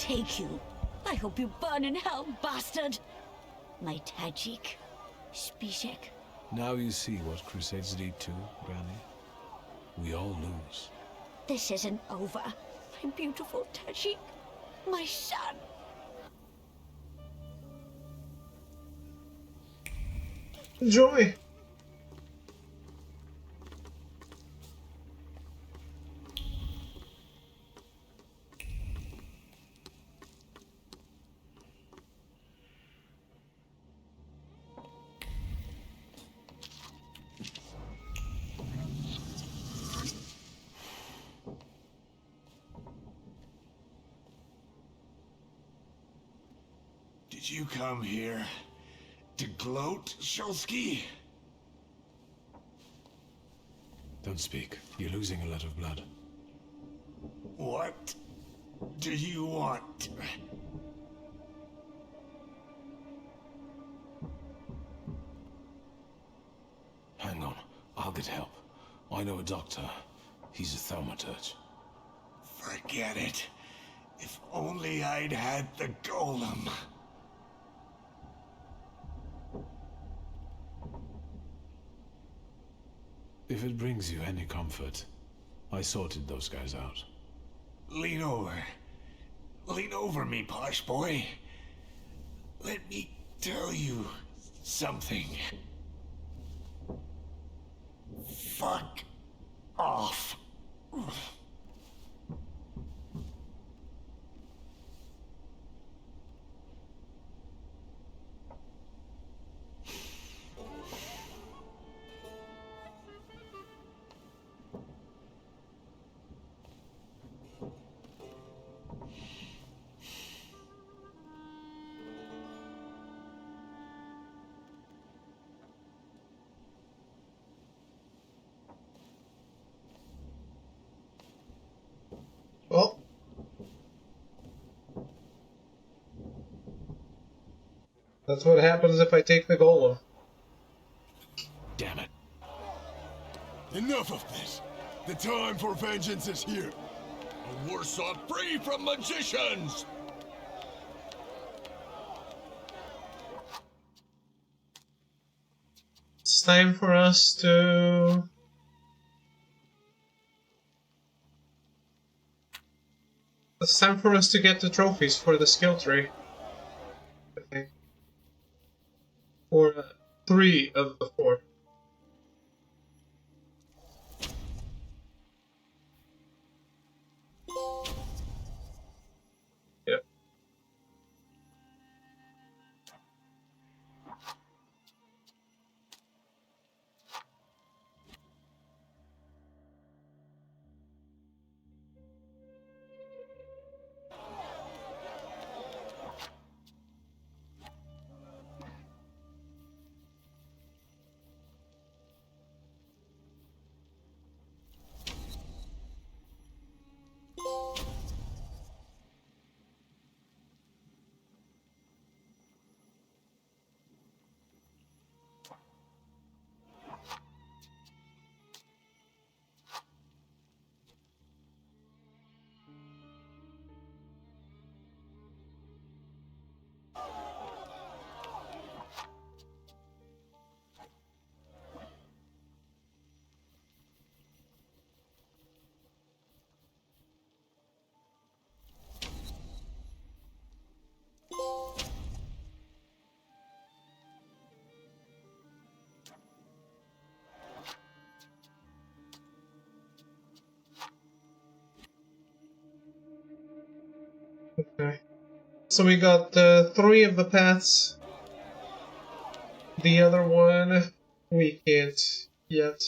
J: take you. I hope you burn in hell, bastard. My Tajik. Spishek.
B: Now you see what crusades lead to, Granny. We all lose.
J: This isn't over. My beautiful Tajik. My son.
A: Enjoy.
V: Did you come here to gloat, Shulsky?
B: Don't speak. You're losing a lot of blood.
V: What do you want?
B: Hang on. I'll get help. I know a doctor. He's a Thaumaturge.
V: Forget it. If only I'd had the golem.
B: If it brings you any comfort, I sorted those guys out.
V: Lean over. Lean over me, posh boy. Let me tell you something. Fuck off.
A: Well, that's what happens if I take the golem.
B: Damn it.
I: Enough of this. The time for vengeance is here. And we're set free from magicians!
A: It's time for us to... It's time for us to get the trophies for the skill tree. I think. For 3 of the 4. Yep. Okay. So we got 3 of the paths. The other one we can't yet.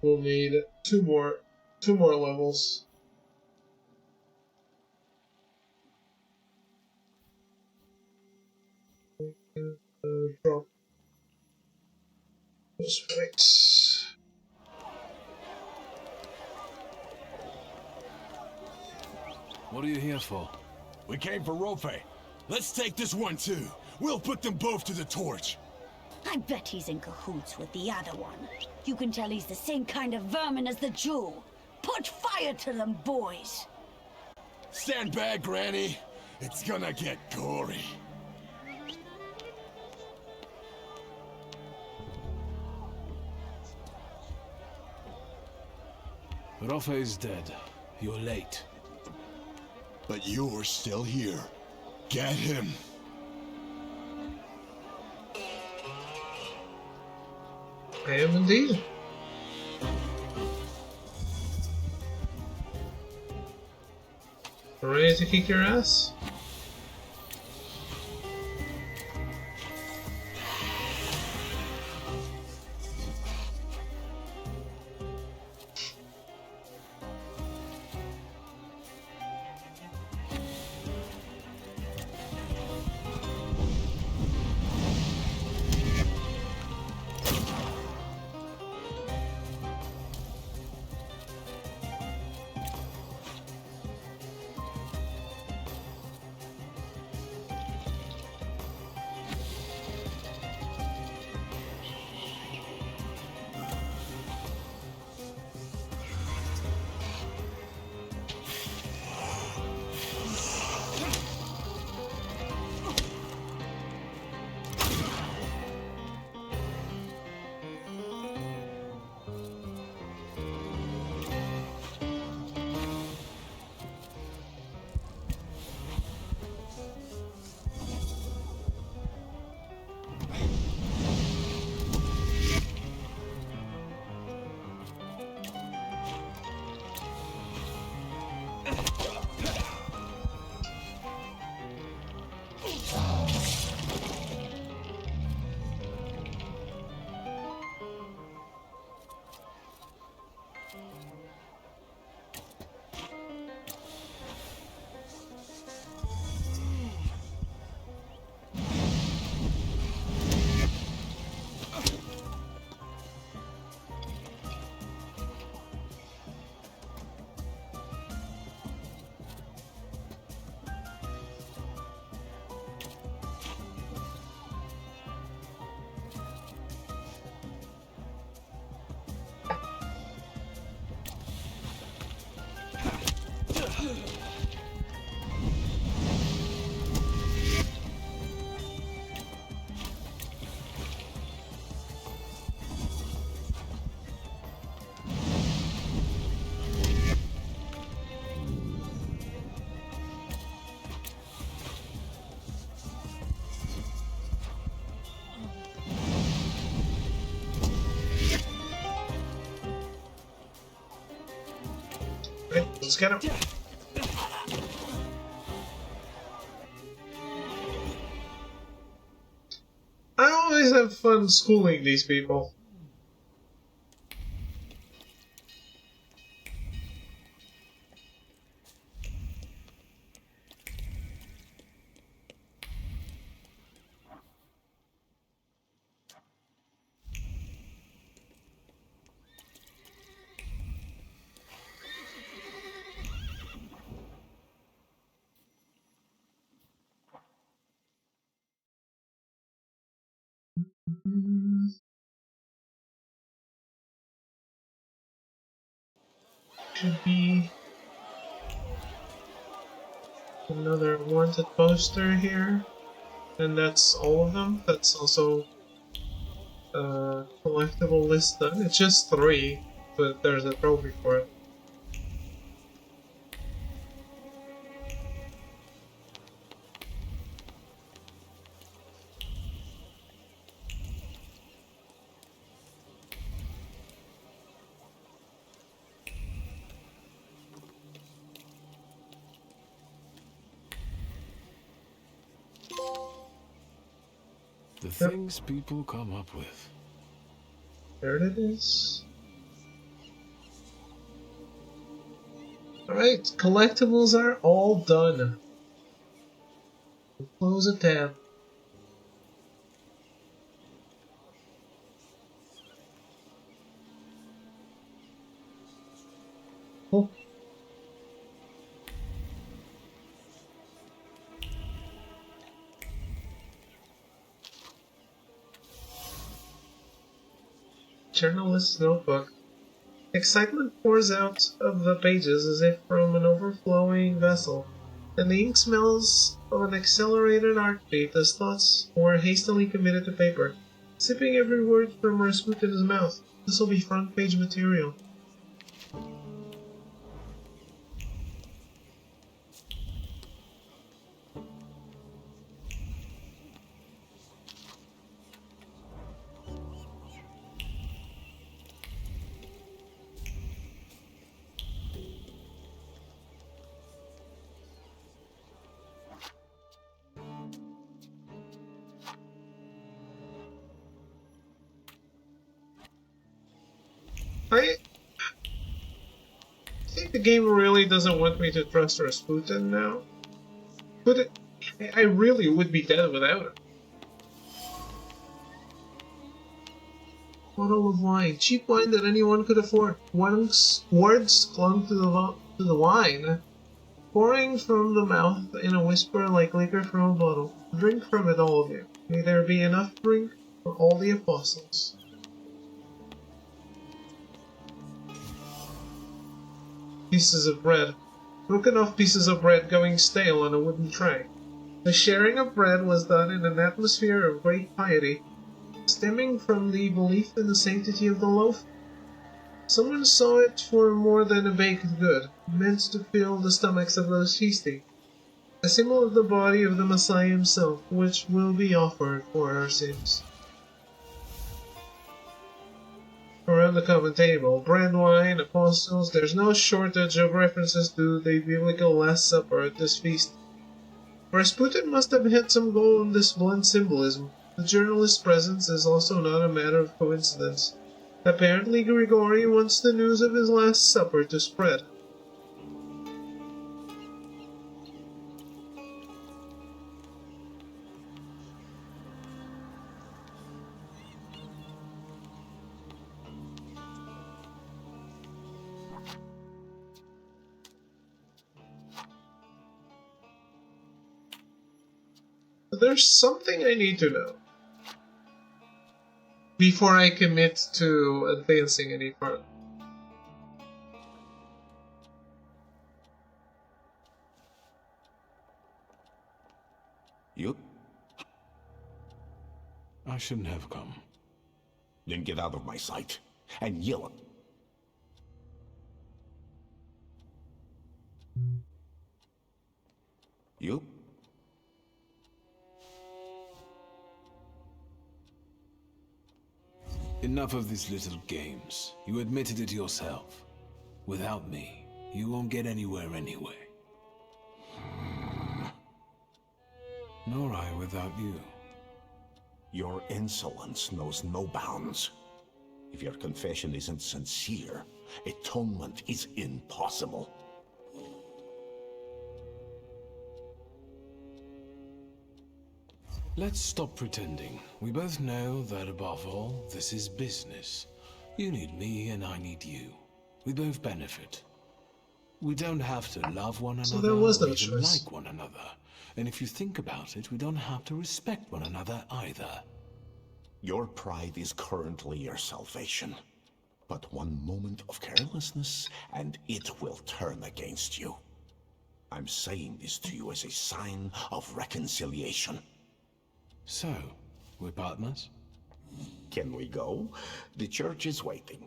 A: We'll need two more levels. Drop those weights.
B: What are you here for?
I: We came for Rofe. Let's take this one too. We'll put them both to the torch.
J: I bet he's in cahoots with the other one. You can tell he's the same kind of vermin as the Jew. Put fire to them, boys!
I: Stand back, Granny. It's gonna get gory.
B: Rafa is dead. You're late.
I: But you're still here. Get him.
A: I am indeed. Ready to kick your ass? Okay, let's get him. I always have fun schooling these people. Should be another wanted poster here, and that's all of them. That's also collectible list done. It's just 3, but there's a trophy for it.
B: The things people come up with.
A: There it is. Alright, collectibles are all done. Close a tab. Cool. journalist's notebook. Excitement pours out of the pages as if from an overflowing vessel, and the ink smells of an accelerated heartbeat as thoughts were hastily committed to paper. Sipping every word from Rasputin's mouth. This will be front page material. I think the game really doesn't want me to trust Rasputin now. But I really would be dead without him. Bottle of wine. Cheap wine that anyone could afford. Words clung to the wine, pouring from the mouth in a whisper like liquor from a bottle. Drink from it, all of you. May there be enough drink for all the apostles. Pieces of bread. Broken off pieces of bread going stale on a wooden tray. The sharing of bread was done in an atmosphere of great piety, stemming from the belief in the sanctity of the loaf. Someone saw it for more than a baked good, meant to fill the stomachs of those feasting. A symbol of the body of the Messiah himself, which will be offered for our sins. Around the common table, bread, wine, apostles, there's no shortage of references to the biblical Last Supper at this feast. Rasputin must have had some goal in this blunt symbolism. The journalist's presence is also not a matter of coincidence. Apparently Grigori wants the news of his Last Supper to spread. There's something I need to know before I commit to advancing any further.
G: You?
B: I shouldn't have come.
G: Then get out of my sight and yell it. You?
B: Enough of these little games. You admitted it yourself. Without me, you won't get anywhere anyway. Nor I without you.
G: Your insolence knows no bounds. If your confession isn't sincere, atonement is impossible.
B: Let's stop pretending. We both know that above all, this is business. You need me and I need you. We both benefit. We don't have to love one another
A: So there was no
B: or even
A: choice.
B: like one another. And if you think about it, we don't have to respect one another either.
G: Your pride is currently your salvation. But one moment of carelessness, and it will turn against you. I'm saying this to you as a sign of reconciliation.
B: So, we're partners?
G: Can we go? The church is waiting.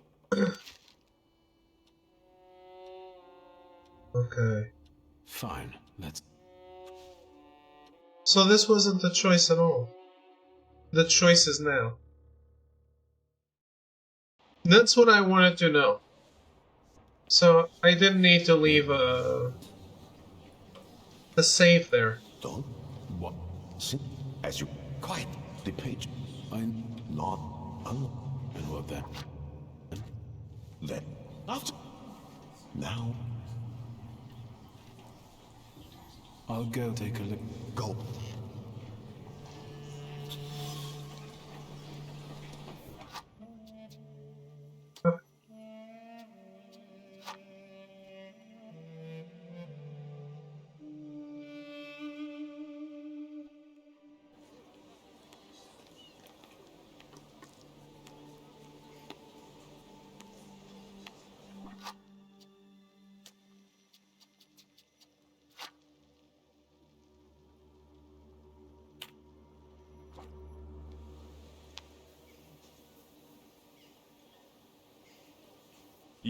A: Okay.
B: Fine, let's...
A: So this wasn't the choice at all. The choice is now. That's what I wanted to know. So I didn't need to leave a save there.
G: Don't. What? Sit as you quiet the page. I'm not alone.
B: And what then?
G: Then after. Now.
B: I'll go take a look.
G: Go.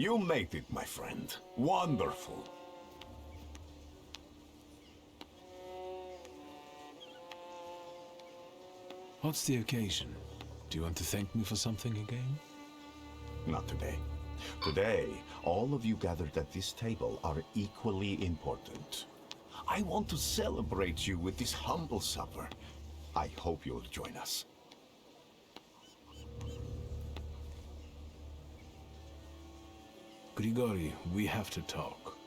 G: You made it, my friend. Wonderful.
B: What's the occasion? Do you want to thank me for something again?
G: Not today. Today, all of you gathered at this table are equally important. I want to celebrate you with this humble supper. I hope you'll join us.
B: Grigori, we have to talk.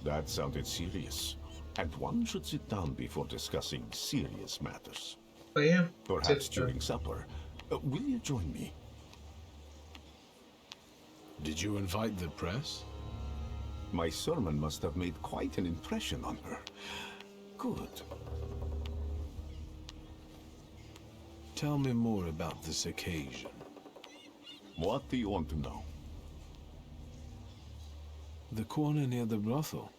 G: That sounded serious. And one should sit down before discussing serious matters.
A: Oh yeah?
G: Perhaps during supper. Will you join me?
B: Did you invite the press?
G: My sermon must have made quite an impression on her. Good.
B: Tell me more about this occasion.
G: What do you want to know?
B: The corner near the brothel.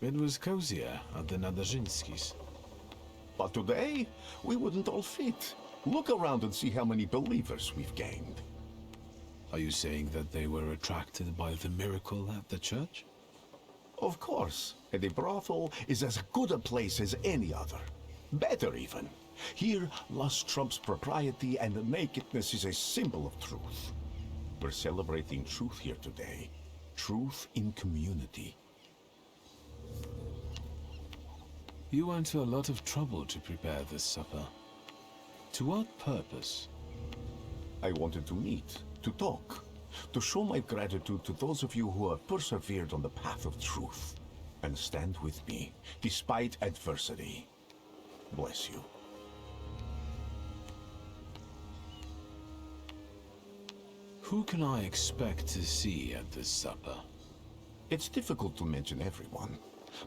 B: It was cozier at the Nadarzyńskis.
G: But today, we wouldn't all fit. Look around and see how many believers we've gained.
B: Are you saying that they were attracted by the miracle at the church?
G: Of course. And the brothel is as good a place as any other. Better even. Here, lust trumps propriety and nakedness is a symbol of truth. We're celebrating truth here today. Truth in community.
B: You went to a lot of trouble to prepare this supper. To what purpose?
G: I wanted to meet, to talk, to show my gratitude to those of you who have persevered on the path of truth and stand with me, despite adversity. Bless you.
B: Who can I expect to see at this supper?
G: It's difficult to mention everyone.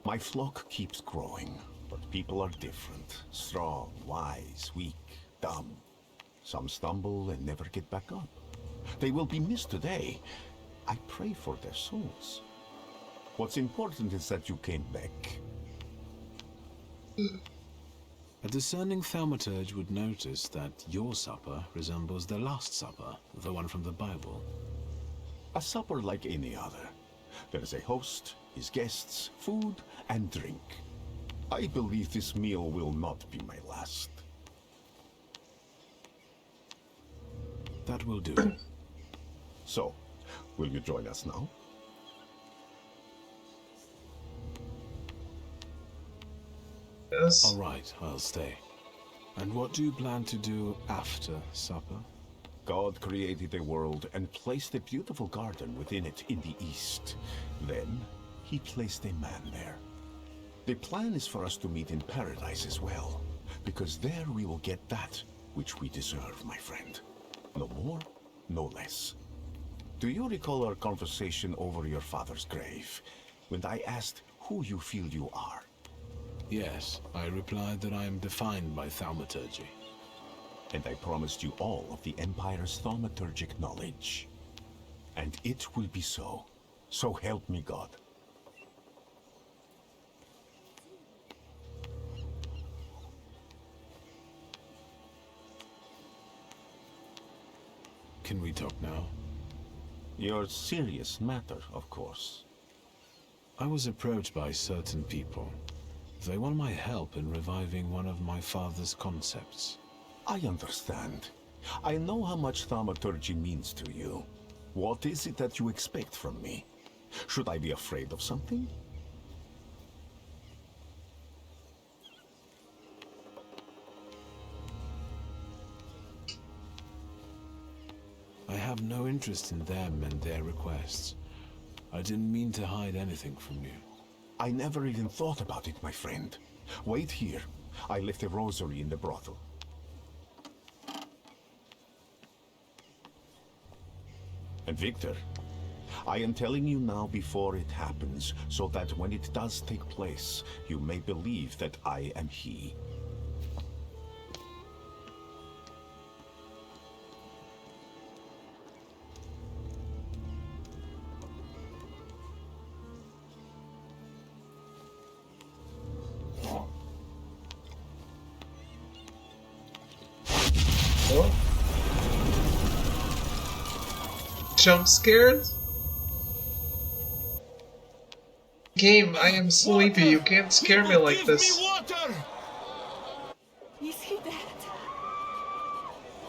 G: My flock keeps growing, but people are different. Strong, wise, weak, dumb. Some stumble and never get back up. They will be missed today. I pray for their souls. What's important is that you came back.
B: A discerning thaumaturge would notice that your supper resembles the Last Supper, the one from the Bible.
G: A supper like any other. There is a host, his guests, food, and drink. I believe this meal will not be my last.
B: That will do.
G: So, will you join us now?
A: Yes.
B: All right, I'll stay. And what do you plan to do after supper?
G: God created a world and placed a beautiful garden within it in the east. Then, he placed a man there. The plan is for us to meet in paradise as well, because there we will get that which we deserve, my friend. No more, no less. Do you recall our conversation over your father's grave, when I asked who you feel you are?
B: Yes, I replied that I am defined by thaumaturgy.
G: And I promised you all of the Empire's thaumaturgic knowledge. And it will be so. So help me God.
B: Can we talk now?
G: Your serious matter, of course.
B: I was approached by certain people. They want my help in reviving one of my father's concepts.
G: I understand. I know how much thaumaturgy means to you. What is it that you expect from me? Should I be afraid of something?
B: I have no interest in them and their requests. I didn't mean to hide anything from you.
G: I never even thought about it, my friend. Wait here. I left a rosary in the brothel. And Victor, I am telling you now before it happens, so that when it does take place, you may believe that I am he.
A: Jump scared? Game, I am sleepy. You can't scare me like this.
I: Water!
P: Is he dead?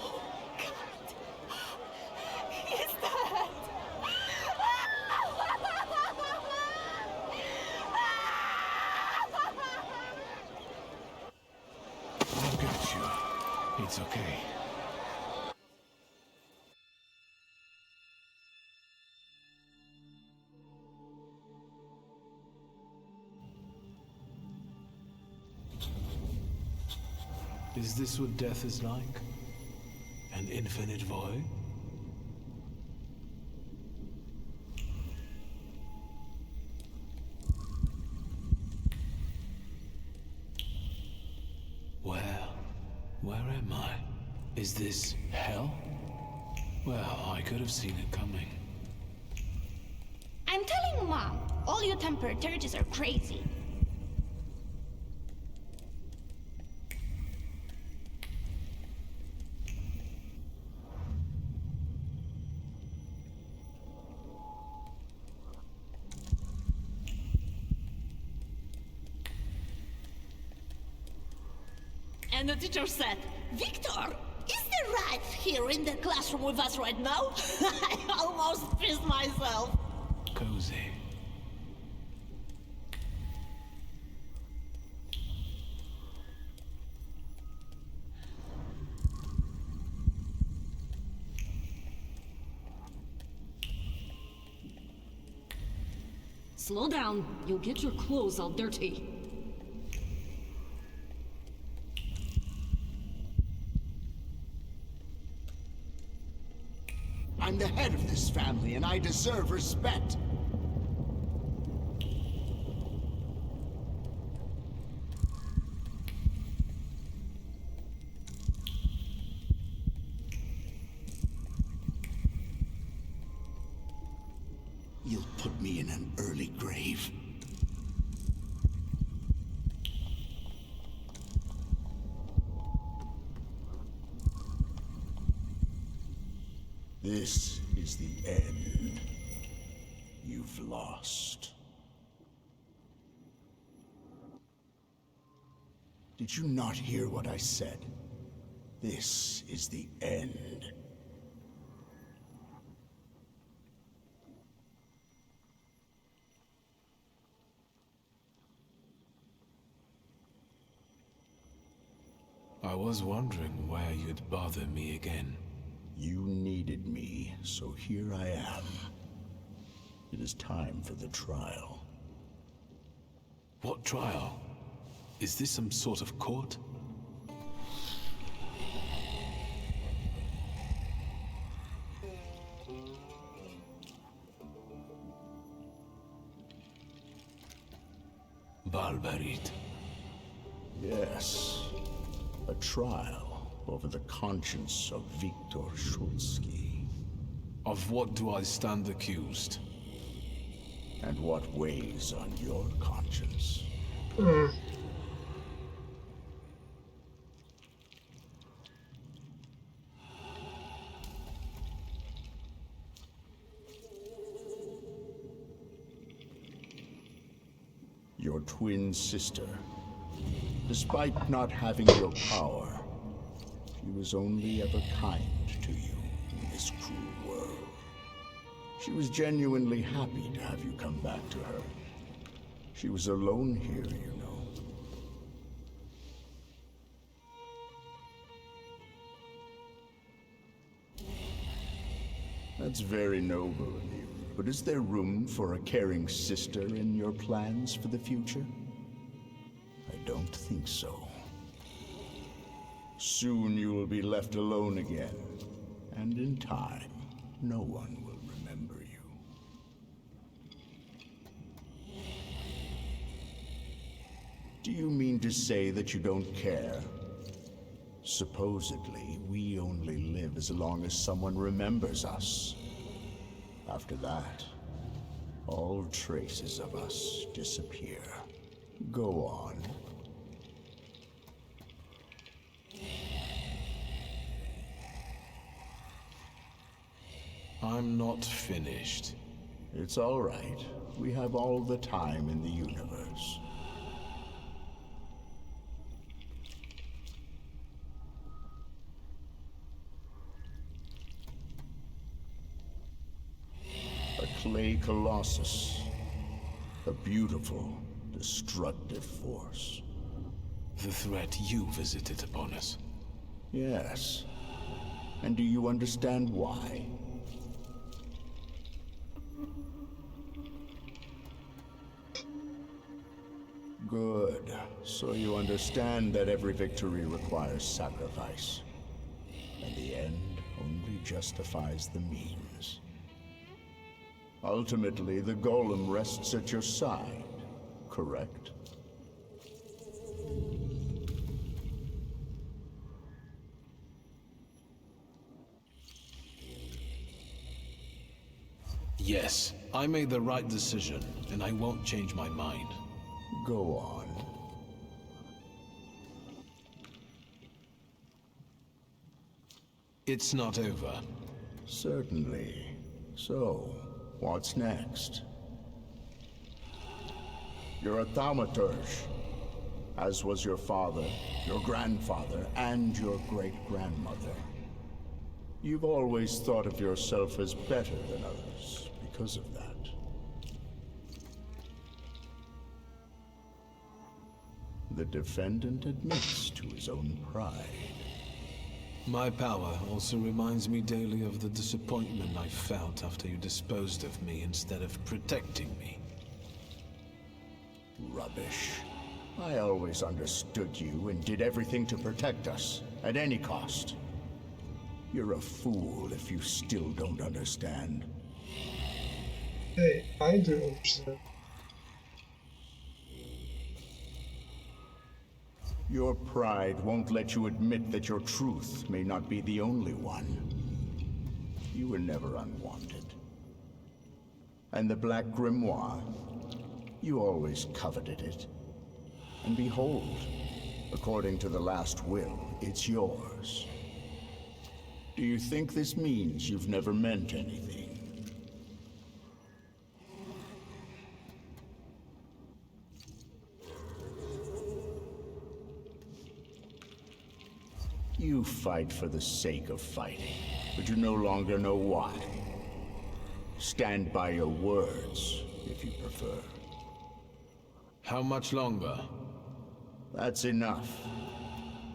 P: Oh, God. He's dead.
V: I'll get you. It's okay. Is this what death is like? An infinite void? Where am I? Is this hell? Well, I could have seen it coming.
J: I'm telling Mom, all you Thaumaturges are crazy. And the teacher said, Victor, is there right here in the classroom with us right now? I almost pissed myself.
V: Cozy.
K: Slow down. You'll get your clothes all dirty.
T: I'm the head of this family, and I deserve respect. You'll put me in an early grave. This is the end. You've lost. Did you not hear what I said? This is the end.
V: I was wondering where you'd bother me again.
T: You needed me, so here I am. It is time for the trial.
V: What trial? Is this some sort of court? Barbarit.
T: Yes, a trial over the conscience of Viktor Shulsky.
V: Of what do I stand accused?
T: And what weighs on your conscience? Your twin sister. Despite not having your power, she was only ever kind to you in this cruel world. She was genuinely happy to have you come back to her. She was alone here, you know. That's very noble of you. But is there room for a caring sister in your plans for the future? I don't think so. Soon you will be left alone again. And in time, no one will remember you. Do you mean to say that you don't care? Supposedly, we only live as long as someone remembers us. After that, all traces of us disappear. Go on.
V: I'm not finished.
T: It's all right. we have all the time in the universe. A clay colossus. A beautiful, destructive force.
B: The threat you visited upon us.
T: Yes. And do you understand why? Good. So you understand that every victory requires sacrifice. And the end only justifies the means. Ultimately, the golem rests at your side, correct?
B: Yes, I made the right decision, and I won't change my mind.
T: Go on.
B: It's not over.
T: Certainly. So, what's next? You're a Thaumaturge, as was your father, your grandfather, and your great-grandmother. You've always thought of yourself as better than others because of that. The defendant admits to his own pride.
B: My power also reminds me daily of the disappointment I felt after you disposed of me instead of protecting me.
T: Rubbish. I always understood you and did everything to protect us, at any cost. You're a fool if you still don't understand.
A: Hey, I do understand.
T: Your pride won't let you admit that your truth may not be the only one. You were never unwanted. And the Black Grimoire, you always coveted it. And behold, according to the last will, it's yours. Do you think this means you've never meant anything? You fight for the sake of fighting, but you no longer know why. Stand by your words, if you prefer.
B: How much longer?
T: That's enough.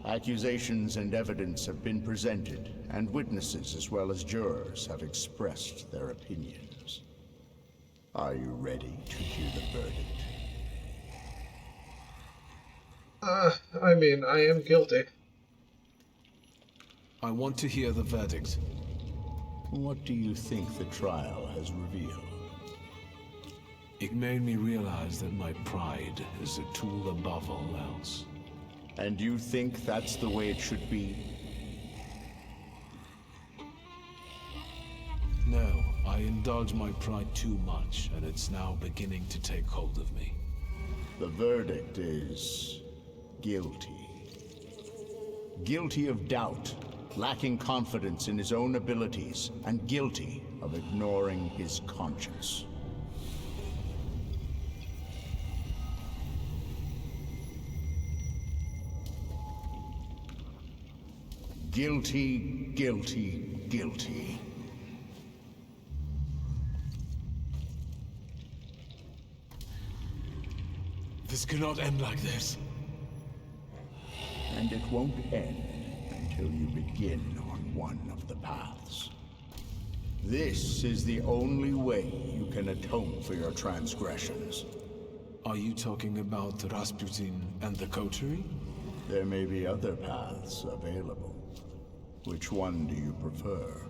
T: Accusations and evidence have been presented, and witnesses as well as jurors have expressed their opinions. Are you ready to hear the verdict?
A: I mean, I am guilty.
B: I want to hear the verdict.
T: What do you think the trial has revealed?
B: It made me realize that my pride is a tool above all else.
T: And you think that's the way it should be?
B: No, I indulge my pride too much, and it's now beginning to take hold of me.
T: The verdict is guilty. Guilty of doubt, lacking confidence in his own abilities, and guilty of ignoring his conscience. Guilty, guilty, guilty.
B: This cannot end like this.
T: And it won't end until you begin on one of the paths. This is the only way you can atone for your transgressions.
B: Are you talking about Rasputin and the coterie?
T: There may be other paths available. Which one do you prefer?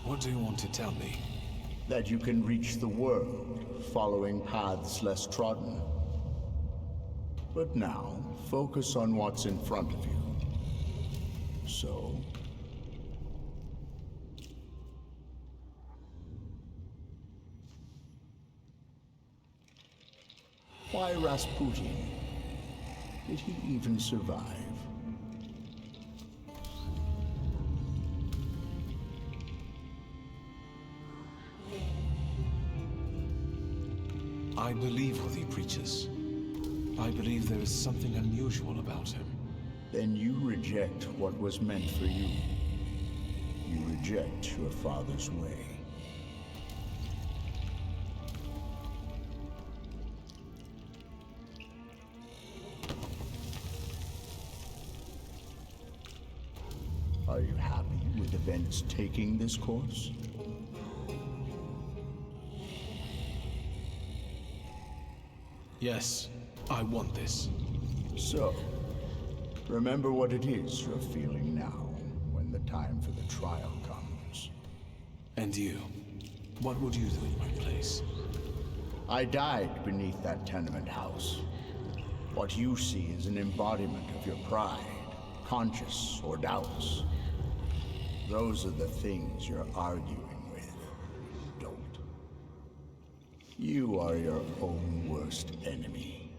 B: What do you want to tell me?
T: That you can reach the world, following paths less trodden. But now, focus on what's in front of you. So... why Rasputin? Did he even survive?
B: I believe what he preaches. I believe there is something unusual about him.
T: Then you reject what was meant for you. You reject your father's way. Are you happy with events taking this course?
B: Yes, I want this.
T: So, remember what it is you're feeling now, when the time for the trial comes.
B: And you? What would you do in my place?
T: I died beneath that tenement house. What you see is an embodiment of your pride, conscious or doubts. Those are the things you're arguing with. Don't. You are your own worst enemy.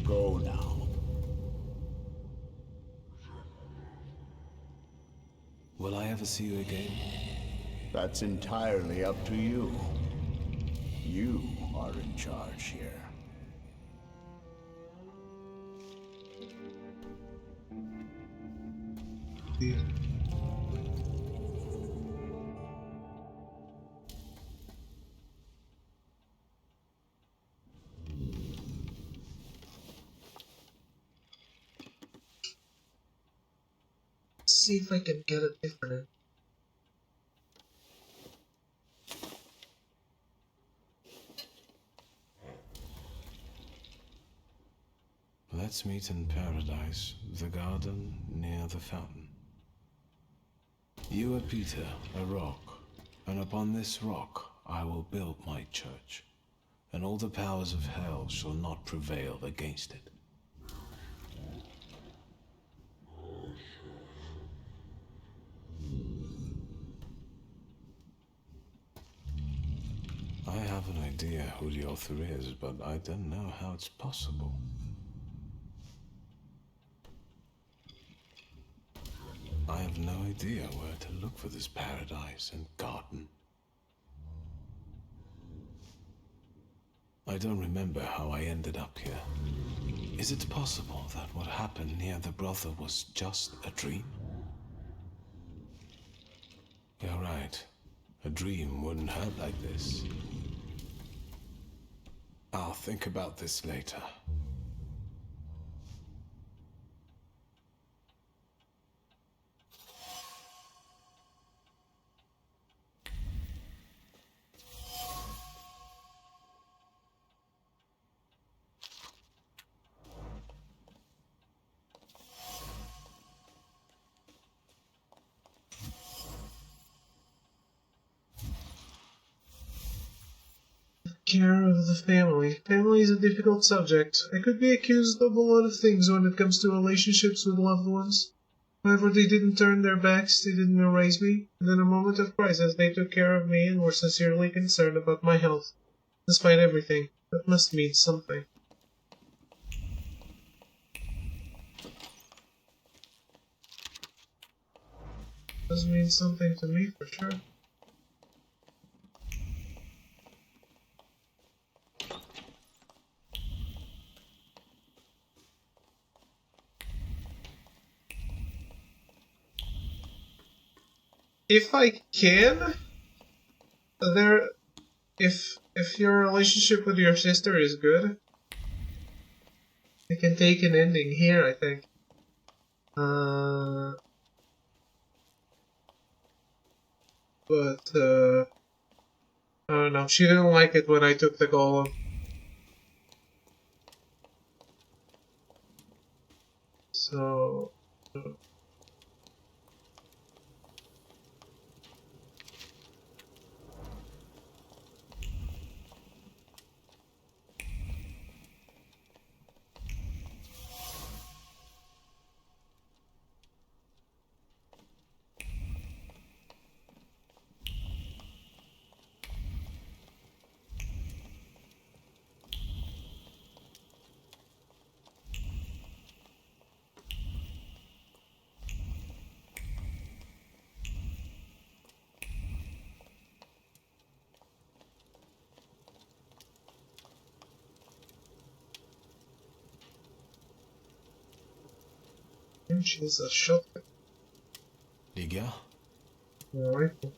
T: Go now.
B: Will I ever see you again?
T: That's entirely up to you. You are in charge here.
A: Yeah. See if I can get it different.
B: Let's meet in paradise, the garden near the fountain. You are Peter, a rock, and upon this rock I will build my church, and all the powers of hell shall not prevail against it. I have an idea who the author is, but I don't know how it's possible. I have no idea where to look for this paradise and garden. I don't remember how I ended up here. Is it possible that what happened near the brother was just a dream? You're right. A dream wouldn't hurt like this. I'll think about this later.
A: Care of the family. Family is a difficult subject. I could be accused of a lot of things when it comes to relationships with loved ones. However, they didn't turn their backs, they didn't erase me, and in a moment of crisis they took care of me and were sincerely concerned about my health. Despite everything, that must mean something. Does mean something to me for sure. If I can, there, if your relationship with your sister is good, I can take an ending here. I think. But I don't know. She didn't like it when I took the golem. So. She's a shotgun.
B: Ligia?
A: Rifle.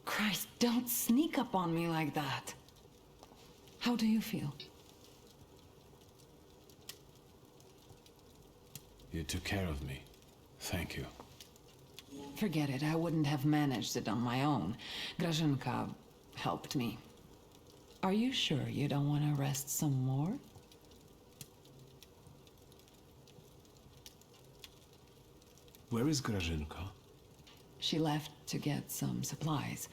E: Christ, don't sneak up on me like that. How do you feel?
B: You took care of me. Thank you.
E: Forget it, I wouldn't have managed it on my own. Grażynka helped me. Are you sure you don't want to rest some more?
B: Where is Grażynka?
E: She left to get some supplies.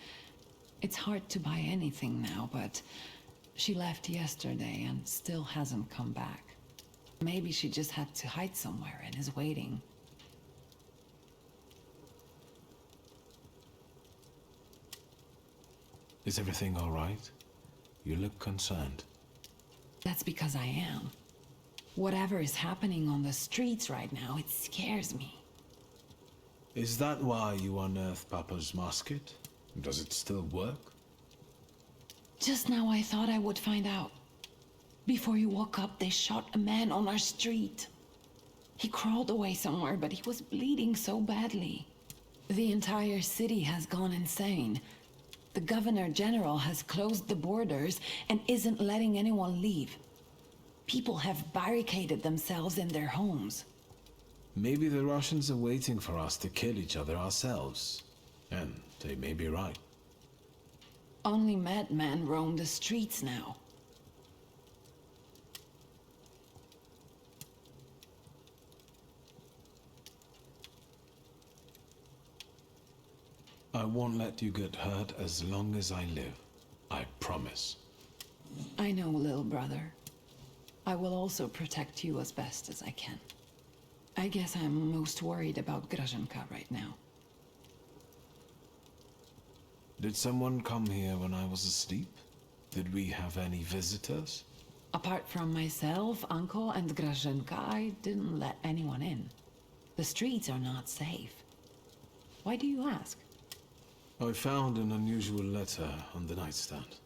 E: It's hard to buy anything now, but she left yesterday and still hasn't come back. Maybe she just had to hide somewhere and is waiting.
B: Is everything all right? You look concerned.
E: That's because I am. Whatever is happening on the streets right now, it scares me.
B: Is that why you unearthed Papa's musket? Does it still work?
E: Just now I thought I would find out. Before you woke up, they shot a man on our street. He crawled away somewhere, but he was bleeding so badly. The entire city has gone insane. The Governor General has closed the borders and isn't letting anyone leave. People have barricaded themselves in their homes.
B: Maybe the Russians are waiting for us to kill each other ourselves. And they may be right.
E: Only madmen roam the streets now.
B: I won't let you get hurt as long as I live. I promise.
E: I know, little brother. I will also protect you as best as I can. I guess I'm most worried about Grażynka right now.
B: Did someone come here when I was asleep? Did we have any visitors?
E: Apart from myself, Uncle, and Grażynka, I didn't let anyone in. The streets are not safe. Why do you ask?
B: I found an unusual letter on the nightstand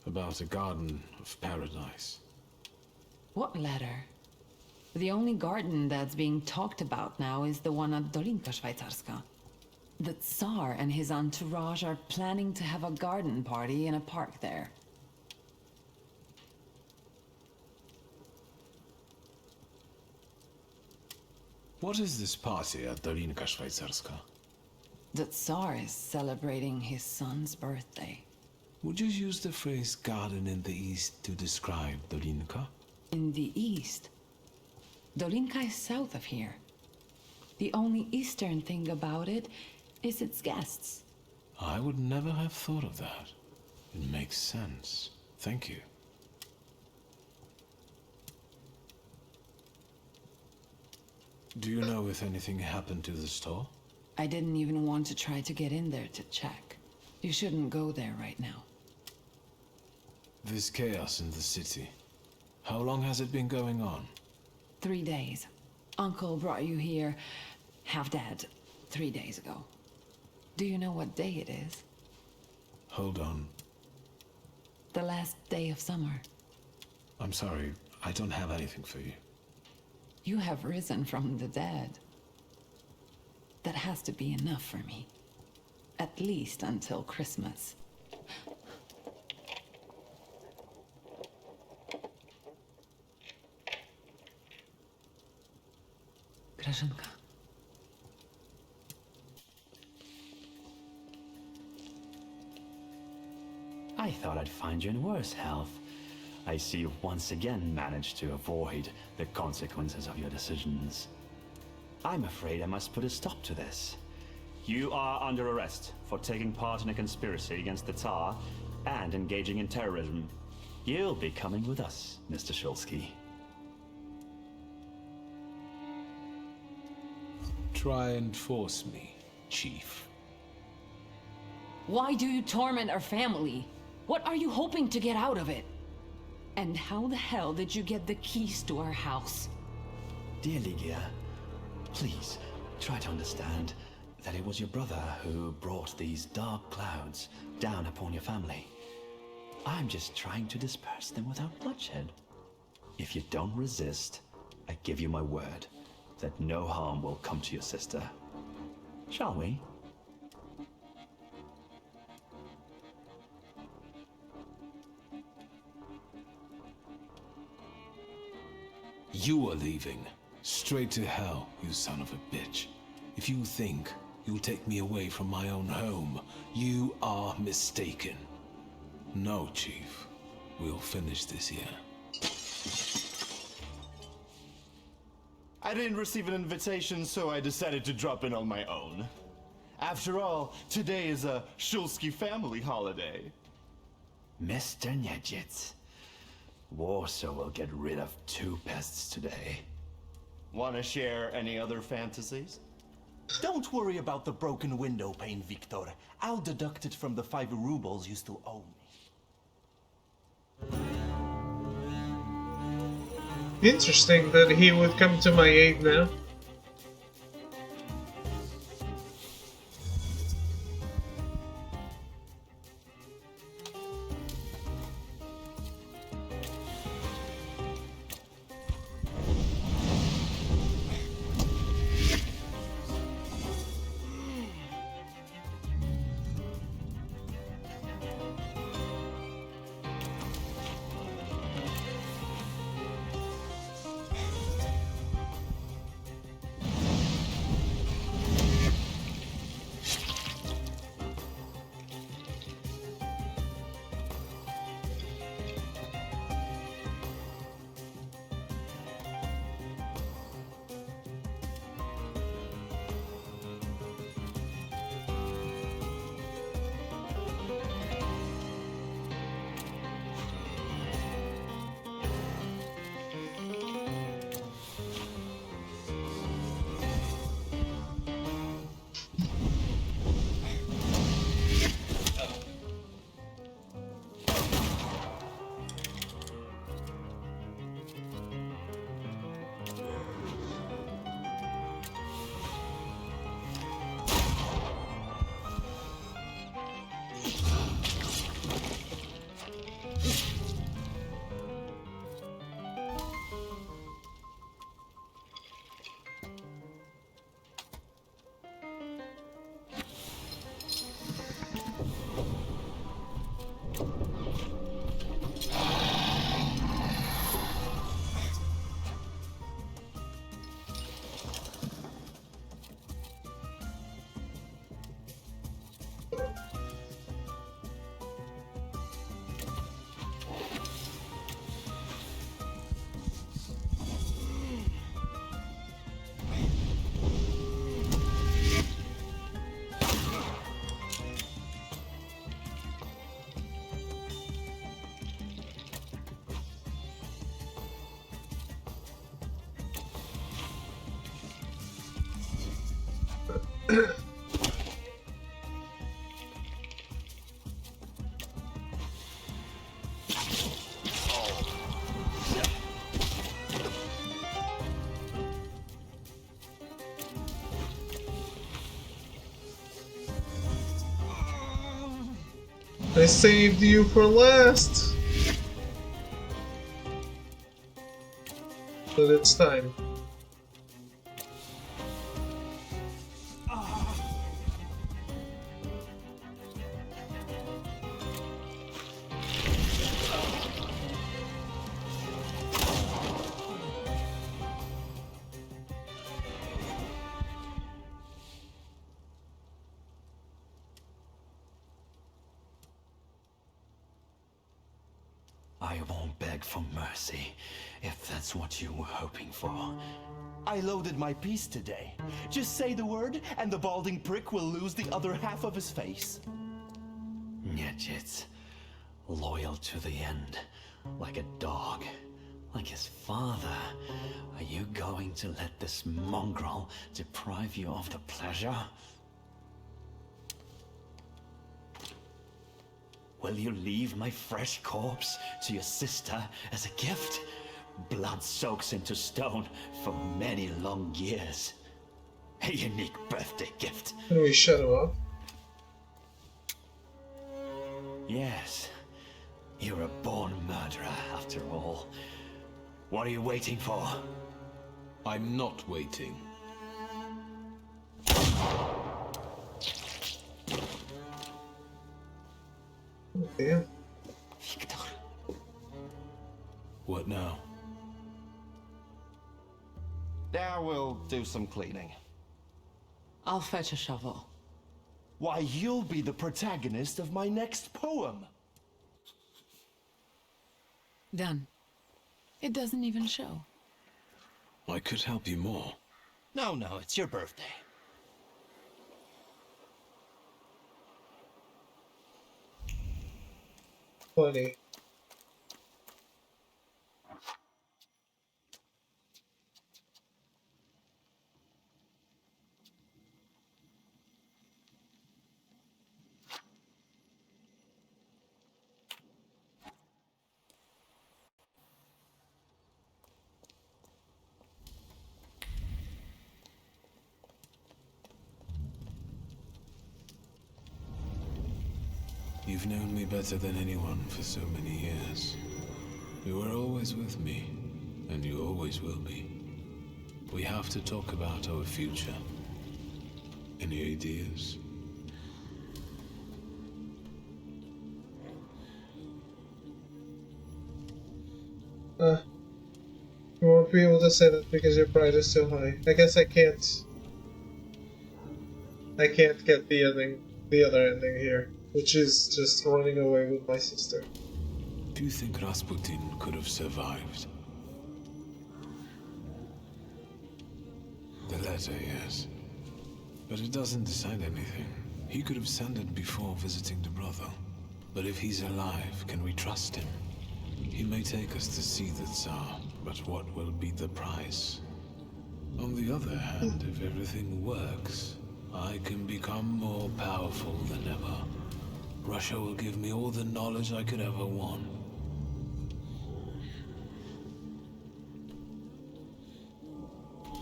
B: about a garden of paradise.
E: What letter? The only garden that's being talked about now is the one at Dolinka Szwajcarska. The Tsar and his entourage are planning to have a garden party in a park there.
B: What is this party at Dolinka Szwajcarska?
E: The Tsar is celebrating his son's birthday.
B: Would you use the phrase garden in the east to describe Dolinka?
E: In the east? Dolinka is south of here. The only eastern thing about it is its guests.
B: I would never have thought of that. It makes sense. Thank you. Do you know if anything happened to the store?
E: I didn't even want to try to get in there to check. You shouldn't go there right now.
B: This chaos in the city. How long has it been going on?
E: 3 days. Uncle brought you here, half dead, 3 days ago. Do you know what day it is?
B: Hold on.
E: The last day of summer.
B: I'm sorry, I don't have anything for you.
E: You have risen from the dead. That has to be enough for me. At least until Christmas. Grażynka.
C: I thought I'd find you in worse health. I see you've once again managed to avoid the consequences of your decisions. I'm afraid I must put a stop to this. You are under arrest for taking part in a conspiracy against the Tsar and engaging in terrorism. You'll be coming with us, Mr. Shulsky.
B: Try and force me, Chief.
E: Why do you torment our family? What are you hoping to get out of it? And how the hell did you get the keys to our house?
C: Dear Ligia, please try to understand that it was your brother who brought these dark clouds down upon your family. I'm just trying to disperse them without bloodshed. If you don't resist, I give you my word that no harm will come to your sister. Shall we?
B: You are leaving. Straight to hell, you son of a bitch. If you think you'll take me away from my own home, you are mistaken. No, Chief. We'll finish this here.
N: I didn't receive an invitation, so I decided to drop in on my own. After all, today is a Shulsky family holiday.
C: Mr. Niedzits, Warsaw will get rid of 2 pests today.
N: Wanna share any other fantasies? Don't worry about the broken window pane, Victor. I'll deduct it from the 5 rubles you still owe me.
A: Interesting that he would come to my aid now. I saved you for last. But it's time.
C: I won't beg for mercy, if that's what you were hoping for.
N: I loaded my piece today. Just say the word, and the balding prick will lose the other half of his face.
C: Niedzits, loyal to the end, like a dog, like his father. Are you going to let this mongrel deprive you of the pleasure? Will you leave my fresh corpse to your sister as a gift? Blood soaks into stone for many long years. A unique birthday gift.
A: Can we shut him up?
C: Yes. You're a born murderer, after all. What are you waiting for?
B: I'm not waiting.
A: Yeah.
N: Victor.
B: What now?
N: Now we'll do some cleaning.
L: I'll fetch a shovel.
N: Why, you'll be the protagonist of my next poem.
E: Done. It doesn't even show.
B: I could help you more.
N: No, it's your birthday.
A: Funny.
B: You've known me better than anyone for so many years. You were always with me, and you always will be. We have to talk about our future. Any ideas?
A: You won't be able to say that because your pride is so high. I guess I can't get the other ending here, which is just running away with my sister.
B: Do you think Rasputin could have survived? The letter, yes. But it doesn't decide anything. He could have sent it before visiting the brothel. But if he's alive, can we trust him? He may take us to see the Tsar, but what will be the price? On the other hand, if everything works, I can become more powerful than ever. Russia will give me all the knowledge I could ever want.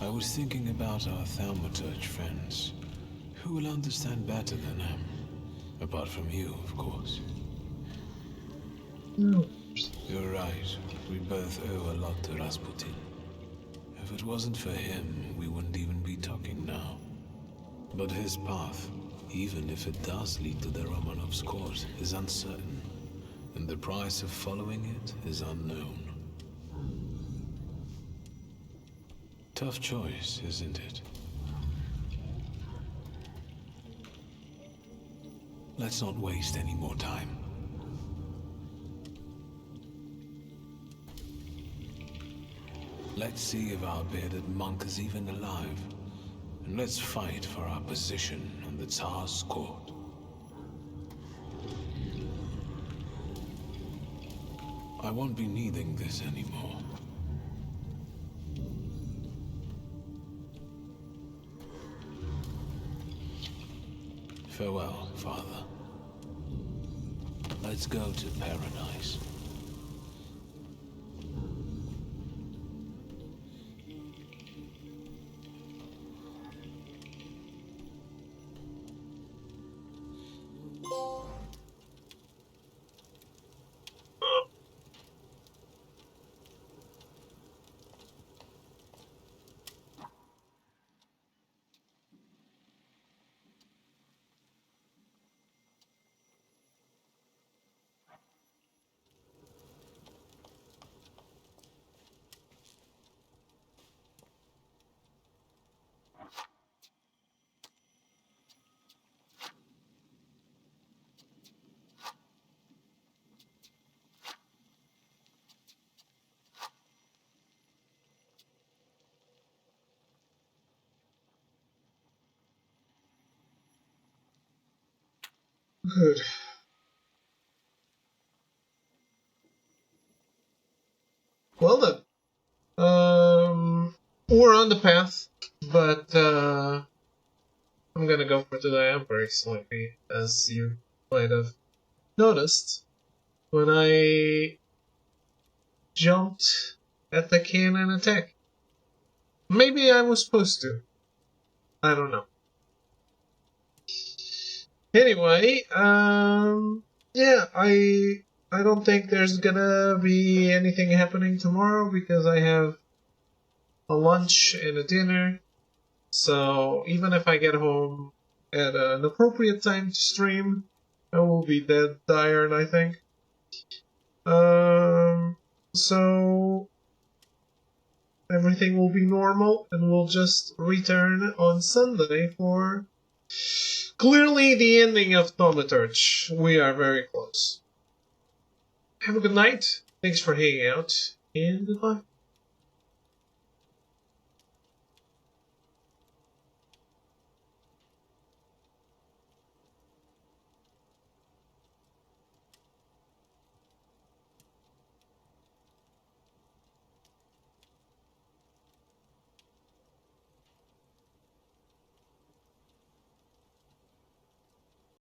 B: I was thinking about our Thaumaturge friends. Who will understand better than him? Apart from you, of course. You're right. We both owe a lot to Rasputin. If it wasn't for him, we wouldn't even be talking now. But his path, even if it does lead to the Romanovs' court, is uncertain. And the price of following it is unknown. Tough choice, isn't it? Let's not waste any more time. Let's see if our bearded monk is even alive. And let's fight for our position on the Tsar's court. I won't be needing this anymore. Farewell, Father. Let's go to paradise.
A: Good. Well then. We're on the path, but I'm gonna go for today. I'm very sleepy, as you might have noticed when I jumped at the cannon attack. Maybe I was supposed to. I don't know. Anyway, yeah, I don't think there's gonna be anything happening tomorrow because I have a lunch and a dinner. So even if I get home at an appropriate time to stream, I will be dead tired, I think. So everything will be normal, and we'll just return on Sunday for clearly the ending of Thaumaturge. We are very close. Have a good night. Thanks for hanging out, and goodbye.